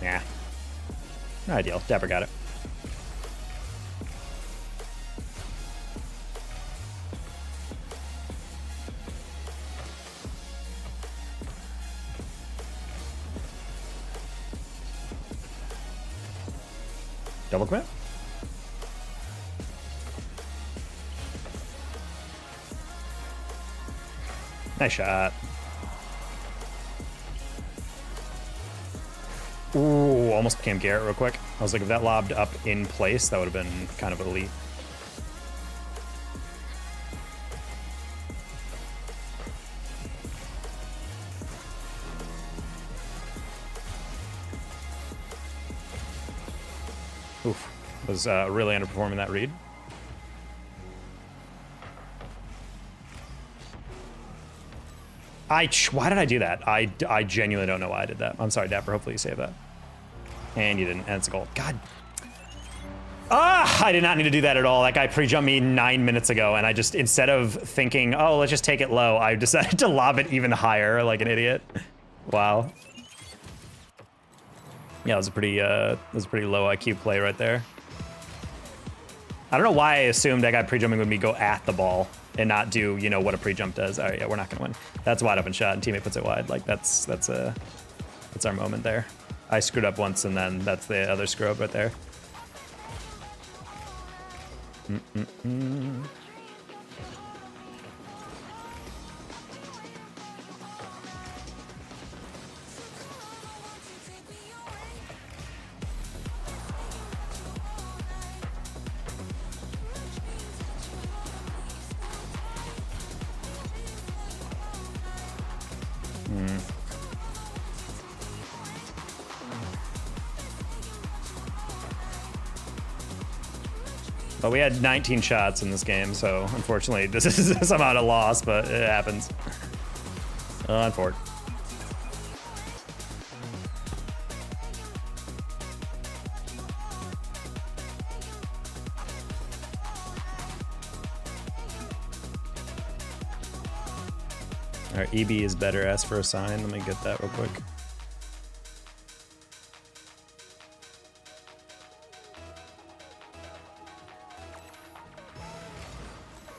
yeah, not ideal. Dapper got it. Double commit. Nice shot. Ooh, almost became Garrett real quick. I was like, if that lobbed up in place, that would have been kind of elite. Oof, was really underperforming that read. Why did I do that? I genuinely don't know why I did that. I'm sorry, Dapper, hopefully you saved that. And you didn't, and it's a goal. God. I did not need to do that at all. That guy pre-jumped me 9 minutes ago, and I just, instead of thinking, oh, let's just take it low, I decided to lob it even higher like an idiot. Wow. Yeah, it was a pretty low IQ play right there. I don't know why I assumed that guy pre-jumping with me go at the ball and not do, you know, what a pre-jump does. All right, yeah, we're not gonna win. That's a wide open shot and teammate puts it wide. Like that's our moment there. I screwed up once and then that's the other screw up right there. But we had 19 shots in this game, so unfortunately this is somehow a loss, but it happens. Unfortunate. All right, EB is better. Ask for a sign. Let me get that real quick.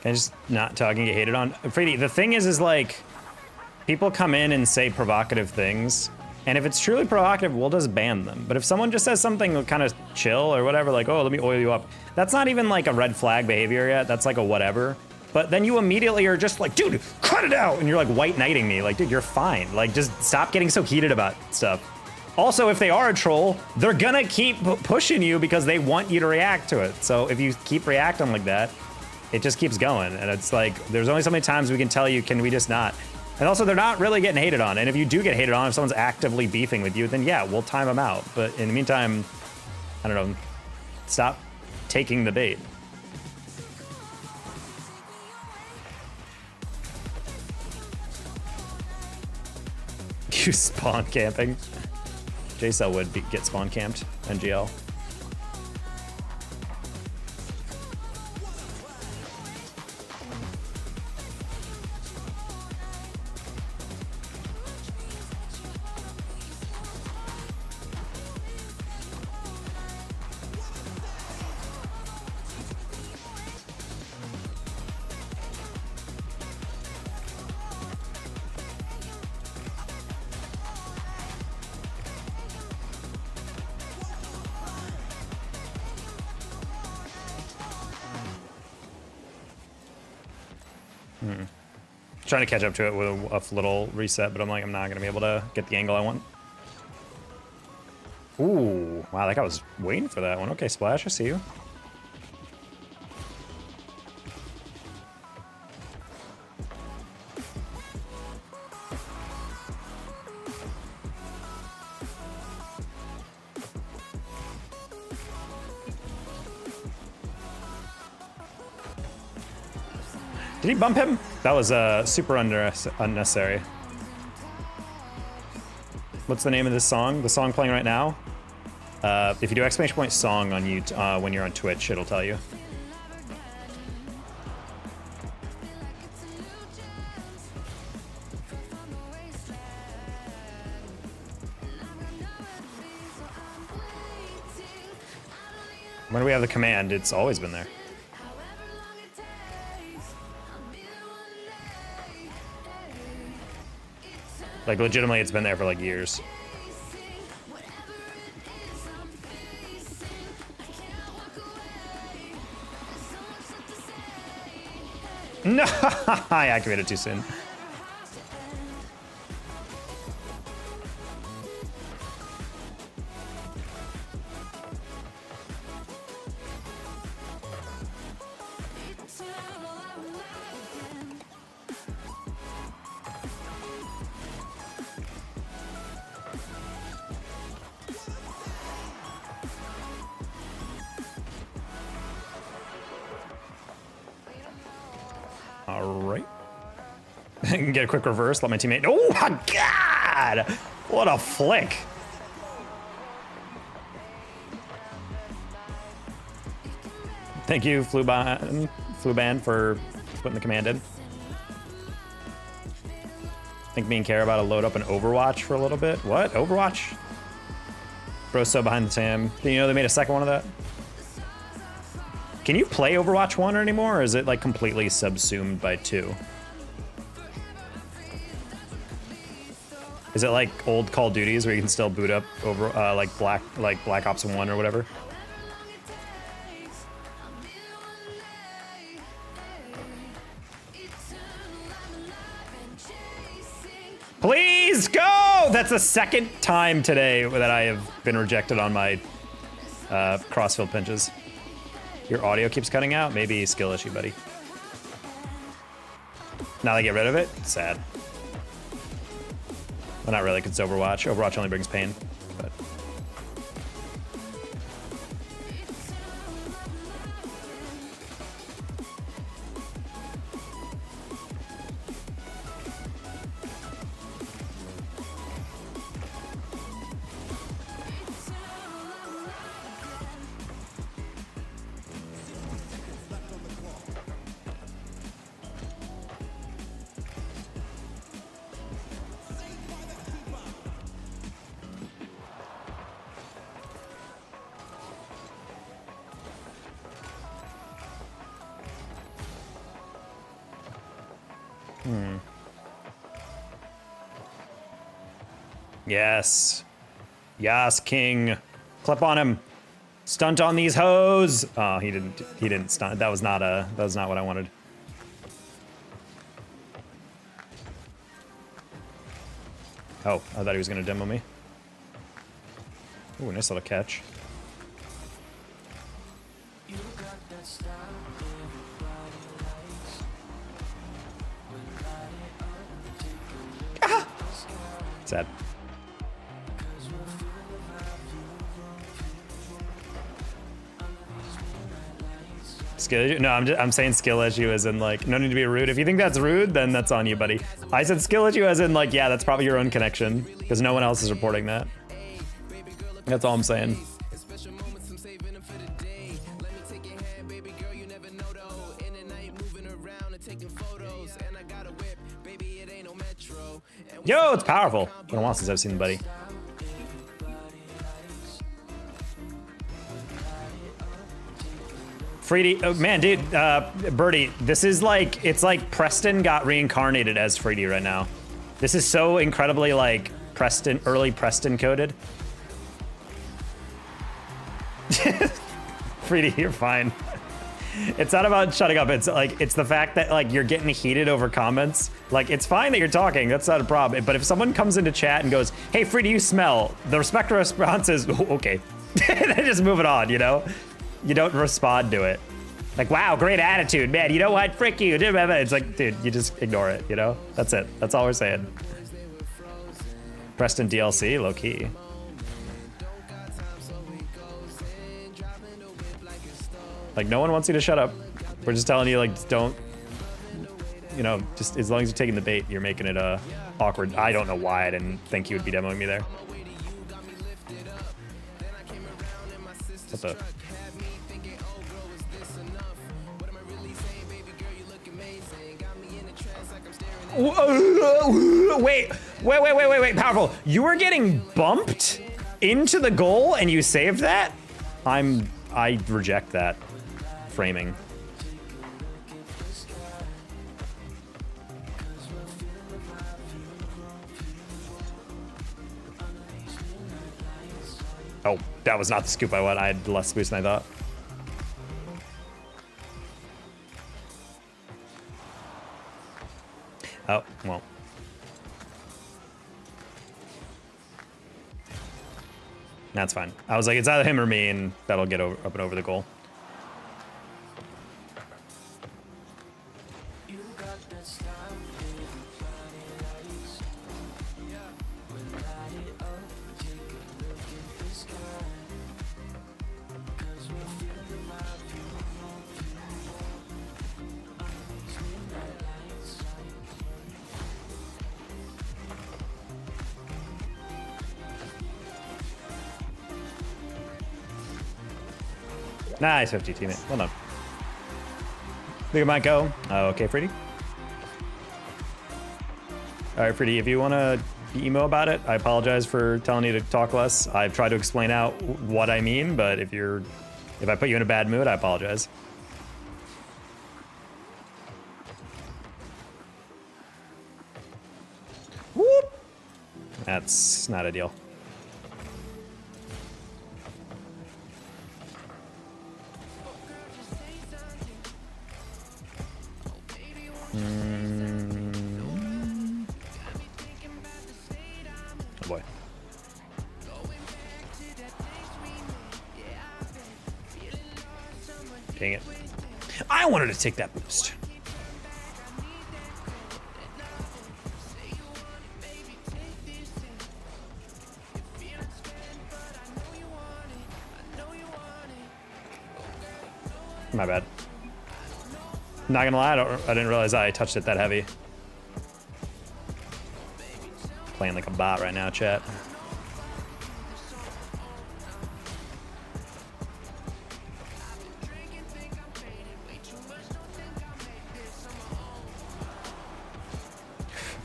Can I just not talk and get hated on? Freedy, the thing is like, people come in and say provocative things, and if it's truly provocative, we'll just ban them. But if someone just says something kind of chill or whatever, like, oh, let me oil you up, that's not even like a red flag behavior yet. That's like a whatever. But then you immediately are just like, dude, cut it out. And you're like white knighting me. Like, dude, you're fine. Like, just stop getting so heated about stuff. Also, if they are a troll, they're gonna keep pushing you because they want you to react to it. So if you keep reacting like that, it just keeps going. And it's like, there's only so many times we can tell you, can we just not? And also, they're not really getting hated on. And if you do get hated on, if someone's actively beefing with you, then yeah, we'll time them out. But in the meantime, I don't know, stop taking the bait. You spawn camping. JCell would get spawn camped, NGL. Trying to catch up to it with a little reset, but I'm like, I'm not gonna be able to get the angle I want. Ooh, wow, that guy was waiting for that one. Okay, Splash, I see you. Did he bump him? That was super unnecessary. What's the name of this song? The song playing right now? If you do exclamation point song on YouTube when you're on Twitch, it'll tell you. When do we have the command? It's always been there. Like, legitimately, it's been there for, like, years. No! I activated too soon. Get a quick reverse, let my teammate. Oh my god! What a flick! Thank you, Fluban, for putting the command in. Think me and Care about to load up an Overwatch for a little bit. What? Overwatch? Bro's so behind the Tam. Do you know they made a second one of that? Can you play Overwatch 1 anymore, or is it like completely subsumed by 2? Is it like old Call of Duties where you can still boot up over like Black Ops 1 or whatever? Please go! That's the second time today that I have been rejected on my crossfield pinches. Your audio keeps cutting out? Maybe skill issue, buddy. Now they get rid of it? Sad. Well, not really, 'cause it's Overwatch. Overwatch only brings pain, but... Yes. Yes, King. Clip on him. Stunt on these hoes. Oh, he didn't stunt. That was not what I wanted. Oh, I thought he was gonna demo me. Ooh, nice little catch. Ah! Sad. Skill, no, I'm saying skill issue as in like, no need to be rude. If you think that's rude, then that's on you, buddy. I said skill issue as in like, yeah, that's probably your own connection because no one else is reporting that. That's all I'm saying. Yo, it's powerful. Been a while since I've seen the buddy. Freedy, oh, man, dude, Birdie, this is like, it's like Preston got reincarnated as Freedy right now. This is so incredibly like Preston, early Preston coded. Freedy, you're fine. It's not about shutting up. It's like, it's the fact that like you're getting heated over comments. Like, it's fine that you're talking. That's not a problem. But if someone comes into chat and goes, hey, Freedy, you smell, the respectful response is, oh, okay. Then just move it on, you know? You don't respond to it. Like, wow, great attitude, man. You know what? Frick you. It's like, dude, you just ignore it, you know? That's it. That's all we're saying. Preston DLC, low key. Like, no one wants you to shut up. We're just telling you, like, don't, you know, just as long as you're taking the bait, you're making it awkward. I don't know why I didn't think you would be demoing me there. What the? Wait, powerful. You were getting bumped into the goal and you saved that? I reject that framing. Oh, that was not the scoop I want. I had less boost than I thought. Oh, well. That's fine. I was like, it's either him or me, and that'll get over, up and over the goal. Nice 50 teammate. Well done. Look at mine go. Oh, okay, Freddy. All right, Freddy, if you want to be emo about it, I apologize for telling you to talk less. I've tried to explain out what I mean, but if I put you in a bad mood, I apologize. That's not ideal. Oh boy. Dang it. I wanted to take that boost. My bad. Not gonna lie, I didn't realize I touched it that heavy. Playing like a bot right now, chat.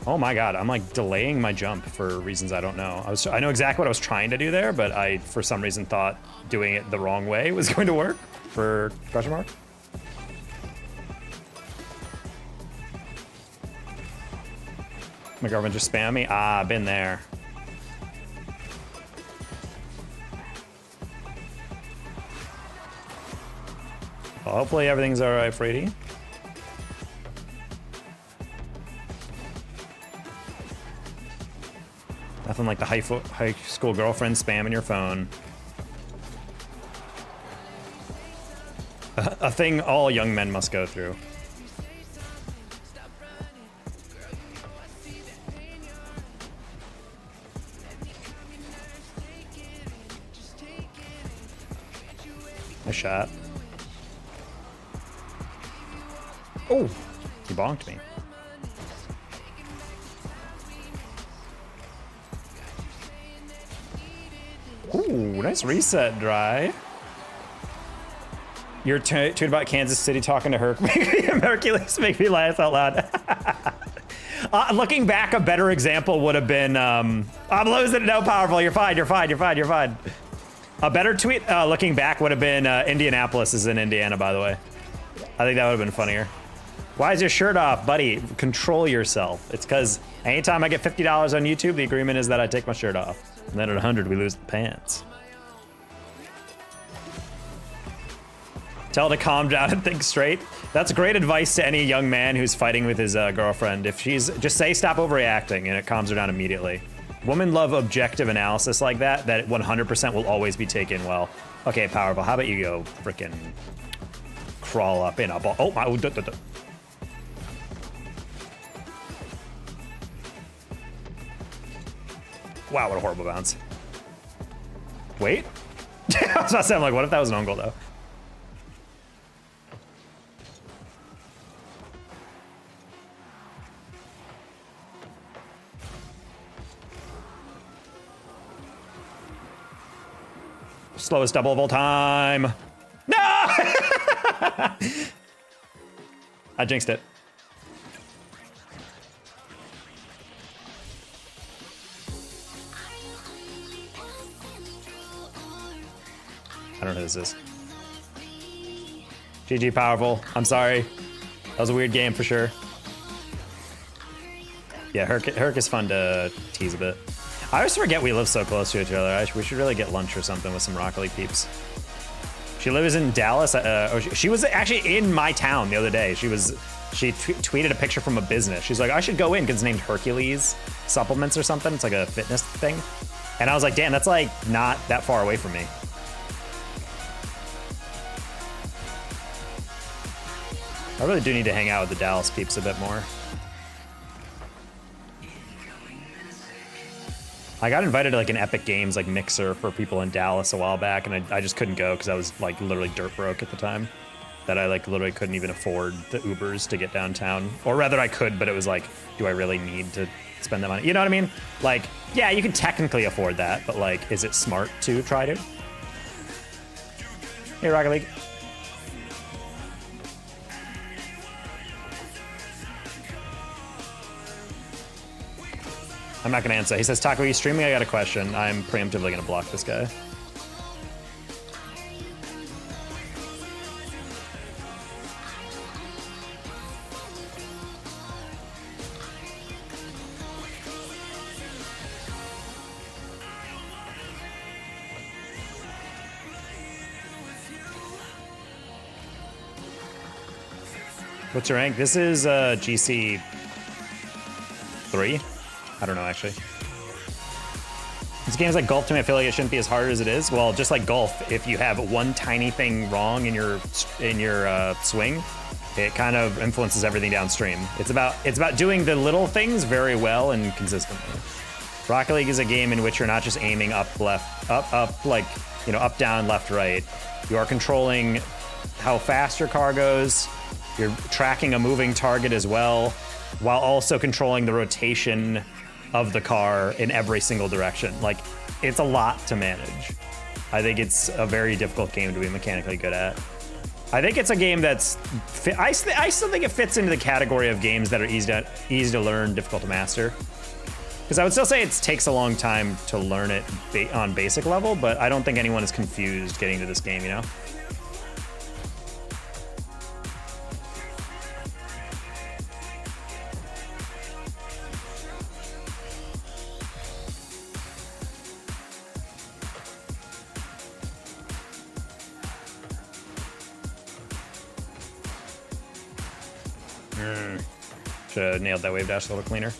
Oh my god, I'm like delaying my jump for reasons I don't know. I know exactly what I was trying to do there, but I, for some reason, thought doing it the wrong way was going to work for question mark. My girlfriend just spammed me. Ah, been there. Well, hopefully everything's all right, Frady. Nothing like the high school girlfriend spamming your phone. A thing all young men must go through. Nice shot. Oh, he bonked me. Ooh, nice reset, Dry. You're tweet about Kansas City talking to Hercules make me laugh out loud. Looking back, a better example would have been, I'm losing it, no powerful, you're fine, you're fine, you're fine, you're fine. A better tweet, looking back, would have been, Indianapolis is in Indiana, by the way. I think that would have been funnier. Why is your shirt off, buddy? Control yourself. It's because anytime I get $50 on YouTube, the agreement is that I take my shirt off. And then at 100, we lose the pants. Tell her to calm down and think straight. That's great advice to any young man who's fighting with his girlfriend. If she's, just say stop overreacting and it calms her down immediately. Women love objective analysis like that 100% will always be taken well. Okay, Powerful, how about you go frickin' crawl up in a ball. Oh, my. Wow, what a horrible bounce. Wait. I was about to say, I'm like, what if that was an own goal, though? Slowest double of all time. No! I jinxed it. I don't know who this is. GG Powerful. I'm sorry. That was a weird game for sure. Yeah, Herc is fun to tease a bit. I always forget we live so close to each other. We should really get lunch or something with some Rocket League peeps. She lives in Dallas. She was actually in my town the other day. She tweeted a picture from a business. She's like, I should go in because it's named Hercules Supplements or something. It's like a fitness thing. And I was like, damn, that's like not that far away from me. I really do need to hang out with the Dallas peeps a bit more. I got invited to like an Epic Games like mixer for people in Dallas a while back, and I just couldn't go because I was like literally dirt broke at the time. That I like literally couldn't even afford the Ubers to get downtown. Or rather I could, but it was like, do I really need to spend that money? You know what I mean? Like, yeah, you can technically afford that, but like, is it smart to try to? Hey, Rocket League. I'm not gonna answer. He says, Taco, are you streaming? I got a question. I'm preemptively gonna block this guy. What's your rank? This is GC 3. I don't know actually. This game's like golf to me. I feel like it shouldn't be as hard as it is. Well, just like golf, if you have one tiny thing wrong in your swing, it kind of influences everything downstream. It's about doing the little things very well and consistently. Rocket League is a game in which you're not just aiming up, left, up, like, you know, up, down, left, right. You are controlling how fast your car goes. You're tracking a moving target as well, while also controlling the rotation of the car in every single direction. Like, it's a lot to manage. I think it's a very difficult game to be mechanically good at. I think it's a game that's, I still think it fits into the category of games that are easy to learn, difficult to master. Because I would still say it takes a long time to learn it on basic level, but I don't think anyone is confused getting to this game, you know? Should have nailed that wave dash a little cleaner.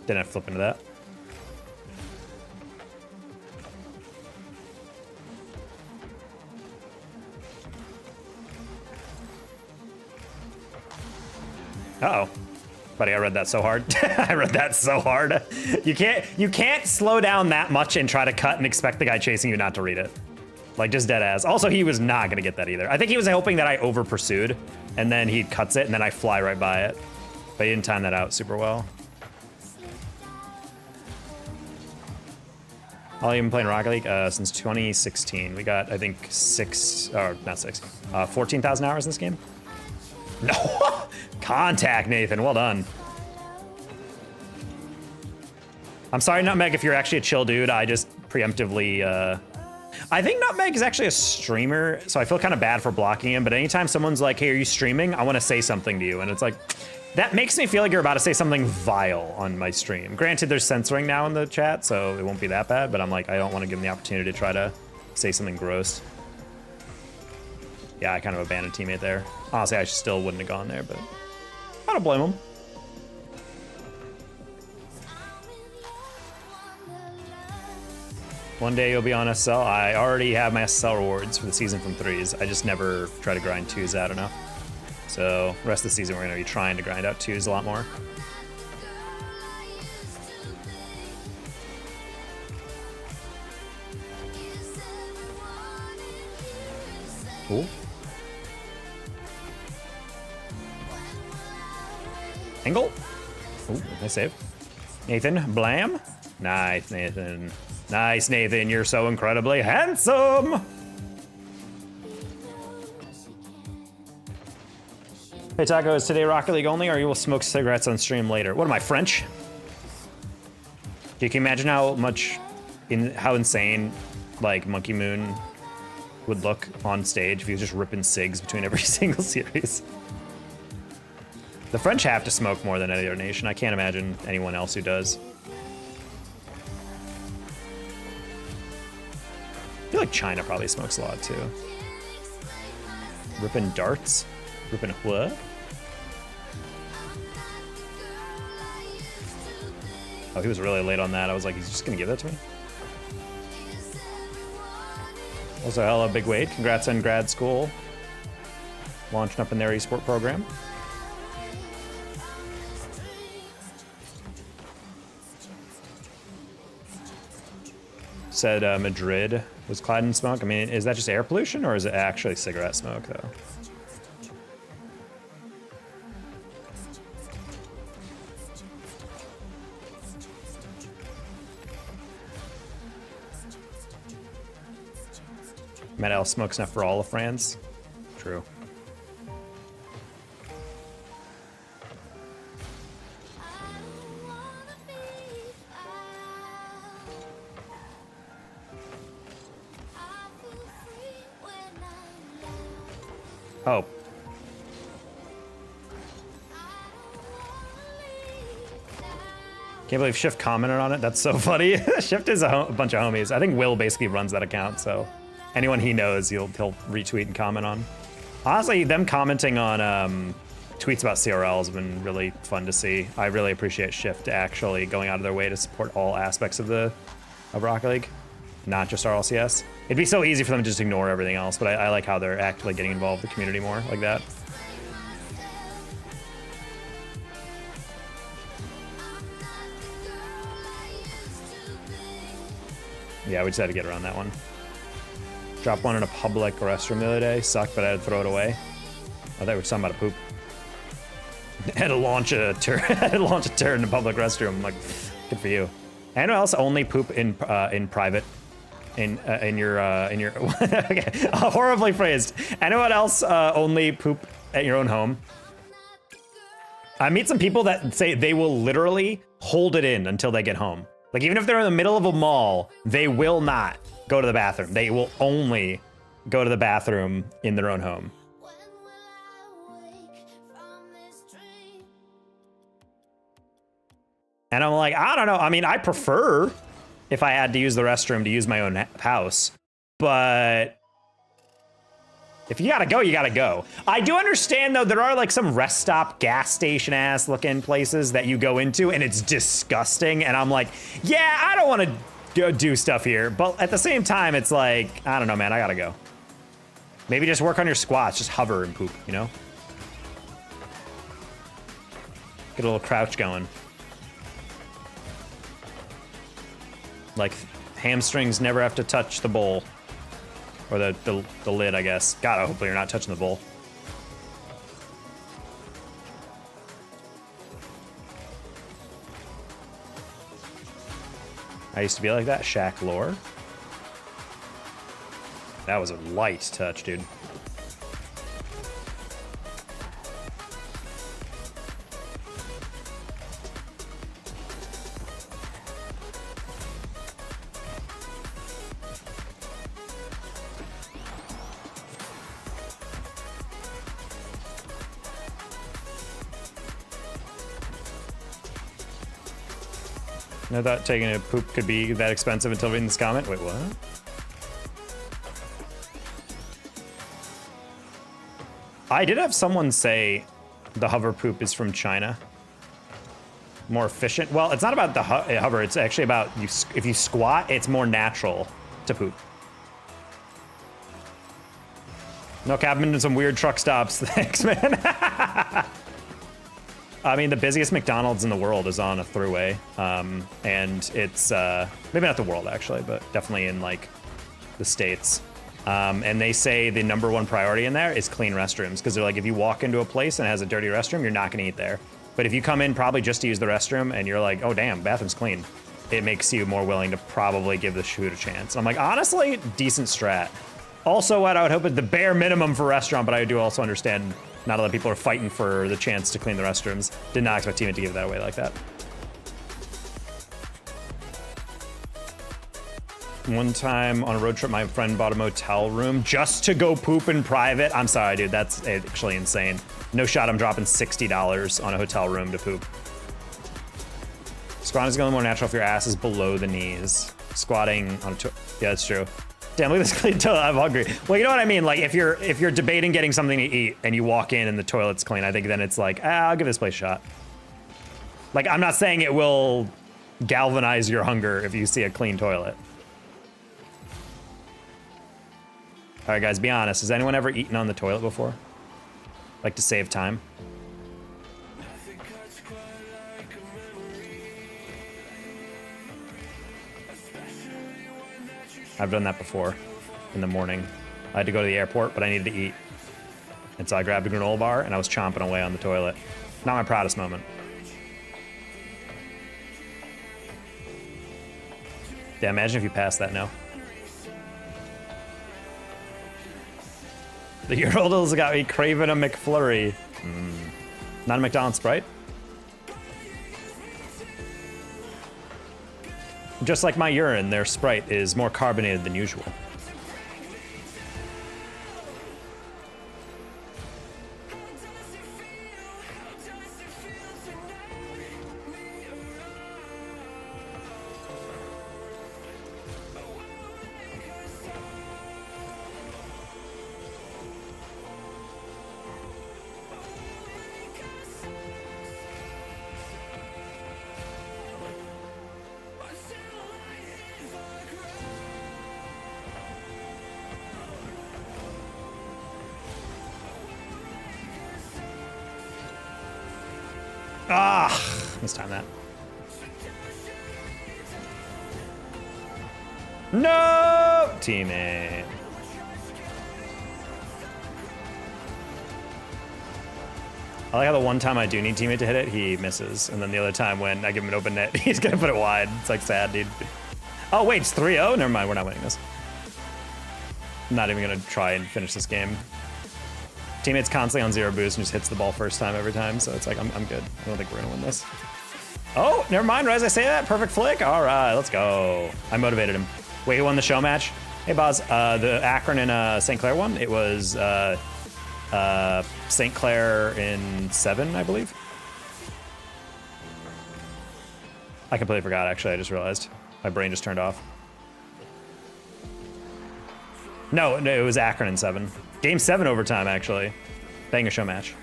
Didn't have to flip into that. Uh-oh. Buddy, I read that so hard. I read that so hard. You can't slow down that much and try to cut and expect the guy chasing you not to read it. Like, just dead ass. Also, he was not gonna get that either. I think he was hoping that I over pursued, and then he cuts it, and then I fly right by it. But he didn't time that out super well. I've been playing Rocket League since 2016. We got, I think, 14,000 hours in this game. No, contact, Nathan. Well done. I'm sorry, Nutmeg, if you're actually a chill dude. I just preemptively. I think Nutmeg is actually a streamer, so I feel kind of bad for blocking him. But anytime someone's like, "Hey, are you streaming?" I want to say something to you, and it's like, that makes me feel like you're about to say something vile on my stream. Granted, there's censoring now in the chat, so it won't be that bad. But I'm like, I don't want to give him the opportunity to try to say something gross. Yeah, I kind of abandoned teammate there. Honestly, I still wouldn't have gone there, but I don't blame him. One day you'll be on SL. I already have my SL rewards for the season from 3s. I just never try to grind 2s out enough. So the rest of the season, we're going to be trying to grind out 2s a lot more. Cool. Angle. Ooh, nice save. Nathan, blam. Nice, Nathan. Nice, Nathan. You're so incredibly handsome. Hey, Taco, is today Rocket League only, or you will smoke cigarettes on stream later? What am I, French? You can imagine how insane, like, Monkey Moon would look on stage if he was just ripping cigs between every single series. The French have to smoke more than any other nation. I can't imagine anyone else who does. I feel like China probably smokes a lot too. Ripping darts? Ripping what? Oh, he was really late on that. I was like, he's just gonna give that to me? Also, hello, Big Wade. Congrats on grad school. Launching up in their esport program. Said Madrid was clad in smoke. I mean, is that just air pollution, or is it actually cigarette smoke, though? Medel smokes enough for all of France. True. Oh. Can't believe Shift commented on it. That's so funny. Shift is a bunch of homies. I think Will basically runs that account, so anyone he knows, he'll retweet and comment on. Honestly, them commenting on tweets about CRL has been really fun to see. I really appreciate Shift actually going out of their way to support all aspects of Rocket League, not just RLCS. It'd be so easy for them to just ignore everything else, but I like how they're actively getting involved with the community more like that. Yeah, we just had to get around that one. Dropped one in a public restroom the other day. Sucked, but I had to throw it away. I thought we were talking about a poop. Had to launch a turd. Had to launch a turd in a public restroom. I'm like, good for you. Anyone else only poop in private? In your okay, horribly phrased. Anyone else only poop at your own home? I meet some people that say they will literally hold it in until they get home. Like, even if they're in the middle of a mall, they will not go to the bathroom. They will only go to the bathroom in their own home. And I'm like, I don't know. I mean, I prefer if I had to use the restroom to use my own house. But if you gotta go, you gotta go. I do understand, though, there are like some rest stop, gas station ass looking places that you go into and it's disgusting. And I'm like, yeah, I don't want to go do stuff here. But at the same time, it's like, I don't know, man, I gotta go. Maybe just work on your squats, just hover and poop, you know? Get a little crouch going. Like, hamstrings never have to touch the bowl. Or the lid, I guess. God, hopefully you're not touching the bowl. I used to be like that. Shaq lore. That was a light touch, dude. I thought taking a poop could be that expensive until reading this comment. Wait, what? I did have someone say the hover poop is from China. More efficient. Well, it's not about the hover. It's actually about you. If you squat, it's more natural to poop. No, Cap, I've been to some weird truck stops. Thanks, man. I mean, the busiest McDonald's in the world is on a throughway, and it's maybe not the world actually, but definitely in like the States. And they say the #1 priority in there is clean restrooms, because they're like, if you walk into a place and it has a dirty restroom, you're not going to eat there. But if you come in probably just to use the restroom and you're like, oh damn, bathroom's clean, it makes you more willing to probably give the food a chance. And I'm like, honestly, decent strat. Also, what I would hope is the bare minimum for restaurant, but I do also understand not a lot of people are fighting for the chance to clean the restrooms. Did not expect Team to give that away like that. One time on a road trip, my friend bought a motel room just to go poop in private. I'm sorry, dude, that's actually insane. No shot I'm dropping $60 on a hotel room to poop. Squatting is going to be more natural if your ass is below the knees. Squatting on a yeah, that's true. Damn, look at this clean toilet. I'm hungry. Well, you know what I mean? Like, if you're debating getting something to eat and you walk in and the toilet's clean, I think then it's like, I'll give this place a shot. Like, I'm not saying it will galvanize your hunger if you see a clean toilet. All right, guys, be honest. Has anyone ever eaten on the toilet before? Like, to save time? I've done that before in the morning. I had to go to the airport, but I needed to eat. And so I grabbed a granola bar and I was chomping away on the toilet. Not my proudest moment. Yeah, imagine if you passed that now. The year-old's got me craving a McFlurry. Not a McDonald's Sprite? Just like my urine, their Sprite is more carbonated than usual. Ah, mistime that. No, teammate. I like how the one time I do need teammate to hit it, he misses. And then the other time when I give him an open net, he's gonna put it wide. It's like sad, dude. Oh wait, it's 3-0? Never mind, we're not winning this. I'm not even gonna try and finish this game. Teammate's constantly on 0 boost and just hits the ball first time every time, so it's like, I'm good. I don't think we're gonna win this. Oh, never mind, right as I say that, perfect flick. All right, let's go. I motivated him. Wait, who won the show match? Hey, Boz, the Akron and St. Clair one, it was St. Clair in 7, I believe. I completely forgot, actually, I just realized. My brain just turned off. No, it was Akron in 7. Game 7 overtime, actually. Banger show match.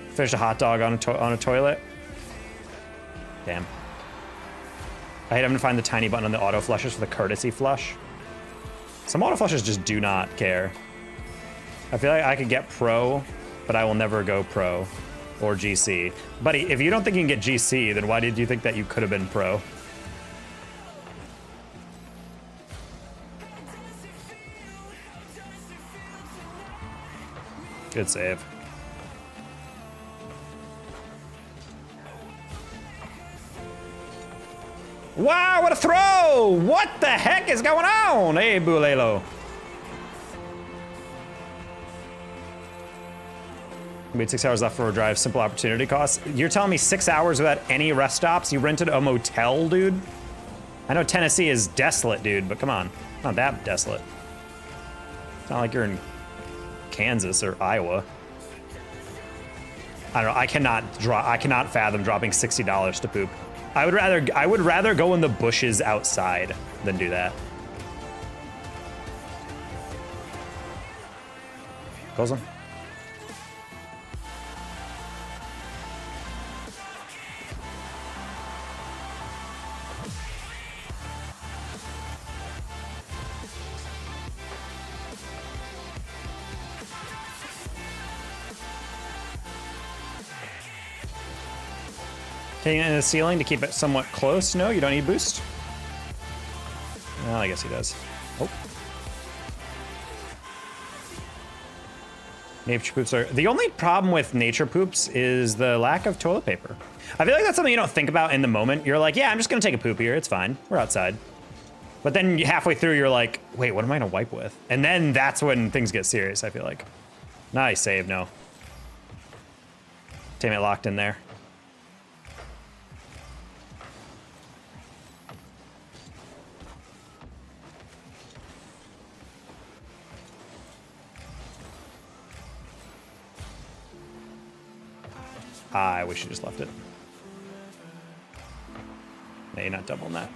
Finished a hot dog on a toilet. Damn. I hate having to find the tiny button on the auto flushes for the courtesy flush. Some auto flushes just do not care. I feel like I could get pro, but I will never go pro or GC. Buddy, if you don't think you can get GC, then why did you think that you could have been pro? Good save. Wow, what a throw! What the heck is going on? Hey, Bulelo. We had 6 hours left for a drive. Simple opportunity cost. You're telling me 6 hours without any rest stops? You rented a motel, dude? I know Tennessee is desolate, dude, but come on. Not that desolate. It's not like you're in Kansas or Iowa. I don't know. I cannot fathom dropping $60 to poop. I would rather go in the bushes outside than do that. Goes on. Taking it in the ceiling to keep it somewhat close. No, you don't need boost. Well, I guess he does. Oh. Nature poops are... The only problem with nature poops is the lack of toilet paper. I feel like that's something you don't think about in the moment. You're like, yeah, I'm just gonna take a poop here. It's fine. We're outside. But then halfway through, you're like, wait, what am I gonna wipe with? And then that's when things get serious, I feel like. Nice save, no. Teammate locked in there. I wish you just left it. No, you're not doubling that.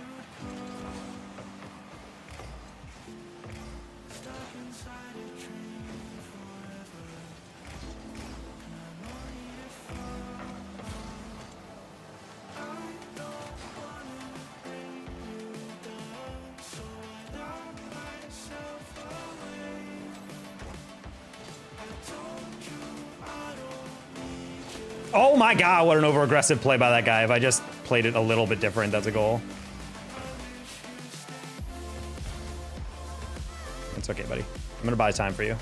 Oh my god, what an over-aggressive play by that guy. If I just played it a little bit different, that's a goal. It's okay, buddy. I'm gonna buy time for you.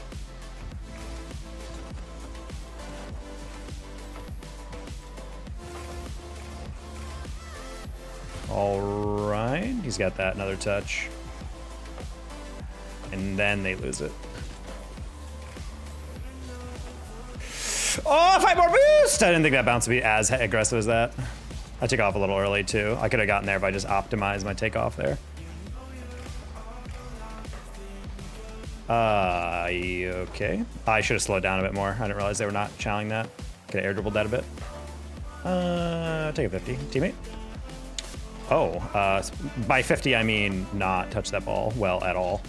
All right, he's got that, another touch. And then they lose it. Oh, 5 more boost! I didn't think that bounce would be as aggressive as that. I took off a little early too. I could have gotten there if I just optimized my takeoff there. Okay. I should have slowed down a bit more. I didn't realize they were not challenging that. Could have air dribbled that a bit. Take a 50. Teammate? Oh, by 50 I mean not touch that ball well at all.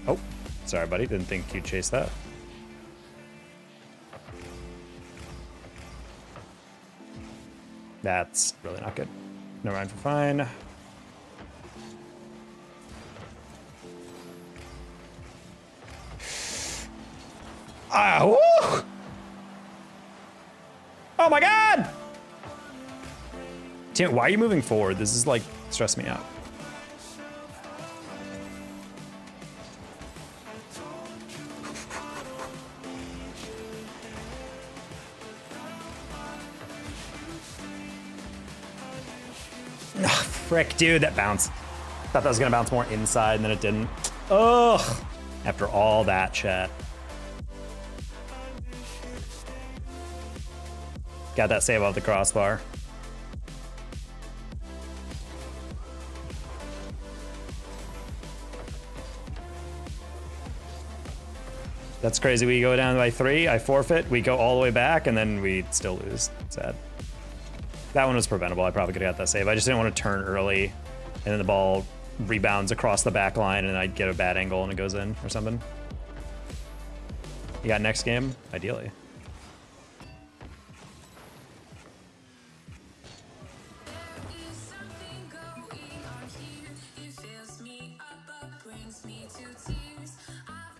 Oh, sorry, buddy. Didn't think you'd chase that. That's really not good. No rhyme for fine. Yeah! Woo! Oh my god! Tim, why are you moving forward? This is like stressing me out. Ugh, frick, dude, that bounced. Thought that was gonna bounce more inside and then it didn't. Ugh! After all that, chat. Got that save off the crossbar. That's crazy. We go down by 3, I forfeit, we go all the way back, and then we still lose. Sad. That one was preventable. I probably could have got that save. I just didn't want to turn early, and then the ball rebounds across the back line, and I'd get a bad angle and it goes in or something. You got next game? Ideally.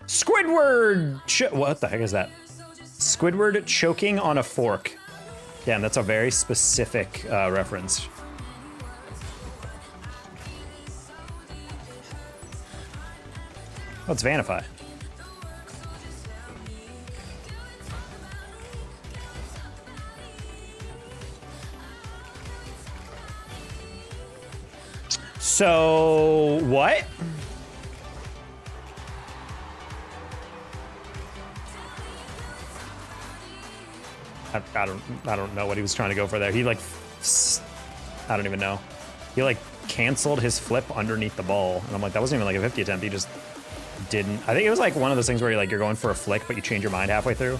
Squidward! What the heck is that? Squidward choking on a fork. Damn, that's a very specific reference. Oh, it's Vanify. So, what? I don't know what he was trying to go for there. He like, I don't even know. He like canceled his flip underneath the ball, and I'm like, that wasn't even like a 50 attempt. He just didn't. I think it was like one of those things where you're going for a flick, but you change your mind halfway through.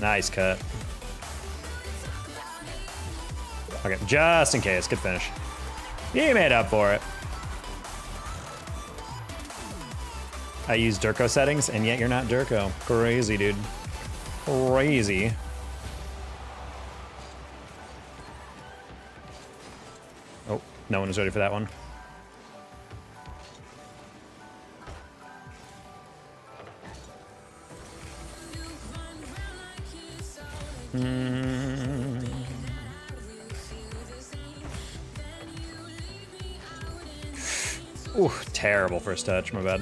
Nice cut. Okay, just in case, good finish. He made up for it. I use Durko settings, and yet you're not Durko. Crazy, dude. Crazy. Oh, no one was ready for that one. Ooh, terrible first touch, my bad.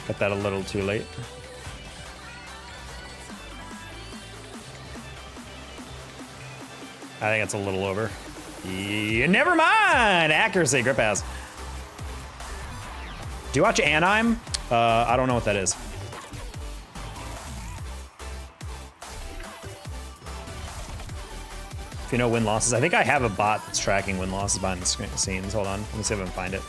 Got that a little too late. I think it's a little over. Yeah, never mind! Accuracy, grip ass. Do you watch Anime? I don't know what that is. If you know win-losses, I think I have a bot that's tracking win-losses behind the scenes. Hold on, let me see if I can find it.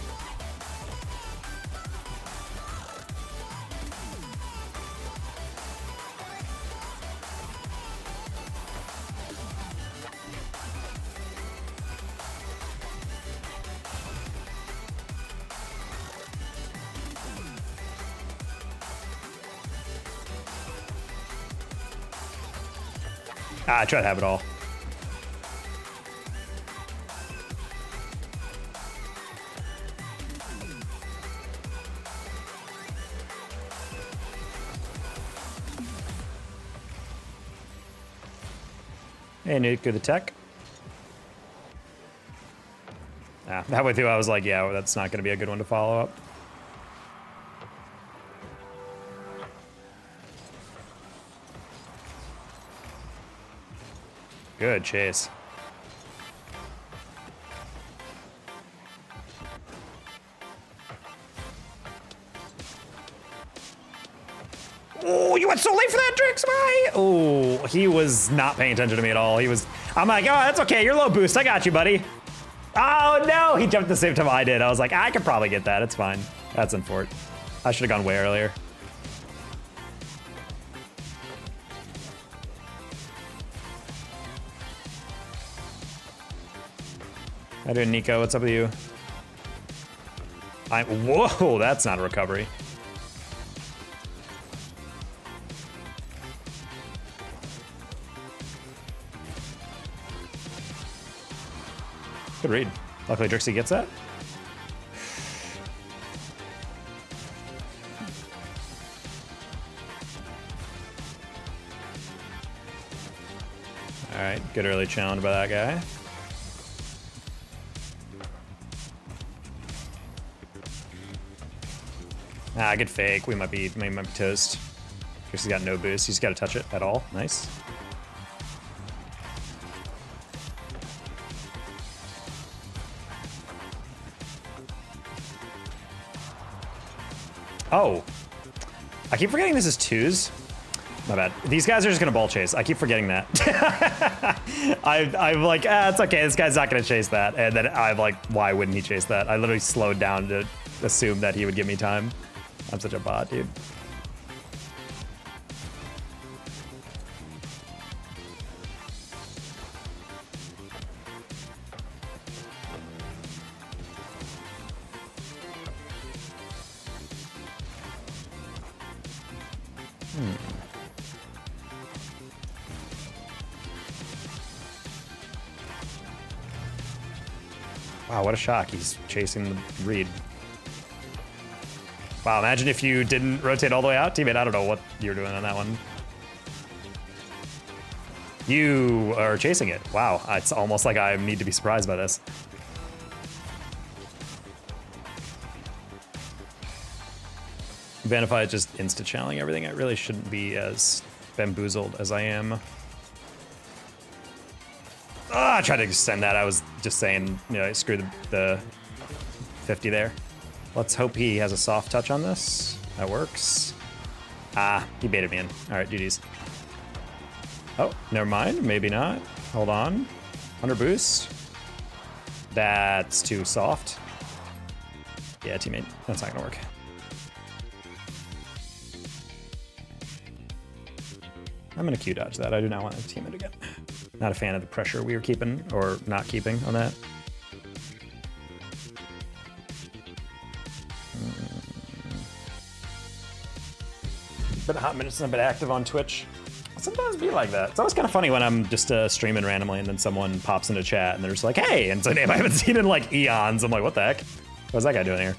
I try to have it all. Hey, Nuke, good the tech. Halfway through, I was like, yeah, well, that's not going to be a good one to follow up. Good chase. Oh, you went so late for that, Drix, bye! Oh, he was not paying attention to me at all. He was, I'm like, oh, that's okay, you're low boost, I got you, buddy. Oh no, he jumped the same time I did. I was like, I could probably get that, it's fine. That's unfortunate. I should have gone way earlier. How doing, Nico? What's up with you? Whoa, that's not a recovery. Good read. Luckily, Drixie gets that. All right, good early challenge by that guy. Ah, good fake. We might be toast. Drixie's got no boost. He's got to touch it at all. Nice. Oh, I keep forgetting this is twos. My bad. These guys are just gonna ball chase. I keep forgetting that. I'm like, it's okay. This guy's not gonna chase that. And then I'm like, why wouldn't he chase that? I literally slowed down to assume that he would give me time. I'm such a bot, dude. Wow, what a shock. He's chasing the read. Wow, imagine if you didn't rotate all the way out, teammate. I don't know what you're doing on that one. You are chasing it. Wow, it's almost like I need to be surprised by this. Vanify is just insta-channeling everything. I really shouldn't be as bamboozled as I am. I tried to extend that. I was just saying, you know, screw the 50 there. Let's hope he has a soft touch on this. That works. Ah, he baited me in. All right, GG's. Oh, never mind. Maybe not. Hold on. 100 boost. That's too soft. Yeah, teammate. That's not gonna work. I'm gonna Q dodge that. I do not want to team it again. Not a fan of the pressure we were keeping or not keeping on that. Been a hot minute since I've been active on Twitch. I'll sometimes be like that. It's always kind of funny when I'm just streaming randomly and then someone pops into chat and they're just like, hey, and it's a name I haven't seen in like eons. I'm like, what the heck? What's that guy doing here?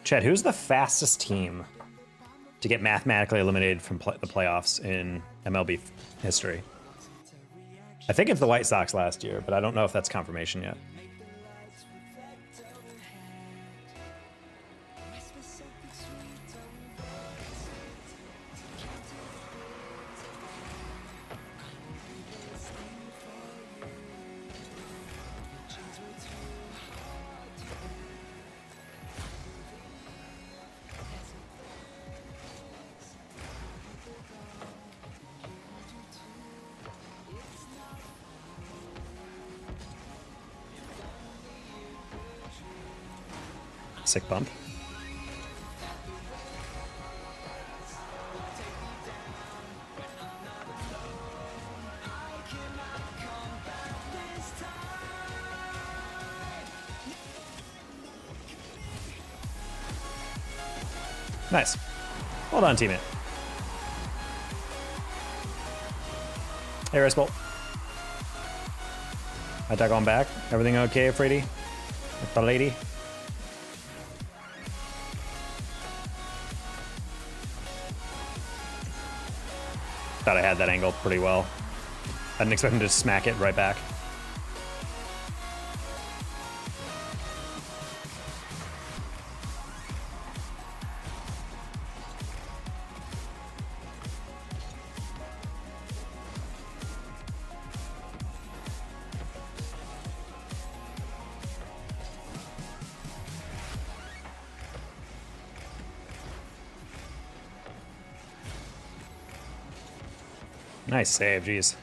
Chad, who's the fastest team to get mathematically eliminated from the playoffs in MLB history? I think it's the White Sox last year, but I don't know if that's confirmation yet. Sick bump. Nice. Well done, teammate. Hey, Rice Bolt. I tag on back. Everything okay, Freddy? With the lady? Thought I had that angle pretty well. I didn't expect him to smack it right back. Nice save, jeez.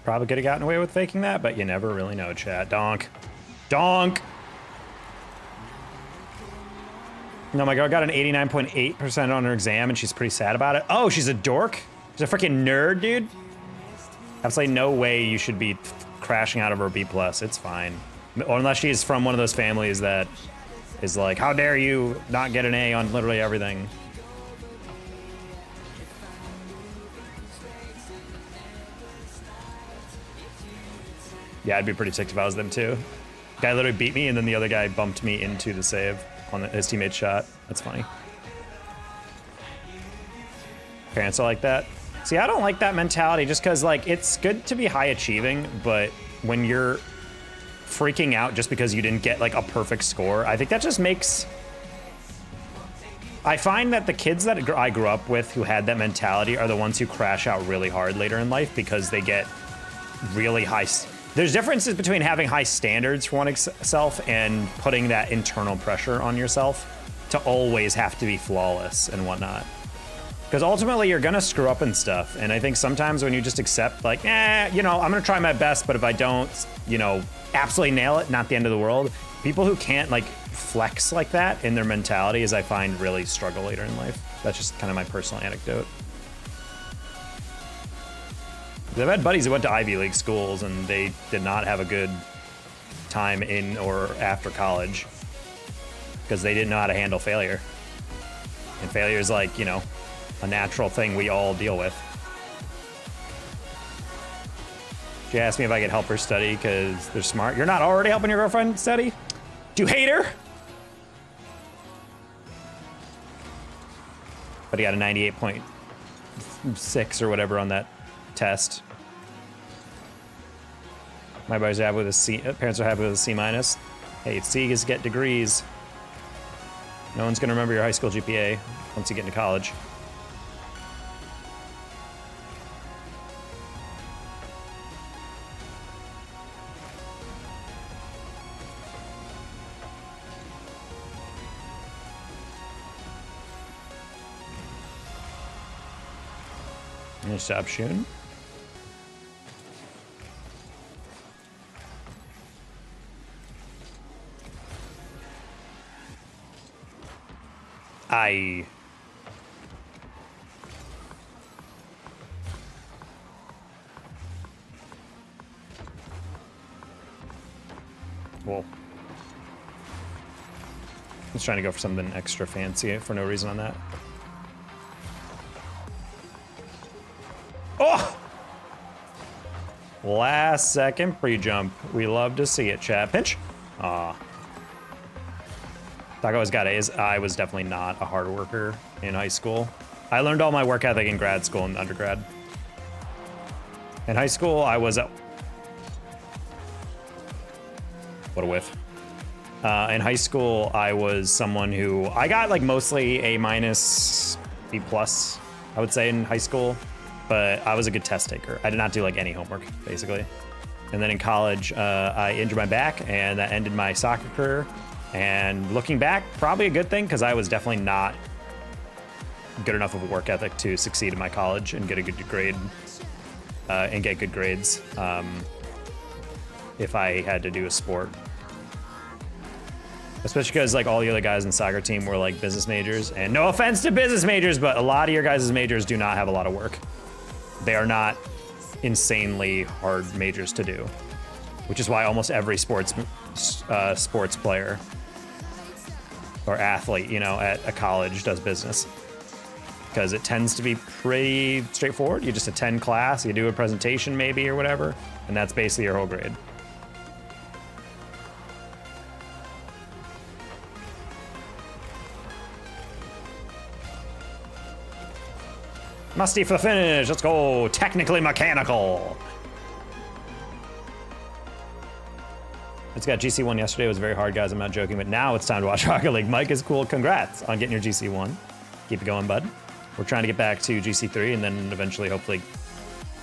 Probably could have gotten away with faking that, but you never really know, chat. Donk. Donk! No, my girl got an 89.8% on her exam, and she's pretty sad about it. Oh, she's a dork? She's a freaking nerd, dude? Absolutely no way you should be crashing out of her B+. It's fine. Or unless she's from one of those families that is like, how dare you not get an A on literally everything. Yeah, I'd be pretty ticked if I was them too. Guy literally beat me, and then the other guy bumped me into the save on his teammate's shot. That's funny. Parents are like that. See, I don't like that mentality just because, like, it's good to be high achieving, but when you're freaking out just because you didn't get, like, a perfect score, I think that just makes... I find that the kids that I grew up with who had that mentality are the ones who crash out really hard later in life because they get really high... There's differences between having high standards for oneself and putting that internal pressure on yourself to always have to be flawless and whatnot. Because ultimately you're gonna screw up and stuff. And I think sometimes when you just accept like, you know, I'm gonna try my best, but if I don't, you know, absolutely nail it, not the end of the world. People who can't like flex like that in their mentality is I find really struggle later in life. That's just kind of my personal anecdote. I've had buddies who went to Ivy League schools and they did not have a good time in or after college because they didn't know how to handle failure. And failure is like, you know, a natural thing we all deal with. She asked me if I could help her study because they're smart. You're not already helping your girlfriend study? Do you hate her? But he got a 98.6 or whatever on that test. My buddies are happy with a C. Parents are happy with a C-. Hey, C is get degrees. No one's gonna remember your high school GPA once you get into college. I'm gonna stop shooting. Whoa. I was trying to go for something extra fancy for no reason on that. Oh! Last second pre-jump. We love to see it, chat. Pinch. Aw. Taco always got A's. I was definitely not a hard worker in high school. I learned all my work ethic in grad school and undergrad. In high school, I was a... What a whiff. In high school, I was someone who... I got like mostly A-, B+, I would say, in high school. But I was a good test taker. I did not do like any homework, basically. And then in college, I injured my back, and that ended my soccer career. And looking back, probably a good thing, because I was definitely not good enough of a work ethic to succeed in my college and get a good grade and get good grades if I had to do a sport. Especially because like all the other guys in the soccer team were like business majors. And no offense to business majors, but a lot of your guys' majors do not have a lot of work. They are not insanely hard majors to do, which is why almost every sports player or athlete, you know, at a college does business, because it tends to be pretty straightforward. You just attend class, you do a presentation maybe or whatever, and that's basically your whole grade. Musty for the finish. Let's go. Technically mechanical. It's got GC1 yesterday. It was very hard, guys. I'm not joking, but now it's time to watch Rocket League. Mike is cool. Congrats on getting your GC1. Keep it going, bud. We're trying to get back to GC3 and then eventually, hopefully,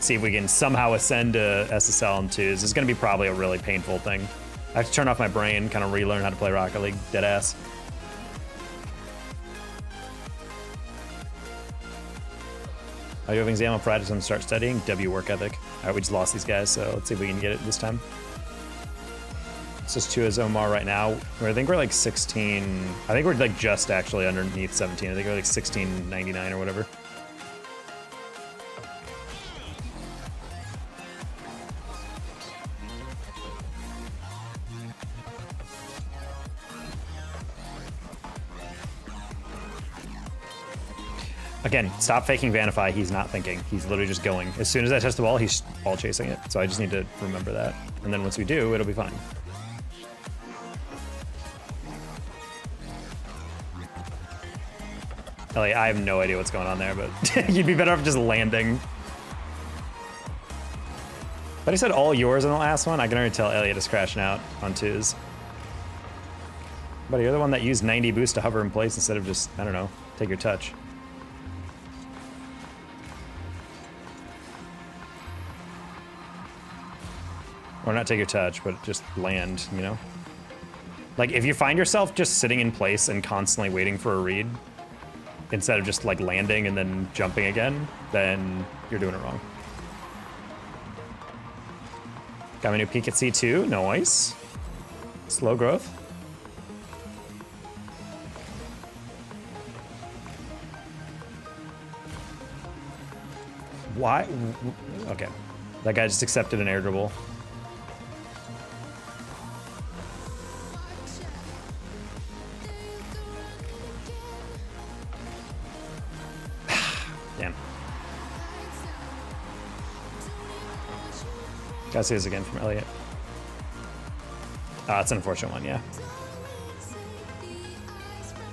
see if we can somehow ascend to SSL and 2s. This is going to be probably a really painful thing. I have to turn off my brain, kind of relearn how to play Rocket League. Deadass. Are you having exam on Friday to start studying? W work ethic. All right, we just lost these guys, so let's see if we can get it this time. It's just 2 as Omar right now. I think we're like 16. I think we're like just actually underneath 17. I think we're like 16.99 or whatever. Again, stop faking Vanify. He's not thinking. He's literally just going. As soon as I touch the ball, he's ball chasing it. So I just need to remember that. And then once we do, it'll be fine. Elliot, I have no idea what's going on there, but you'd be better off just landing. But he said all yours in the last one. I can already tell Elliot is crashing out on 2s. But you're the one that used 90 boost to hover in place instead of just, I don't know, take your touch. Or not take your touch, but just land, you know? Like, if you find yourself just sitting in place and constantly waiting for a read, instead of just, like, landing and then jumping again, then you're doing it wrong. Got my new peak at C2, nice. Slow growth. Why? Okay. That guy just accepted an air dribble. Damn. Gotta see this again from Elliot. It's an unfortunate one, yeah.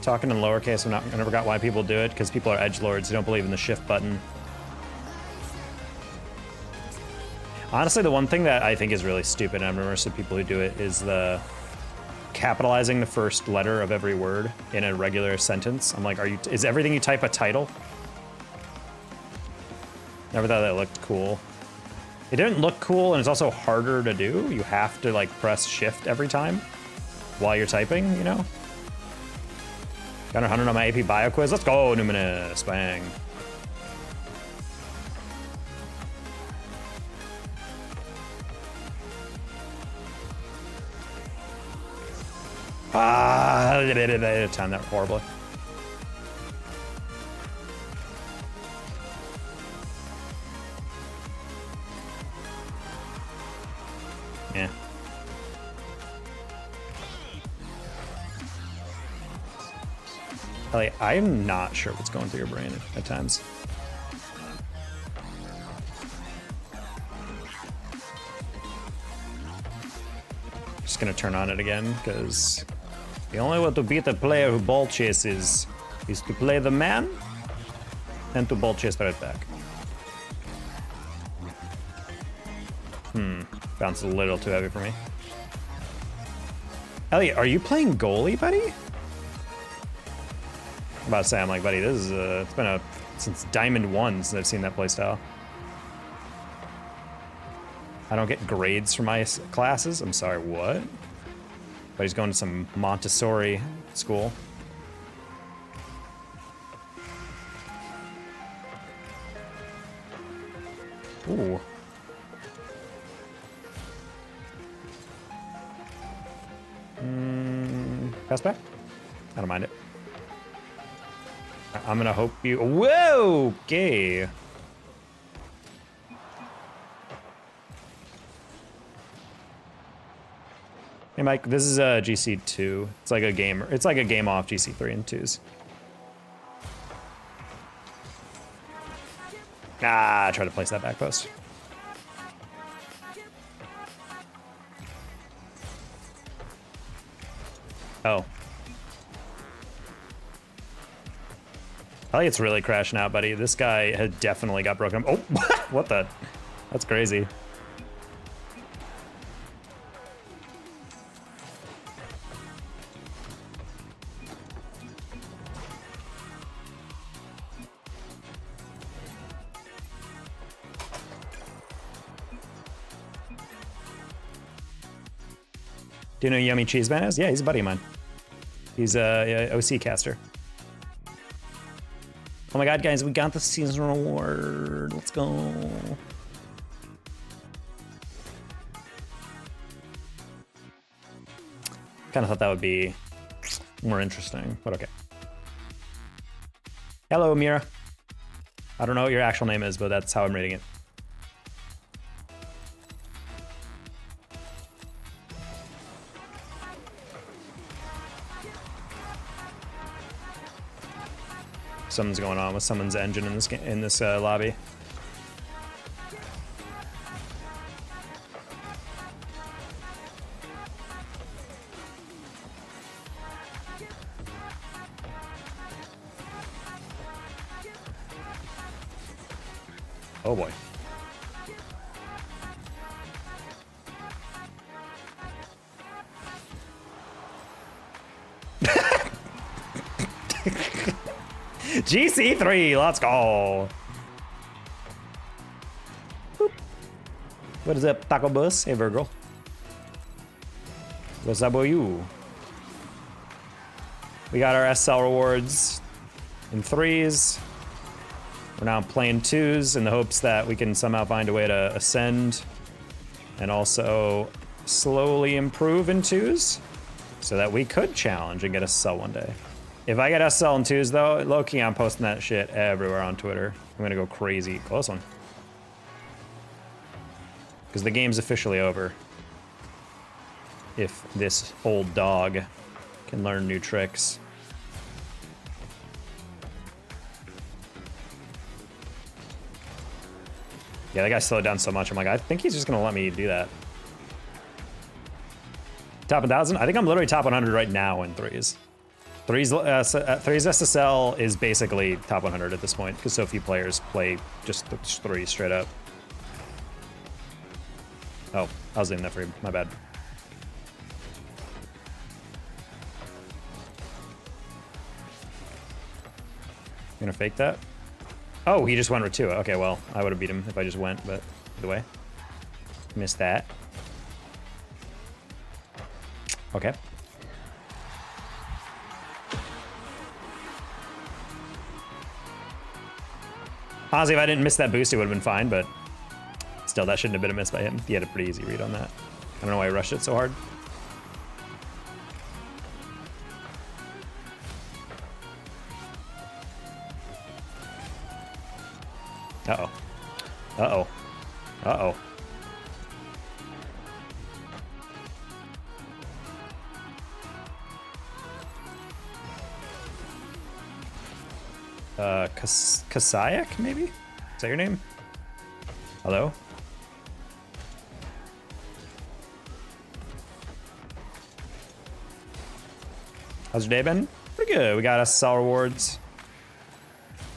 Talking in lowercase, I never got why people do it, because people are edgelords who don't believe in the shift button. Honestly, the one thing that I think is really stupid, and I've never understood people who do it, is the capitalizing the first letter of every word in a regular sentence. I'm like, is everything you type a title? Never thought that looked cool. It didn't look cool, and it's also harder to do. You have to like press shift every time while you're typing, you know? Got 100 on my AP bio quiz. Let's go, Numinous. Bang. I timed that horribly. Yeah. Elliot, I'm not sure what's going through your brain at times. Just gonna turn on it again, because the only way to beat a player who ball chases is to play the man and to ball chase right back. Bounced a little too heavy for me. Elliot, are you playing goalie, buddy? I'm about to say, I'm like, buddy, this is it's been since Diamond 1 since I've seen that playstyle. I don't get grades for my classes. I'm sorry, what? But he's going to some Montessori school. Ooh. Pass back? I don't mind it. I'm gonna hope you. Whoa! Okay. Hey Mike, this is a GC2. It's like a game. It's like a game off GC3 and 2s. I try to place that back post. Oh. Elliot's really crashing out, buddy. This guy had definitely got broken. Oh, what the? That's crazy. Do you know who Yummy Cheese Man is? Yeah, he's a buddy of mine. He's a OC caster. Oh my god, guys, we got the season reward. Let's go. Kind of thought that would be more interesting, but okay. Hello, Mira. I don't know what your actual name is, but that's how I'm reading it. Something's going on with someone's engine in this lobby. Oh boy. GC3, let's go. Boop. What is up, Taco Bus? Hey, Virgil. What's up with you? We got our SL rewards in 3s. We're now playing 2s in the hopes that we can somehow find a way to ascend and also slowly improve in 2s so that we could challenge and get a SL one day. If I get SL in 2s though, low-key I'm posting that shit everywhere on Twitter. I'm gonna go crazy. Close one. Because the game's officially over. If this old dog can learn new tricks. Yeah, that guy slowed down so much. I'm like, I think he's just gonna let me do that. Top 1,000? I think I'm literally top 100 right now in 3s. 3's SSL is basically top 100 at this point because so few players play just 3 straight up. Oh, I was in that for you. My bad. You gonna fake that? Oh, he just went with 2. Okay, well, I would have beat him if I just went, but either way. Missed that. Okay. Honestly, if I didn't miss that boost, it would have been fine, but still, that shouldn't have been a miss by him. He had a pretty easy read on that. I don't know why I rushed it so hard. Uh-oh. Uh-oh. Uh-oh. Kasayak, maybe? Is that your name? Hello? How's your day been? Pretty good. We got SSL rewards.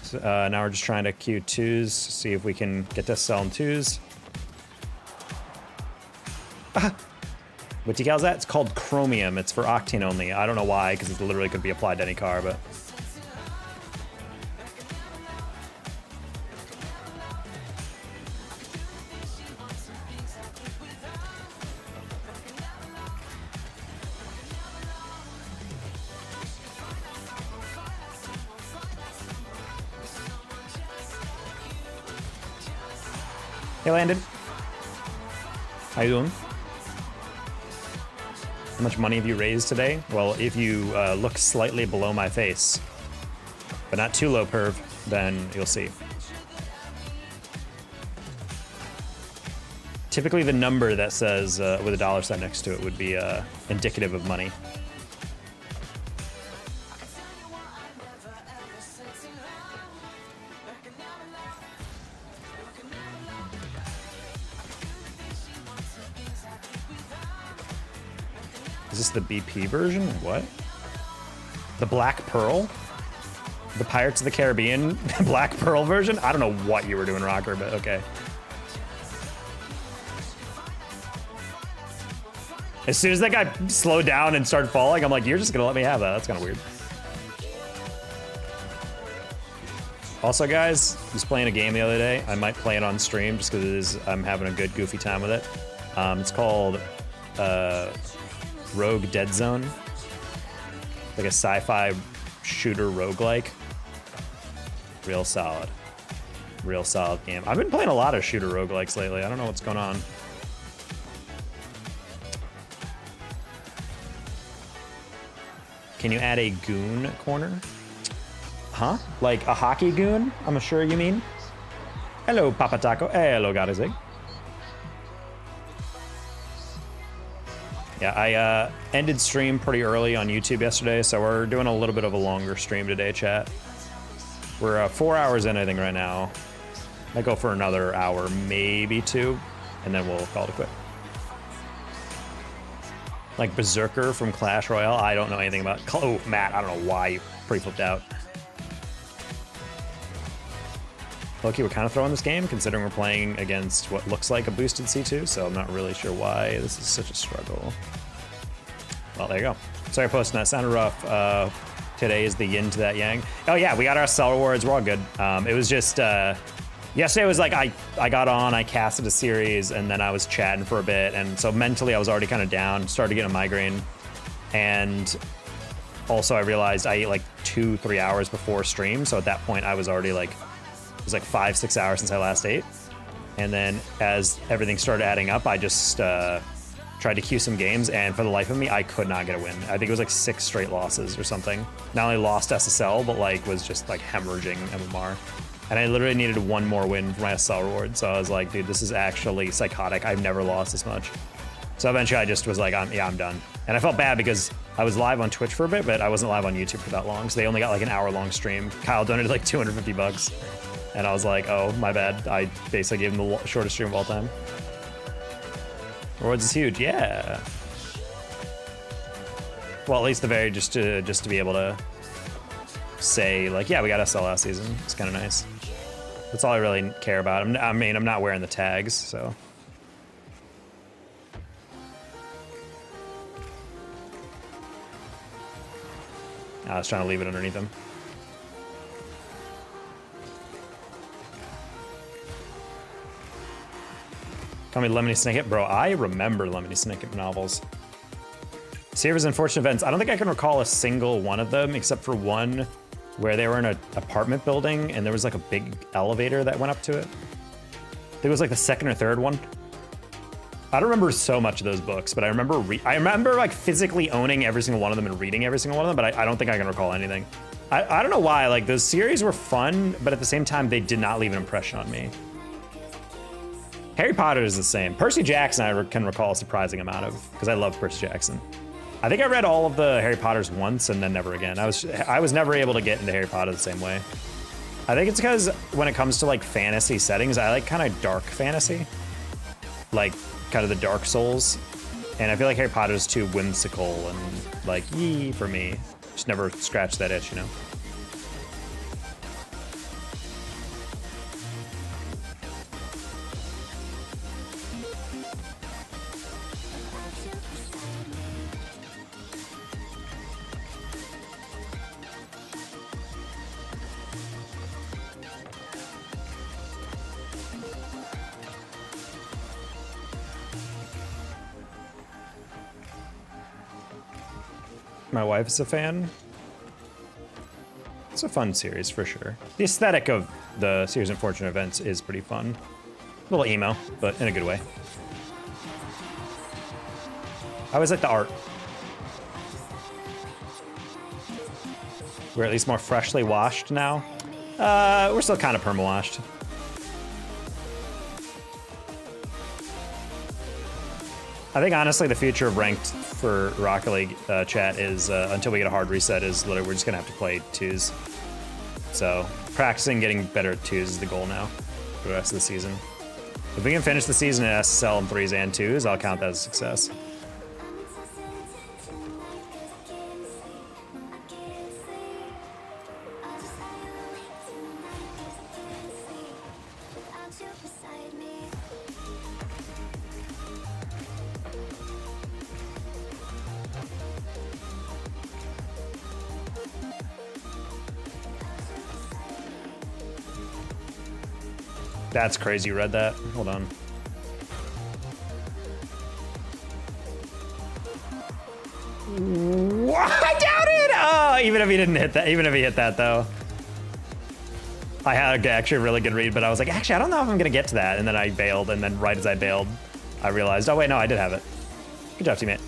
So, now we're just trying to queue 2s, see if we can get to SSL in 2s. Ah! What decal is that? It's called Chromium. It's for Octane only. I don't know why, because it literally could be applied to any car, but... Hey, Landon. How you doing? How much money have you raised today? Well, if you look slightly below my face, but not too low, perv, then you'll see. Typically, the number that says with a dollar sign next to it would be indicative of money. Is this the BP version? What? The Black Pearl? The Pirates of the Caribbean Black Pearl version? I don't know what you were doing, Rocker, but okay. As soon as that guy slowed down and started falling, I'm like, you're just gonna let me have that. That's kind of weird. Also, guys, I was playing a game the other day. I might play it on stream just because I'm having a good goofy time with it. It's called Rogue Dead Zone, like a sci-fi shooter roguelike. Real solid. Real solid game. I've been playing a lot of shooter roguelikes lately. I don't know what's going on. Can you add a goon corner? Huh? Like a hockey goon, I'm sure you mean? Hello, Papa Taco. Hello, Garizig. Yeah, I ended stream pretty early on YouTube yesterday, so we're doing a little bit of a longer stream today, chat. We're 4 hours in, I think, right now. Might go for another hour, maybe 2, and then we'll call it a quit. Like Berserker from Clash Royale, I don't know anything about. Oh, Matt, I don't know why you pretty flipped out. Loki, we're kind of throwing this game, considering we're playing against what looks like a boosted C2, so I'm not really sure why this is such a struggle. Well, there you go. Sorry for posting that. Sounded rough. Today is the yin to that yang. Oh, yeah, we got our cell rewards. We're all good. It was just... yesterday was like I got on, I casted a series, and then I was chatting for a bit, and so mentally I was already kind of down, started getting a migraine, and also I realized I ate like 2-3 hours before stream, so at that point I was already like... It was like 5-6 hours since I last ate. And then as everything started adding up, I just tried to queue some games, and for the life of me, I could not get a win. I think it was like 6 straight losses or something. Not only lost SSL, but like was just like hemorrhaging MMR. And I literally needed one more win for my SSL reward. So I was like, dude, this is actually psychotic. I've never lost this much. So eventually I just was like, I'm done. And I felt bad because I was live on Twitch for a bit, but I wasn't live on YouTube for that long. So they only got like an hour-long stream. Kyle donated like $250. And I was like, oh, my bad. I basically gave him the shortest stream of all time. Rewardz is huge, yeah. Well, at least the very, just to be able to say, like, yeah, we got SL last season. It's kind of nice. That's all I really care about. I mean, I'm not wearing the tags, so. I was trying to leave it underneath him. Call me Lemony Snicket. Bro, I remember Lemony Snicket novels. Series Unfortunate Events. I don't think I can recall a single one of them except for one where they were in an apartment building and there was like a big elevator that went up to it. I think it was like the second or third one. I don't remember so much of those books, but I remember like physically owning every single one of them and reading every single one of them, but I don't think I can recall anything. I don't know why. Like, those series were fun, but at the same time, they did not leave an impression on me. Harry Potter is the same. Percy Jackson I can recall a surprising amount of, because I love Percy Jackson. I think I read all of the Harry Potters once and then never again. I was never able to get into Harry Potter the same way. I think it's because when it comes to like fantasy settings, I like kind of dark fantasy. Like kind of the Dark Souls. And I feel like Harry Potter is too whimsical and like, yee for me. Just never scratched that itch, you know? My wife is a fan. It's a fun series for sure. The aesthetic of the series Unfortunate Events is pretty fun. A little emo, but in a good way. I always like the art. We're at least more freshly washed now. We're still kind of perma-washed. I think honestly the future of ranked for Rocket League chat is until we get a hard reset is literally we're just gonna have to play twos. So practicing getting better at twos is the goal now for the rest of the season. If we can finish the season in SSL in 3s and 2s, I'll count that as a success. That's crazy, you read that? Hold on. What? I doubt it! Oh, even if he didn't hit that, even if he hit that though. I had actually a really good read, but I was like, actually, I don't know if I'm gonna get to that. And then I bailed, and then right as I bailed, I realized, oh wait, no, I did have it. Good job, teammate.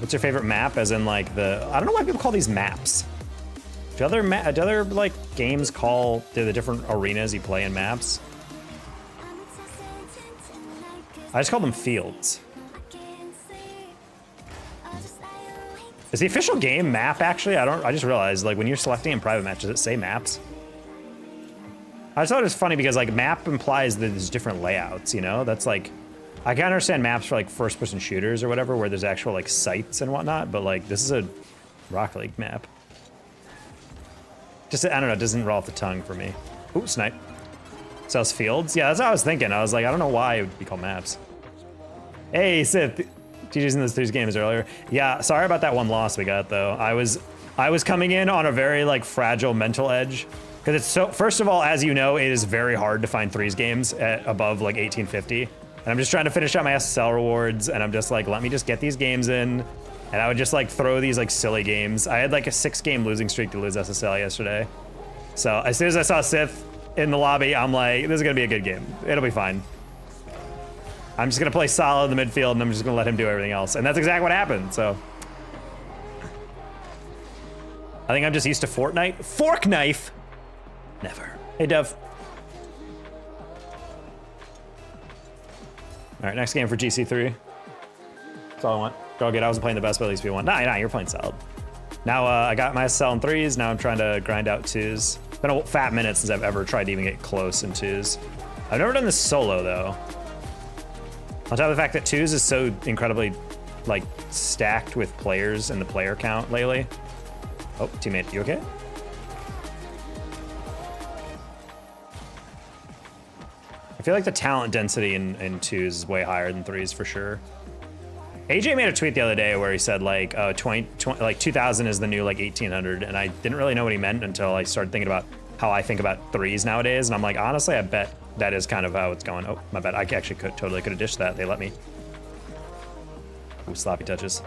What's your favorite map? As in like the, I don't know why people call these maps. Do other like games call the different arenas you play in maps? I just call them fields. Is the official game map actually? I just realized like when you're selecting in private match, does it say maps? I just thought it was funny because like map implies that there's different layouts, you know? That's like, I can understand maps for like first person shooters or whatever, where there's actual like sites and whatnot, but like this is a Rocket League map. Just, I don't know, it doesn't roll off the tongue for me. Ooh, snipe. Sells fields? Yeah, that's what I was thinking. I was like, I don't know why it would be called maps. Hey, Sith. GG's in those 3 games earlier. Yeah, sorry about that one loss we got though. I was coming in on a very like fragile mental edge. Because it's so, first of all, as you know, it is very hard to find 3s games at above like 1850. And I'm just trying to finish out my SSL rewards, and I'm just like, let me just get these games in. And I would just like throw these like silly games. I had like a 6-game losing streak to lose SSL yesterday. So as soon as I saw Sith in the lobby, I'm like, this is gonna be a good game. It'll be fine. I'm just gonna play solid in the midfield, and I'm just gonna let him do everything else. And that's exactly what happened, so. I think I'm just used to Fortnite. Fork knife! Never. Hey, Dev. All right, next game for GC3. That's all I want. Go get. I wasn't playing the best, but at least we won. Nah, you're playing solid. Now I got my SSL in 3s. Now I'm trying to grind out 2s. It's been a fat minute since I've ever tried to even get close in 2s. I've never done this solo though. On top of the fact that 2s is so incredibly like stacked with players and the player count lately. Oh, teammate, you okay? I feel like the talent density in 2s is way higher than 3s for sure. AJ made a tweet the other day where he said like 2000 is the new like 1800, and I didn't really know what he meant until I started thinking about how I think about 3s nowadays, and I'm like, honestly, I bet that is kind of how it's going. Oh, my bad. I actually totally could have dished that. They let me. Ooh, sloppy touches.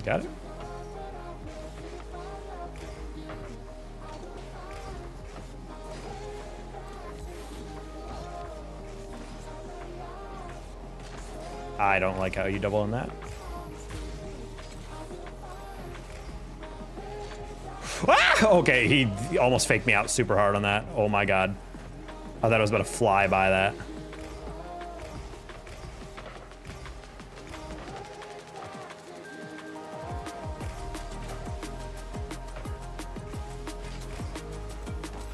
Got it. I don't like how you double on that. Ah! Okay, he almost faked me out super hard on that. Oh my god. I thought I was about to fly by that.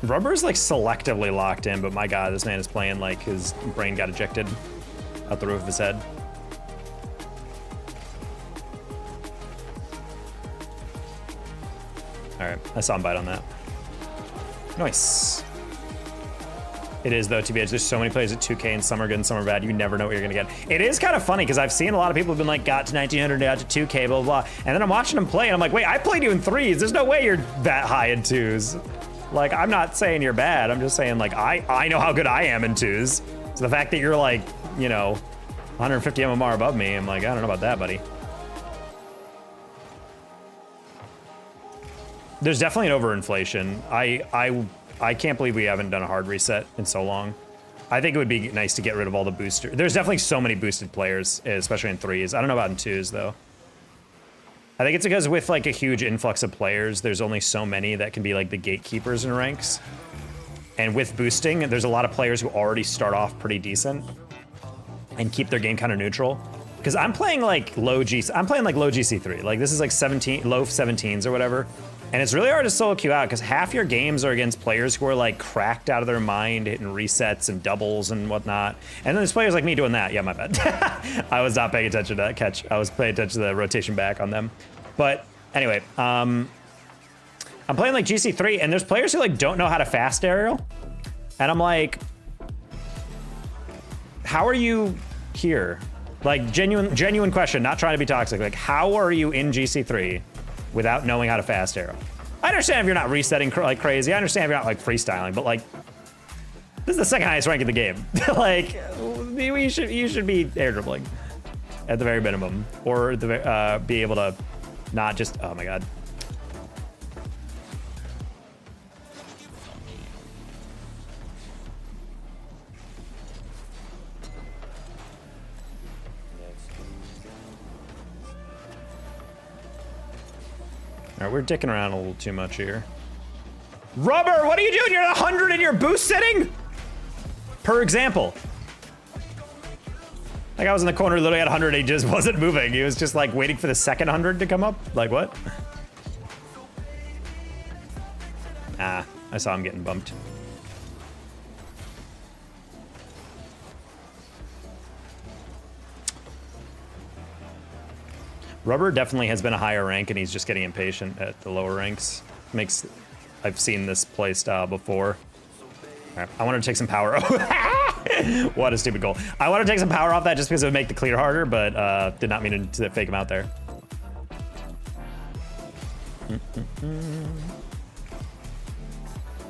Rubber's like selectively locked in, but my god, this man is playing like his brain got ejected out the roof of his head. All right, I saw him bite on that. Nice. It is though, TBH, there's so many players at 2K, and some are good and some are bad. You never know what you're gonna get. It is kind of funny because I've seen a lot of people have been like, got to 1900, got to 2K, blah, blah, blah. And then I'm watching them play and I'm like, wait, I played you in 3s. There's no way you're that high in 2s. Like, I'm not saying you're bad. I'm just saying like, I know how good I am in 2s. So the fact that you're like, you know, 150 MMR above me, I'm like, I don't know about that, buddy. There's definitely an overinflation. I can't believe we haven't done a hard reset in so long. I think it would be nice to get rid of all the boosters. There's definitely so many boosted players, especially in 3s. I don't know about in 2s though. I think it's because with like a huge influx of players, there's only so many that can be like the gatekeepers in ranks. And with boosting, there's a lot of players who already start off pretty decent and keep their game kind of neutral. Because I'm playing like low GC3. Like this is like 17, low 17s or whatever. And it's really hard to solo queue out because half your games are against players who are like cracked out of their mind, hitting resets and doubles and whatnot. And then there's players like me doing that. Yeah, my bad. I was not paying attention to that catch. I was paying attention to the rotation back on them. But anyway, I'm playing like GC3 and there's players who like don't know how to fast aerial. And I'm like, how are you here? Like genuine question, not trying to be toxic. Like, how are you in GC3 without knowing how to fast arrow? I understand if you're not resetting like crazy. I understand if you're not like freestyling, but like, this is the second highest rank in the game. Like, you should be air dribbling. at the very minimum, or be able to not just, oh my god. All right, we're dicking around a little too much here. Rubber, what are you doing? You're at 100 in your boost setting? Per example. Like I was in the corner literally at 100, he just wasn't moving. He was just like waiting for the second 100 to come up. Like what? Ah, I saw him getting bumped. Rubber definitely has been a higher rank and he's just getting impatient at the lower ranks. I've seen this play style before. All right, I wanted to take some power. What a stupid goal. I want to take some power off that just because it would make the clear harder, but did not mean to fake him out there.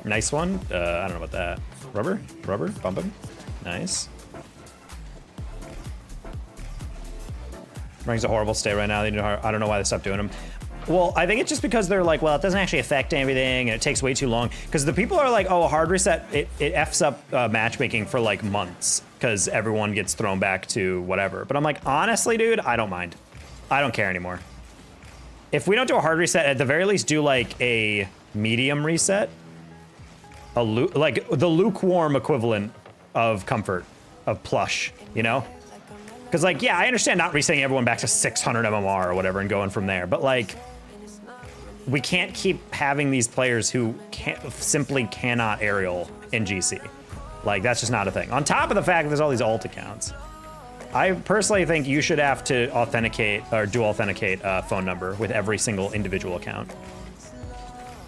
Nice one. I don't know about that. Rubber, bump him. Nice. Rank's a horrible state right now. I don't know why they stopped doing them. Well, I think it's just because they're like, well, it doesn't actually affect anything and it takes way too long. Because the people are like, oh, a hard reset, it F's up matchmaking for like months because everyone gets thrown back to whatever. But I'm like, honestly, dude, I don't mind. I don't care anymore. If we don't do a hard reset, at the very least do like a medium reset. Like the lukewarm equivalent of comfort, of plush, you know? Because like, yeah, I understand not resetting everyone back to 600 MMR or whatever and going from there. But like, we can't keep having these players who simply cannot aerial in GC. Like, that's just not a thing. On top of the fact that there's all these alt accounts. I personally think you should have to authenticate or dual authenticate phone number with every single individual account.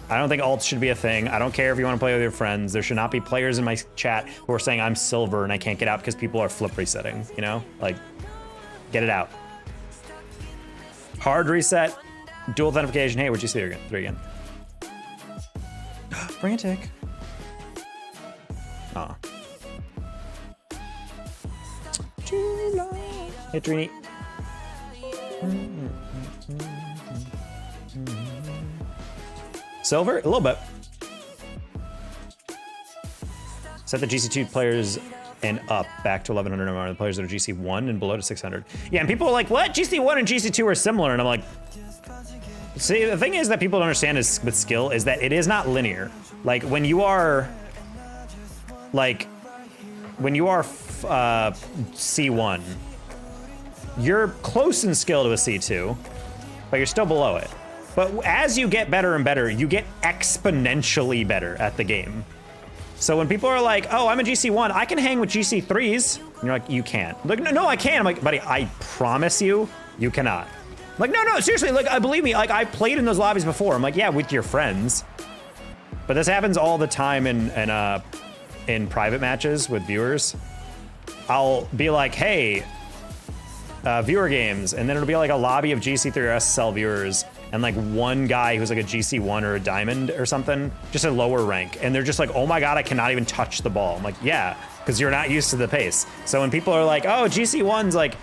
I don't think alts should be a thing. I don't care if you want to play with your friends. There should not be players in my chat who are saying I'm silver and I can't get out because people are flip resetting, you know? Like, get it out. Hard reset, dual authentication. Hey, where'd you see her again? Three again. Frantic. Aw. Hey, Trini. Silver? A little bit. Set the GC2 players and up back to 1100 MMR. The players that are GC1 and below to 600. Yeah, and people are like, what? GC1 and GC2 are similar. And I'm like, see, the thing is that people don't understand is with skill is that it is not linear. Like when you are, C1, you're close in skill to a C2, but you're still below it. But as you get better and better, you get exponentially better at the game. So when people are like, oh, I'm a GC1, I can hang with GC3s. And you're like, you can't. Like, no, I can. I'm like, buddy, I promise you, you cannot. I'm like, no, seriously, like, believe me, like, I played in those lobbies before. I'm like, yeah, with your friends. But this happens all the time in private matches with viewers. I'll be like, hey, viewer games, and then it'll be like a lobby of GC3 or SSL viewers, and like one guy who's like a GC1 or a diamond or something, just a lower rank, and they're just like, oh my god, I cannot even touch the ball. I'm like, yeah, because you're not used to the pace. So when people are like, oh, GC1's like,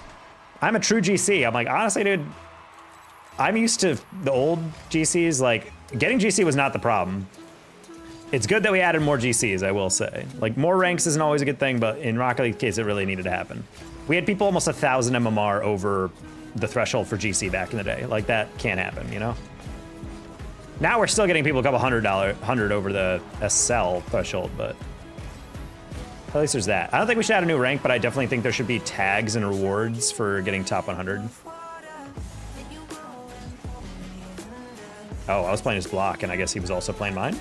I'm a true GC, I'm like, honestly, dude, I'm used to the old GCs. Like, getting GC was not the problem. It's good that we added more GCs, I will say. Like, more ranks isn't always a good thing, but in Rocket League's case, it really needed to happen. We had people almost 1,000 MMR over the threshold for GC back in the day. Like, that can't happen, you know? Now we're still getting people a couple hundred over the SL threshold, but at least there's that. I don't think we should add a new rank, but I definitely think there should be tags and rewards for getting top 100. Oh, I was playing his block, and I guess he was also playing mine.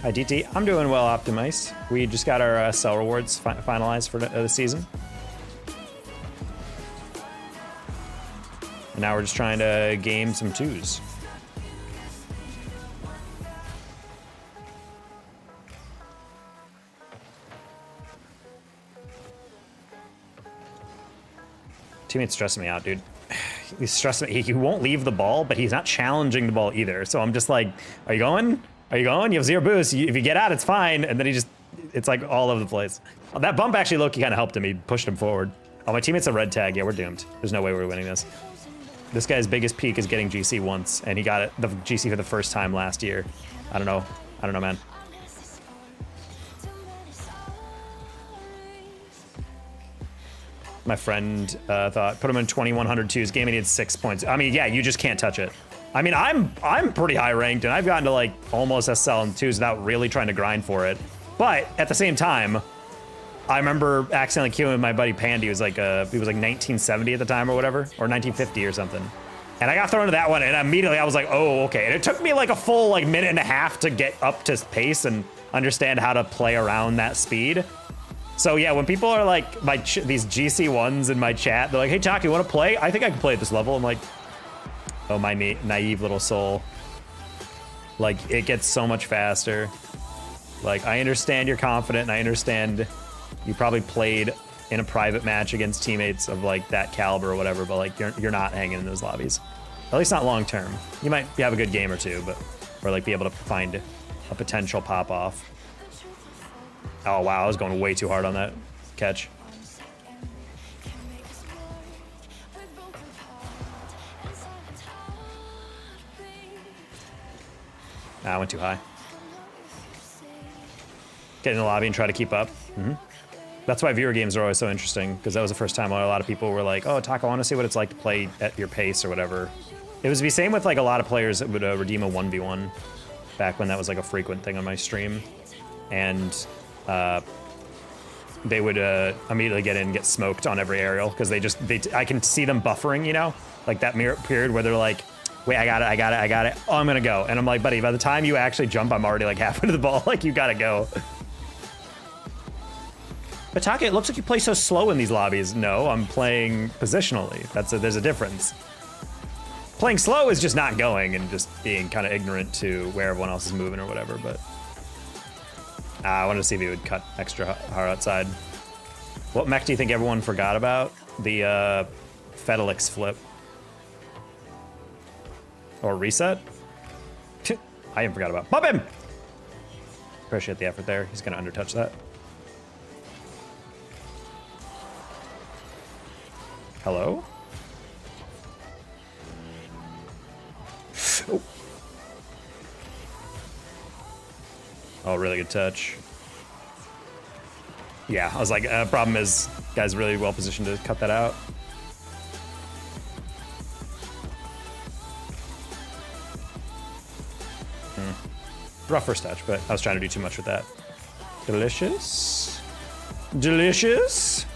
Hi, DT. I'm doing well, Optimized. We just got our SL rewards finalized for the season. And now we're just trying to game some twos. Teammate's stressing me out, dude. He's stressing me. He won't leave the ball, but he's not challenging the ball either. So I'm just like, are you going? Are you going? You have 0 boost. If you get out, it's fine. And then it's like all over the place. That bump actually low-key kind of helped him. He pushed him forward. Oh, my teammate's a red tag. Yeah, we're doomed. There's no way we're winning this. This guy's biggest peak is getting GC once, and he got it the GC for the first time last year. I don't know. I don't know, man. My friend thought, put him in 2102's game and he had 6 points. I mean, yeah, you just can't touch it. I mean, I'm pretty high ranked, and I've gotten to like almost SL in 2s without really trying to grind for it. But at the same time, I remember accidentally queuing with my buddy Pandy. He was like 1970 at the time or whatever, or 1950 or something. And I got thrown into that one, and immediately I was like, oh, okay. And it took me like a full like minute and a half to get up to pace and understand how to play around that speed. So yeah, when people are like these GC1s in my chat, they're like, hey, Taki, you want to play? I think I can play at this level. I'm like, oh, my naive little soul. Like, it gets so much faster. Like, I understand you're confident, and I understand you probably played in a private match against teammates of like that caliber or whatever, but like you're not hanging in those lobbies. At least not long term. You might have a good game or two, but or like be able to find a potential pop off. Oh wow, I was going way too hard on that catch. I went too high. Get in the lobby and try to keep up. That's why viewer games are always so interesting, because that was the first time a lot of people were like, oh, Taco, I want to see what it's like to play at your pace or whatever. It was the same with like a lot of players that would redeem a 1v1 back when that was like a frequent thing on my stream. And they would immediately get in and get smoked on every aerial, because I can see them buffering, you know, like that period where they're like, wait, I got it. Oh, I'm gonna go. And I'm like, buddy, by the time you actually jump, I'm already like halfway to the ball. Like, you gotta go. But Taka, it looks like you play so slow in these lobbies. No, I'm playing positionally. There's a difference. Playing slow is just not going and just being kind of ignorant to where everyone else is moving or whatever, but I wanted to see if he would cut extra hard outside. What mech do you think everyone forgot about? The Fedelix flip. Or reset? I even forgot about. Pop him! Appreciate the effort there. He's gonna undertouch that. Hello? Oh. Oh, really good touch. Yeah, I was like, problem is, guy's really well positioned to cut that out. Rough first touch, but I was trying to do too much with that. Delicious. Delicious.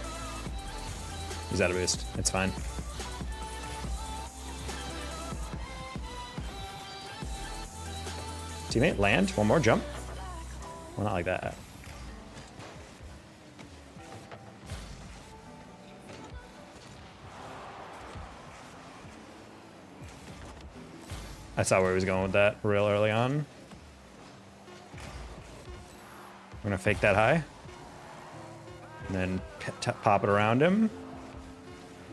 He's out of boost. It's fine. Teammate, land. One more jump. Well, not like that. I saw where he was going with that real early on. We're gonna fake that high. And then pop it around him.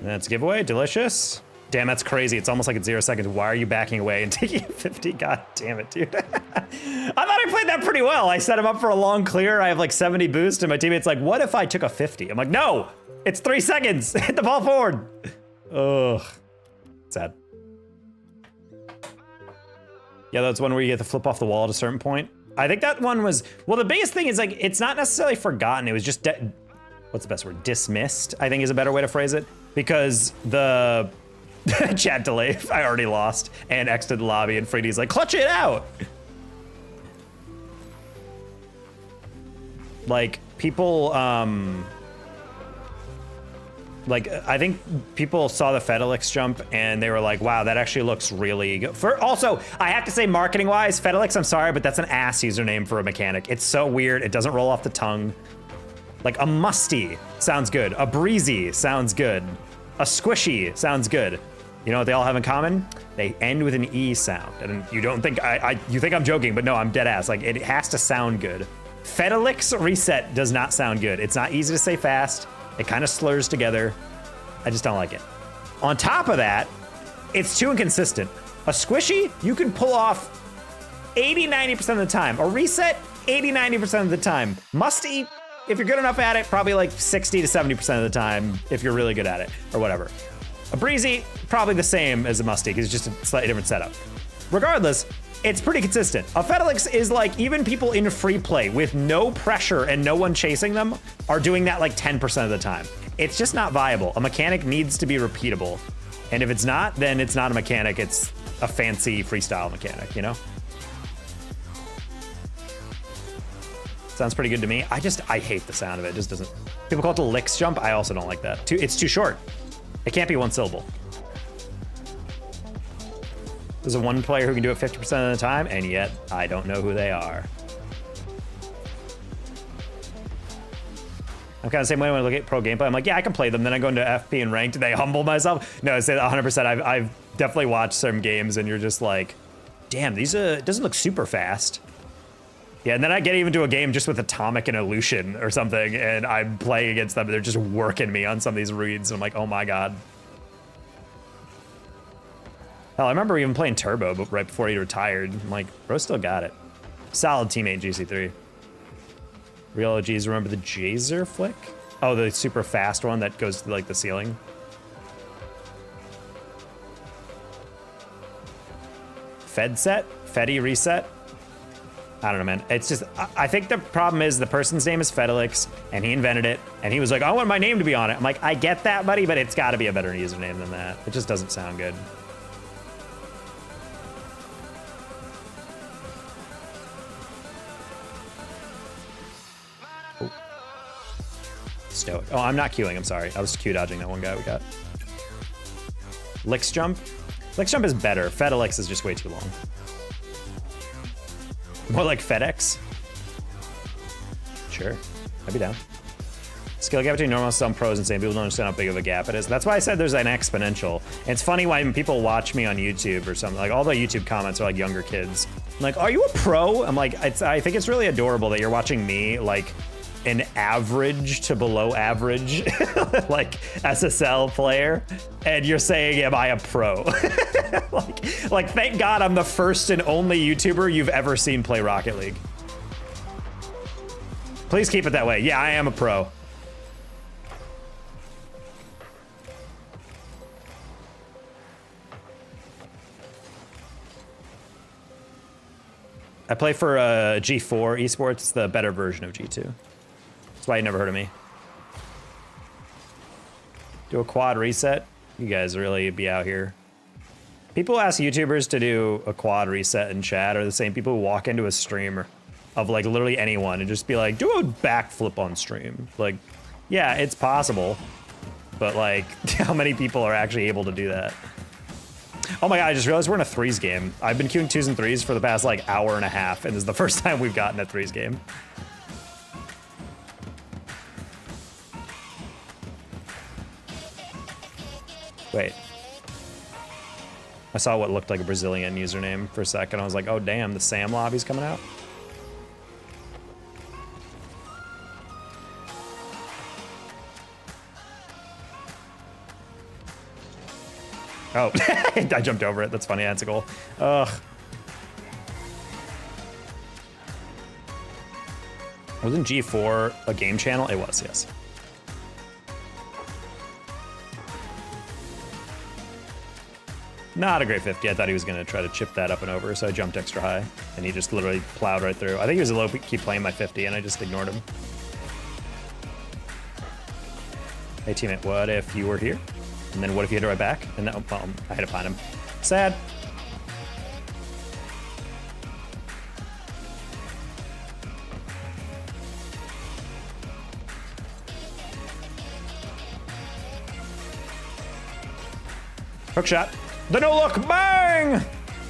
And that's giveaway. Delicious. Damn, that's crazy. It's almost like it's 0 seconds. Why are you backing away and taking 50? God damn it, dude. I thought I played that pretty well. I set him up for a long clear. I have like 70 boost, and my teammate's like, what if I took a 50? I'm like, no, it's 3 seconds. Hit the ball forward. Ugh. Sad. Yeah, that's one where you have to flip off the wall at a certain point. I think that one was, well, the biggest thing is like, it's not necessarily forgotten. It was just, what's the best word? Dismissed, I think is a better way to phrase it. Because the chat delay, I already lost and exited the lobby, and Freddy's like, clutch it out. Like people, like I think people saw the Fedelix jump and they were like, wow, that actually looks really good. Also, I have to say, marketing wise, Fedelix, I'm sorry, but that's an ass username for a mechanic. It's so weird. It doesn't roll off the tongue. Like a musty sounds good. A breezy sounds good. A squishy sounds good. You know what they all have in common? They end with an E sound. And you don't think, you think I'm joking, but no, I'm dead ass. Like, it has to sound good. Fedelix reset does not sound good. It's not easy to say fast. It kind of slurs together. I just don't like it. On top of that, it's too inconsistent. A squishy, you can pull off 80-90% of the time. A reset, 80-90% of the time. Musty, if you're good enough at it, probably like 60 to 70% of the time if you're really good at it or whatever. A breezy, probably the same as a musty because it's just a slightly different setup. Regardless, it's pretty consistent. A Fedelix is like even people in free play with no pressure and no one chasing them are doing that like 10% of the time. It's just not viable. A mechanic needs to be repeatable. And if it's not, then it's not a mechanic. It's a fancy freestyle mechanic, you know? Sounds pretty good to me. I hate the sound of it. It just doesn't. People call it the licks jump. I also don't like that. It's too short. It can't be one syllable. There's a one player who can do it 50% of the time, and yet I don't know who they are. I'm kind of the same way when I look at pro gameplay. I'm like, yeah, I can play them. Then I go into FP and ranked, and they humble myself. No, it's 100%. I've definitely watched some games, and you're just like, damn, these it doesn't look super fast. Yeah, and then I get even to a game just with Atomic and Illusion or something, and I'm playing against them, and they're just working me on some of these reads, and I'm like, oh my god. Hell, I remember even playing Turbo but right before he retired. I'm like, bro still got it. Solid teammate, GC3. Real OGs remember the Jazer flick? Oh, the super fast one that goes to like the ceiling. Fed set? Fedi reset? I don't know, man. It's just, I think the problem is the person's name is Fedelix, and he invented it, and he was like, I want my name to be on it. I'm like, I get that, buddy, but it's got to be a better username than that. It just doesn't sound good. Oh. Stoic. Oh, I'm not queuing, I'm sorry. I was Q dodging that one guy we got. Licks jump? Licks jump is better. Fedelix is just way too long. More like FedEx? Sure, I'd be down. Skill gap between normal and some pros and insane. People don't understand how big of a gap it is. That's why I said there's an exponential. And it's funny when people watch me on YouTube or something, like all the YouTube comments are like younger kids. I'm like, are you a pro? I'm like, I think it's really adorable that you're watching me like an average to below average like SSL player, and you're saying, am I a pro? like thank God I'm the first and only YouTuber you've ever seen play Rocket League. Please keep it that way. Yeah, I am a pro. I play for G4 Esports. It's the better version of G2. That's why you never heard of me. Do a quad reset? You guys really be out here. People ask YouTubers to do a quad reset in chat are the same people who walk into a stream of like literally anyone and just be like, do a backflip on stream. Like, yeah, it's possible, but like, how many people are actually able to do that? Oh my god, I just realized we're in a threes game. I've been queuing 2s and 3s for the past like hour and a half, and this is the first time we've gotten a 3s game. Wait. I saw what looked like a Brazilian username for a second. I was like, oh damn, the Sam lobby's coming out. Oh, I jumped over it. That's funny. That's a goal. Ugh. Wasn't G4 a game channel? It was, yes. Not a great 50. I thought he was going to try to chip that up and over, so I jumped extra high, and he just literally plowed right through. I think he was a low keep playing my 50, and I just ignored him. Hey, teammate, what if you were here? And then what if you hit it right back? And then, well, I hit it behind him. Sad. Hook shot. The no look, bang!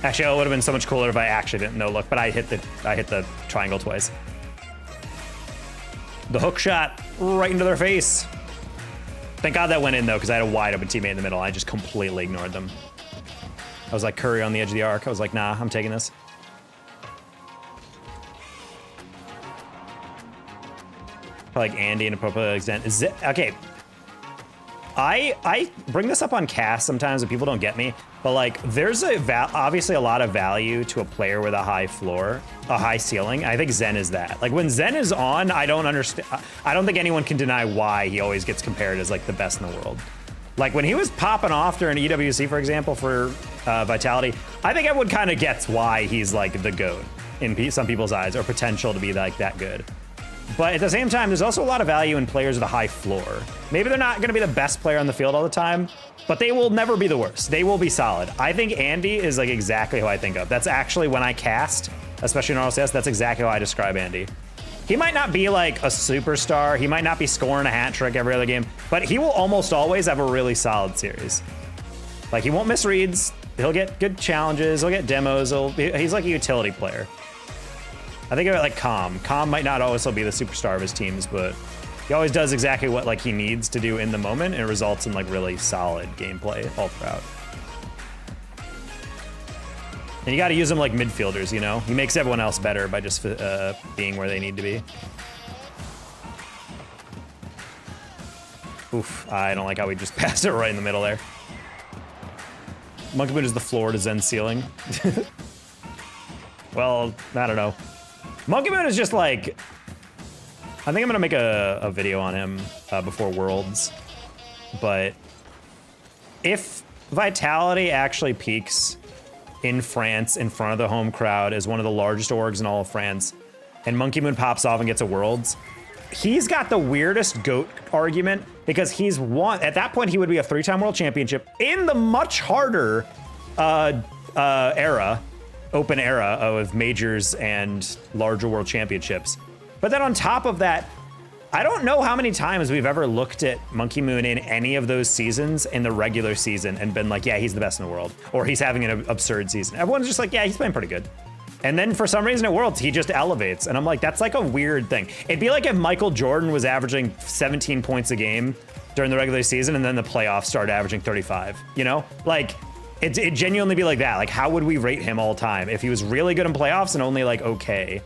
Actually, it would have been so much cooler if I actually didn't no look, but I hit the triangle twice. The hook shot right into their face. Thank God that went in though, because I had a wide open teammate in the middle. I just completely ignored them. I was like Curry on the edge of the arc. I was like, nah, I'm taking this. Like Andy and appropriate extent. Okay. I bring this up on cast sometimes and people don't get me, but like there's obviously a lot of value to a player with a high floor, a high ceiling. I think Zen is that. Like when Zen is on, I don't understand. I don't think anyone can deny why he always gets compared as like the best in the world. Like when he was popping off during EWC, for example, for Vitality, I think everyone kind of gets why he's like the GOAT in some people's eyes, or potential to be like that good. But at the same time, there's also a lot of value in players with a high floor. Maybe they're not going to be the best player on the field all the time, but they will never be the worst. They will be solid. I think Andy is like exactly who I think of. That's actually when I cast, especially in RLCS, that's exactly how I describe Andy. He might not be like a superstar. He might not be scoring a hat trick every other game, but he will almost always have a really solid series. Like he won't miss reads. He'll get good challenges. He'll get demos. He's like a utility player. I think of it like Calm. Calm might not always be the superstar of his teams, but he always does exactly what like he needs to do in the moment, and it results in like really solid gameplay all throughout. And you got to use him like midfielders, you know? He makes everyone else better by just being where they need to be. Oof, I don't like how we just passed it right in the middle there. Monkey Moon is the floor to Zen's ceiling. Well, I don't know. Monkey Moon is just like, I think I'm gonna make a video on him before Worlds, but if Vitality actually peaks in France in front of the home crowd as one of the largest orgs in all of France, and Monkey Moon pops off and gets a Worlds, he's got the weirdest GOAT argument because he's won, at that point he would be a 3-time world championship in the much harder open era of majors and larger world championships. But then on top of that, I don't know how many times we've ever looked at Monkey Moon in any of those seasons in the regular season and been like, yeah, he's the best in the world, or he's having an absurd season. Everyone's just like, yeah, he's playing pretty good. And then for some reason at Worlds, he just elevates. And I'm like, that's like a weird thing. It'd be like if Michael Jordan was averaging 17 points a game during the regular season and then the playoffs started averaging 35, you know? Like, it genuinely be like that. Like, how would we rate him all time if he was really good in playoffs and only like okay?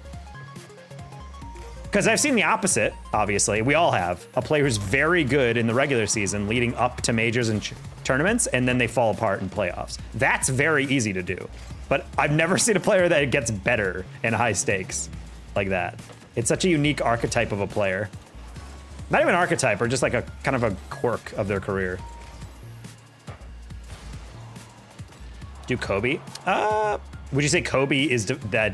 Because I've seen the opposite, obviously. We all have. A player who's very good in the regular season leading up to majors and tournaments, and then they fall apart in playoffs. That's very easy to do. But I've never seen a player that gets better in high stakes like that. It's such a unique archetype of a player. Not even archetype, or just like a kind of a quirk of their career. Do Kobe? Would you say Kobe is I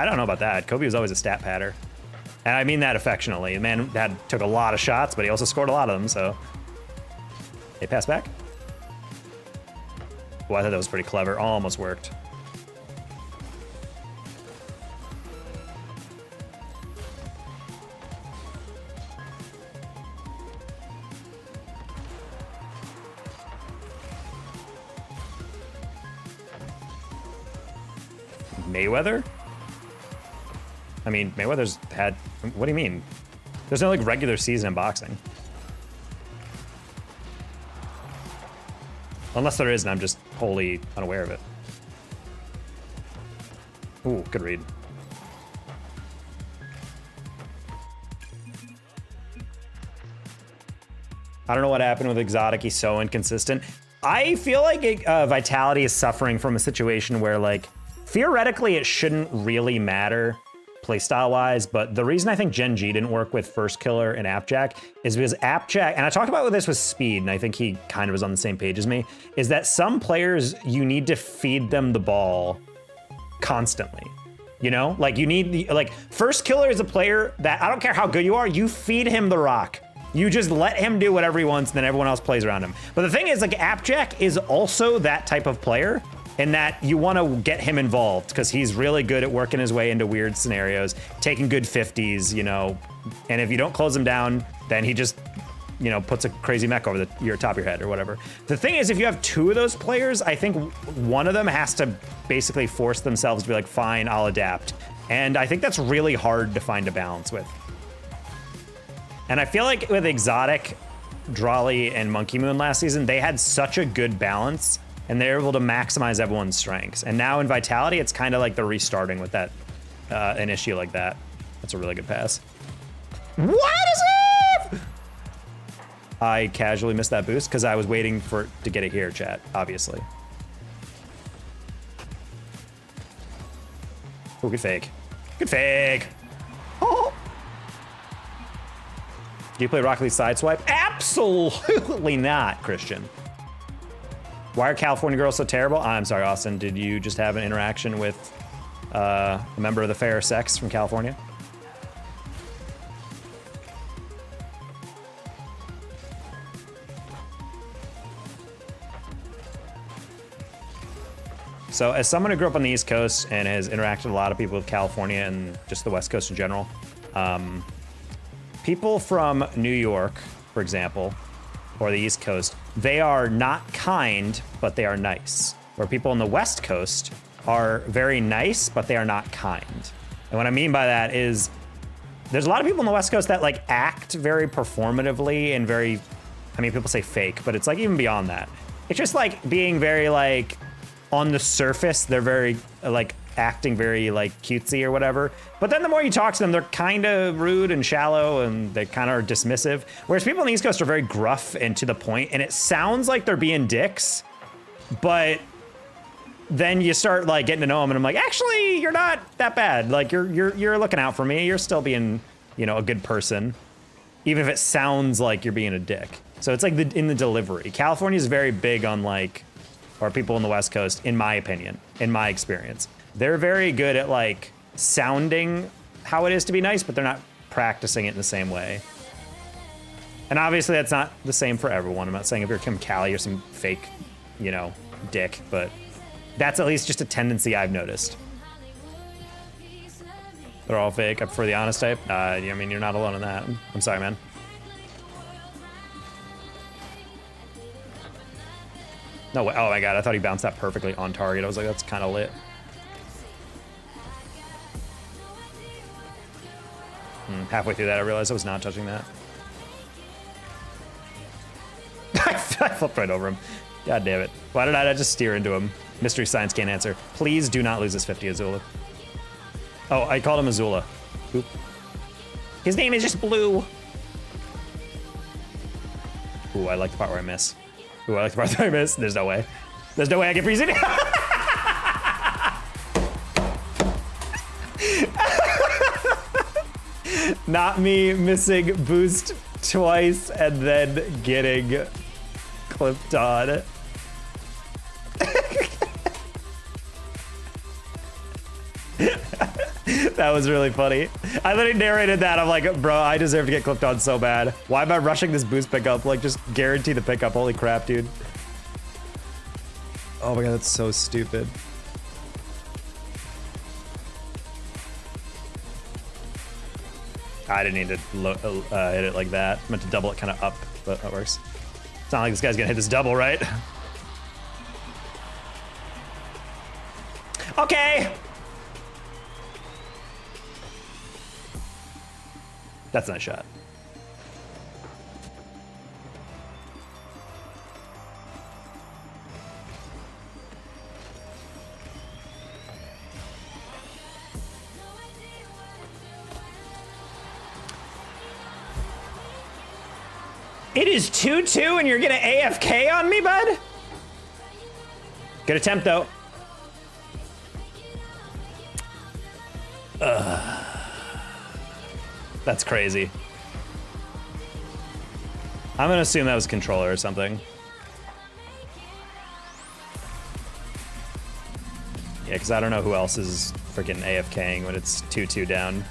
don't know about that. Kobe was always a stat patter. And I mean that affectionately. The man took a lot of shots, but he also scored a lot of them, so. They pass back? Well, I thought that was pretty clever. Almost worked. Mayweather? I mean, Mayweather's had, what do you mean? There's no like regular season in boxing. Unless there is, and I'm just wholly unaware of it. Ooh, good read. I don't know what happened with Exotic. He's so inconsistent. I feel like Vitality is suffering from a situation where like, theoretically, it shouldn't really matter playstyle-wise, but the reason I think Gen G didn't work with First Killer and Appjack is because Appjack, and I talked about this with Speed, and I think he kind of was on the same page as me, is that some players, you need to feed them the ball constantly. You know? Like, you need, like, First Killer is a player that, I don't care how good you are, you feed him the rock. You just let him do whatever he wants, and then everyone else plays around him. But the thing is, like, Appjack is also that type of player, in that you want to get him involved because he's really good at working his way into weird scenarios, taking good 50s, you know, and if you don't close him down, then he just, you know, puts a crazy mech over your top of your head or whatever. The thing is, if you have two of those players, I think one of them has to basically force themselves to be like, fine, I'll adapt. And I think that's really hard to find a balance with. And I feel like with Exotic, Drawley, and Monkey Moon last season, they had such a good balance and they're able to maximize everyone's strengths. And now in Vitality, it's kind of like they're restarting with that, an issue like that. That's a really good pass. What is it? I casually missed that boost because I was waiting for it to get it here, chat, obviously. Oh, good fake. Good fake. Oh. Do you play Rocket League Sideswipe? Absolutely not, Christian. Why are California girls so terrible? I'm sorry, Austin. Did you just have an interaction with a member of the fair sex from California? So as someone who grew up on the East Coast and has interacted with a lot of people with California and just the West Coast in general, people from New York, for example, or the East Coast, they are not kind, but they are nice. Where people on the West Coast are very nice, but they are not kind. And what I mean by that is there's a lot of people on the West Coast that like act very performatively and very, I mean, people say fake, but it's like even beyond that. It's just like being very like, on the surface, they're very like acting very like cutesy or whatever. But then the more you talk to them, they're kind of rude and shallow and they kind of are dismissive. Whereas people on the East Coast are very gruff and to the point, and it sounds like they're being dicks, but then you start like getting to know them and I'm like, actually, you're not that bad. Like you're looking out for me. You're still being, you know, a good person, even if it sounds like you're being a dick. So it's like in the delivery. California is very big on like, or people in the West Coast, in my opinion, in my experience. They're very good at like sounding how it is to be nice, but they're not practicing it in the same way. And obviously that's not the same for everyone. I'm not saying if you're Kim Callie or some fake, you know, dick, but that's at least just a tendency I've noticed. They're all fake. I prefer the honest type. I mean, you're not alone in that. I'm sorry, man. No way. Oh my god, I thought he bounced that perfectly on target. I was like, that's kind of lit. Halfway through that, I realized I was not touching that. I flipped right over him. God damn it. Why did I just steer into him? Mystery Science can't answer. Please do not lose this 50, Azula. Oh, I called him Azula. Oop. His name is just Blue. Ooh, I like the part where I miss. Ooh, I like the part where I miss. There's no way. There's no way I get freezing. Not me missing boost twice and then getting clipped on. That was really funny. I literally narrated that. I'm like, bro, I deserve to get clipped on so bad. Why am I rushing this boost pickup? Like, just guarantee the pickup. Holy crap, dude. Oh my god, that's so stupid. I didn't need to hit it like that. I meant to double it kind of up, but that works. It's not like this guy's gonna hit this double, right? Okay. That's a nice shot. It is 2-2 and you're gonna AFK on me, bud? Good attempt, though. That's crazy. I'm gonna assume that was controller or something. Yeah, because I don't know who else is freaking AFKing when it's 2-2 down.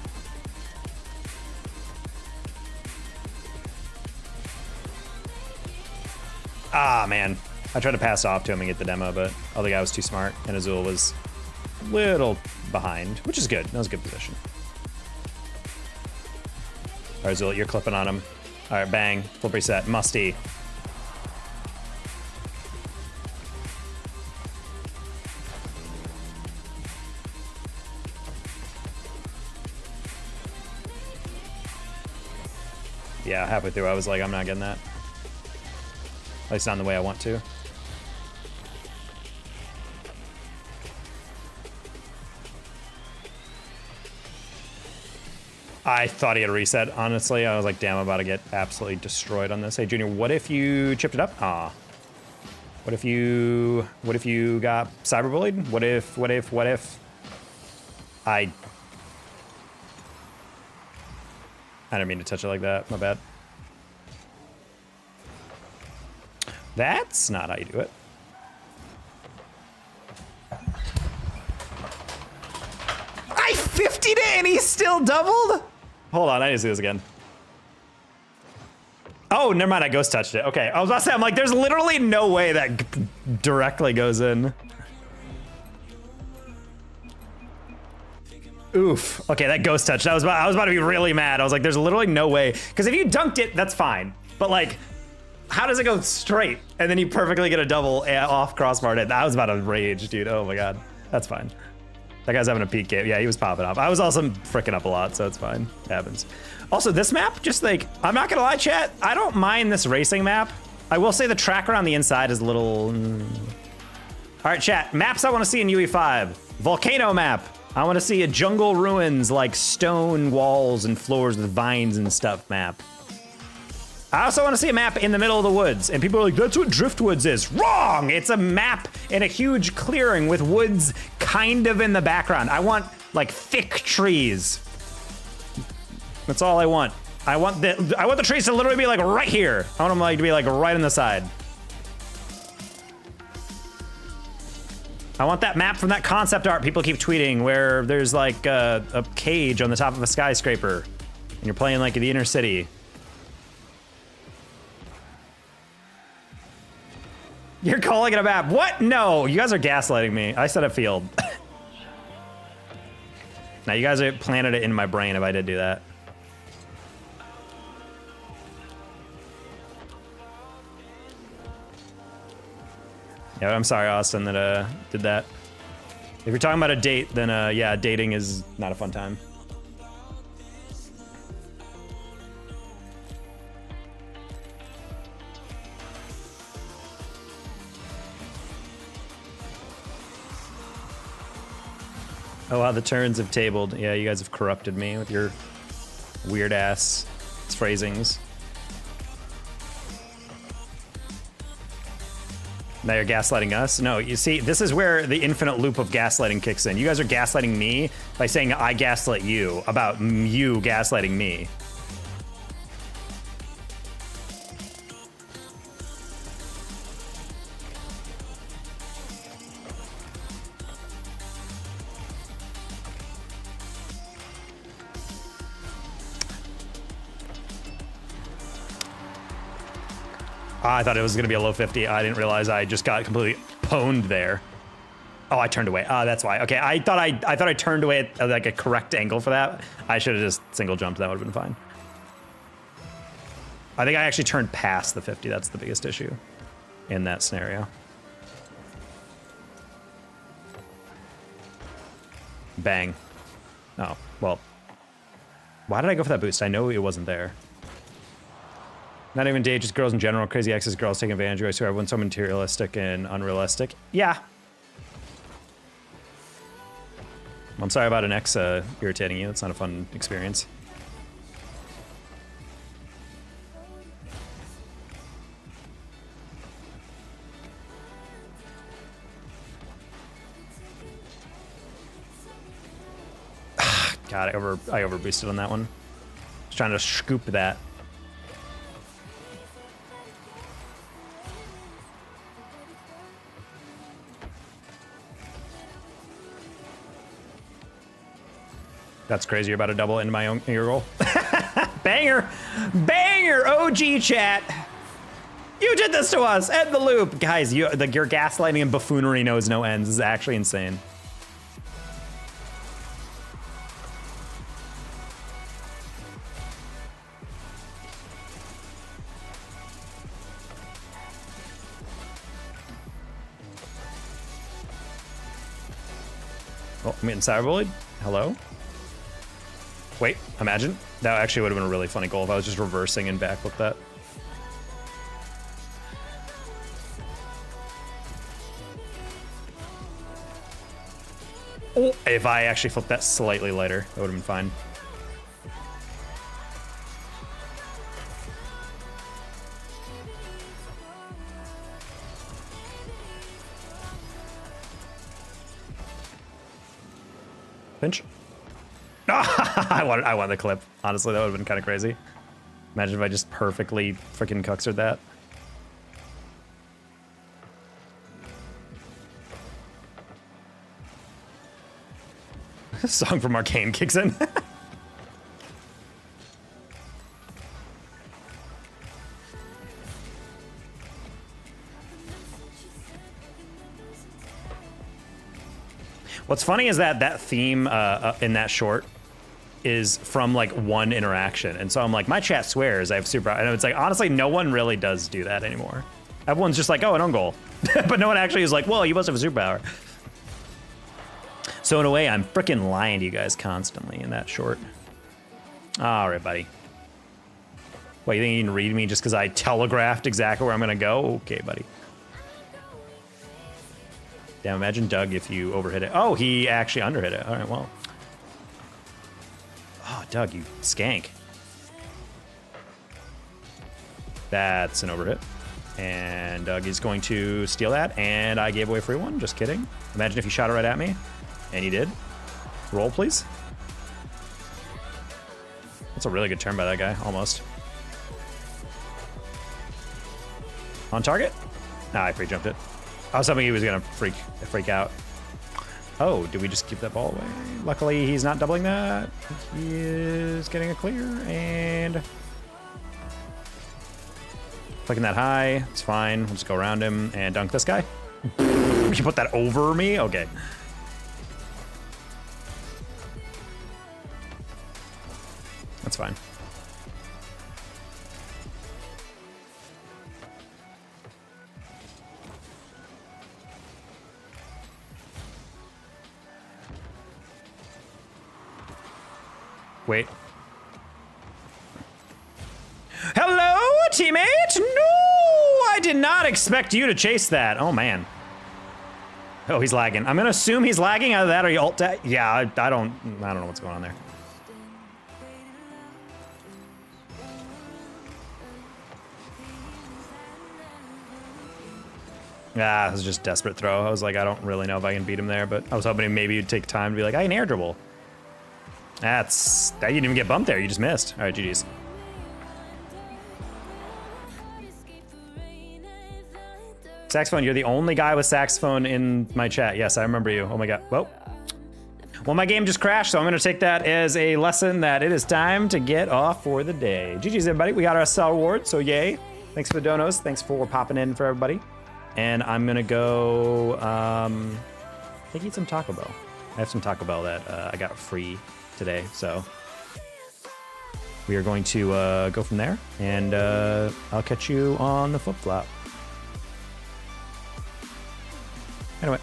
Ah, man. I tried to pass off to him and get the demo, but the other guy was too smart, and Azul was a little behind, which is good. That was a good position. All right, Azul, you're clipping on him. All right, bang. Flip reset. Musty. Yeah, halfway through, I was like, I'm not getting that. At least not in the way I want to. I thought he had reset, honestly. I was like, damn, I'm about to get absolutely destroyed on this. Hey, Junior, what if you chipped it up? Ah. What if you got cyberbullied? What if I didn't mean to touch it like that, my bad. That's not how you do it. I 50'd it and he still doubled? Hold on, I need to see this again. Oh, never mind, I ghost touched it. Okay, I was about to say, I'm like, there's literally no way that directly goes in. Oof. Okay, that ghost touched. I was about to be really mad. I was like, there's literally no way. Because if you dunked it, that's fine. But like, how does it go straight? And then you perfectly get a double off crossbar hit. I was about to rage, dude. Oh my God. That's fine. That guy's having a peak game. Yeah, he was popping off. I was also freaking up a lot, so it's fine. It happens. Also, this map, just like, I'm not gonna lie, chat, I don't mind this racing map. I will say the tracker on the inside is a little... All right, chat, maps I wanna see in UE5. Volcano map. I wanna see a jungle ruins, like stone walls and floors with vines and stuff map. I also want to see a map in the middle of the woods, and people are like, that's what Driftwoods is. Wrong! It's a map in a huge clearing with woods kind of in the background. I want, like, thick trees. That's all I want. I want the trees to literally be, like, right here. I want them, like, to be, like, right on the side. I want that map from that concept art people keep tweeting where there's, like, a cage on the top of a skyscraper, and you're playing, like, in the inner city. You're calling it a map. What? No, you guys are gaslighting me. I said a field. Now you guys have planted it in my brain if I did do that. Yeah, I'm sorry, Austin, that did that. If you're talking about a date, then yeah, dating is not a fun time. Oh wow, the turns have tabled. Yeah, you guys have corrupted me with your weird ass phrasings. Now you're gaslighting us? No, you see, this is where the infinite loop of gaslighting kicks in. You guys are gaslighting me by saying I gaslight you about you gaslighting me. I thought it was gonna be a low 50. I didn't realize I just got completely pwned there. Oh, I turned away. That's why. Okay, I thought I turned away at like a correct angle for that. I should have just single jumped. That would have been fine. I think I actually turned past the 50. That's the biggest issue in that scenario. Bang. Oh, well. Why did I go for that boost? I know it wasn't there. Not even date, just girls in general. Crazy exes, girls taking advantage of you. I swear everyone's so materialistic and unrealistic. Yeah. I'm sorry about an ex irritating you. It's not a fun experience. God, I over boosted on that one. Just trying to scoop that. That's crazy. You're about to double into my own your goal. Banger! Banger! OG chat! You did this to us! End the loop! Guys, your gaslighting and buffoonery knows no ends. This is actually insane. Oh, I'm getting cyberbullied. Hello? Wait, imagine. That actually would have been a really funny goal if I was just reversing and backflip that. Oh, if I actually flipped that slightly lighter, that would have been fine. Pinch. I want the clip. Honestly, that would have been kind of crazy. Imagine if I just perfectly freaking cuxered that. Song from Arcane kicks in. What's funny is that that theme in that short is from like one interaction. And so I'm like, my chat swears I have super, and it's like, honestly, no one really does do that anymore. Everyone's just like, oh, an own goal. But no one actually is like, well, you must have a superpower. So in a way, I'm freaking lying to you guys constantly in that short. All right, buddy. What, you think you can read me just because I telegraphed exactly where I'm gonna go? Okay, buddy. Damn, imagine Doug if you overhit it. Oh, he actually underhit it. All right, well. Oh, Doug, you skank. That's an overhit. And Doug is going to steal that, and I gave away a free one. Just kidding. Imagine if you shot it right at me. And he did. Roll, please. That's a really good turn by that guy, almost. On target? Nah, I pre-jumped it. I was hoping he was gonna freak out. Oh, did we just keep that ball away? Luckily, he's not doubling that. He is getting a clear, and flicking that high. It's fine. We'll just go around him and dunk this guy. You put that over me? Okay. That's fine. Wait. Hello, teammate? No, I did not expect you to chase that. Oh, man. Oh, he's lagging. I'm gonna assume he's lagging. Either that or he ult. Yeah, I don't know what's going on there. Ah, it was just a desperate throw. I was like, I don't really know if I can beat him there, but I was hoping maybe you'd take time to be like, I can air dribble. That you didn't even get bumped there. You just missed. All right, GG's. Saxophone, you're the only guy with saxophone in my chat. Yes, I remember you. Oh my God. Whoa. Well, my game just crashed, so I'm gonna take that as a lesson that it is time to get off for the day. GG's, everybody. We got our SL reward, so yay. Thanks for the donos. Thanks for popping in for everybody. And I'm gonna go, I think eat some Taco Bell. I have some Taco Bell that I got free today, so we are going to go from there, and I'll catch you on the flip-flop. Anyway.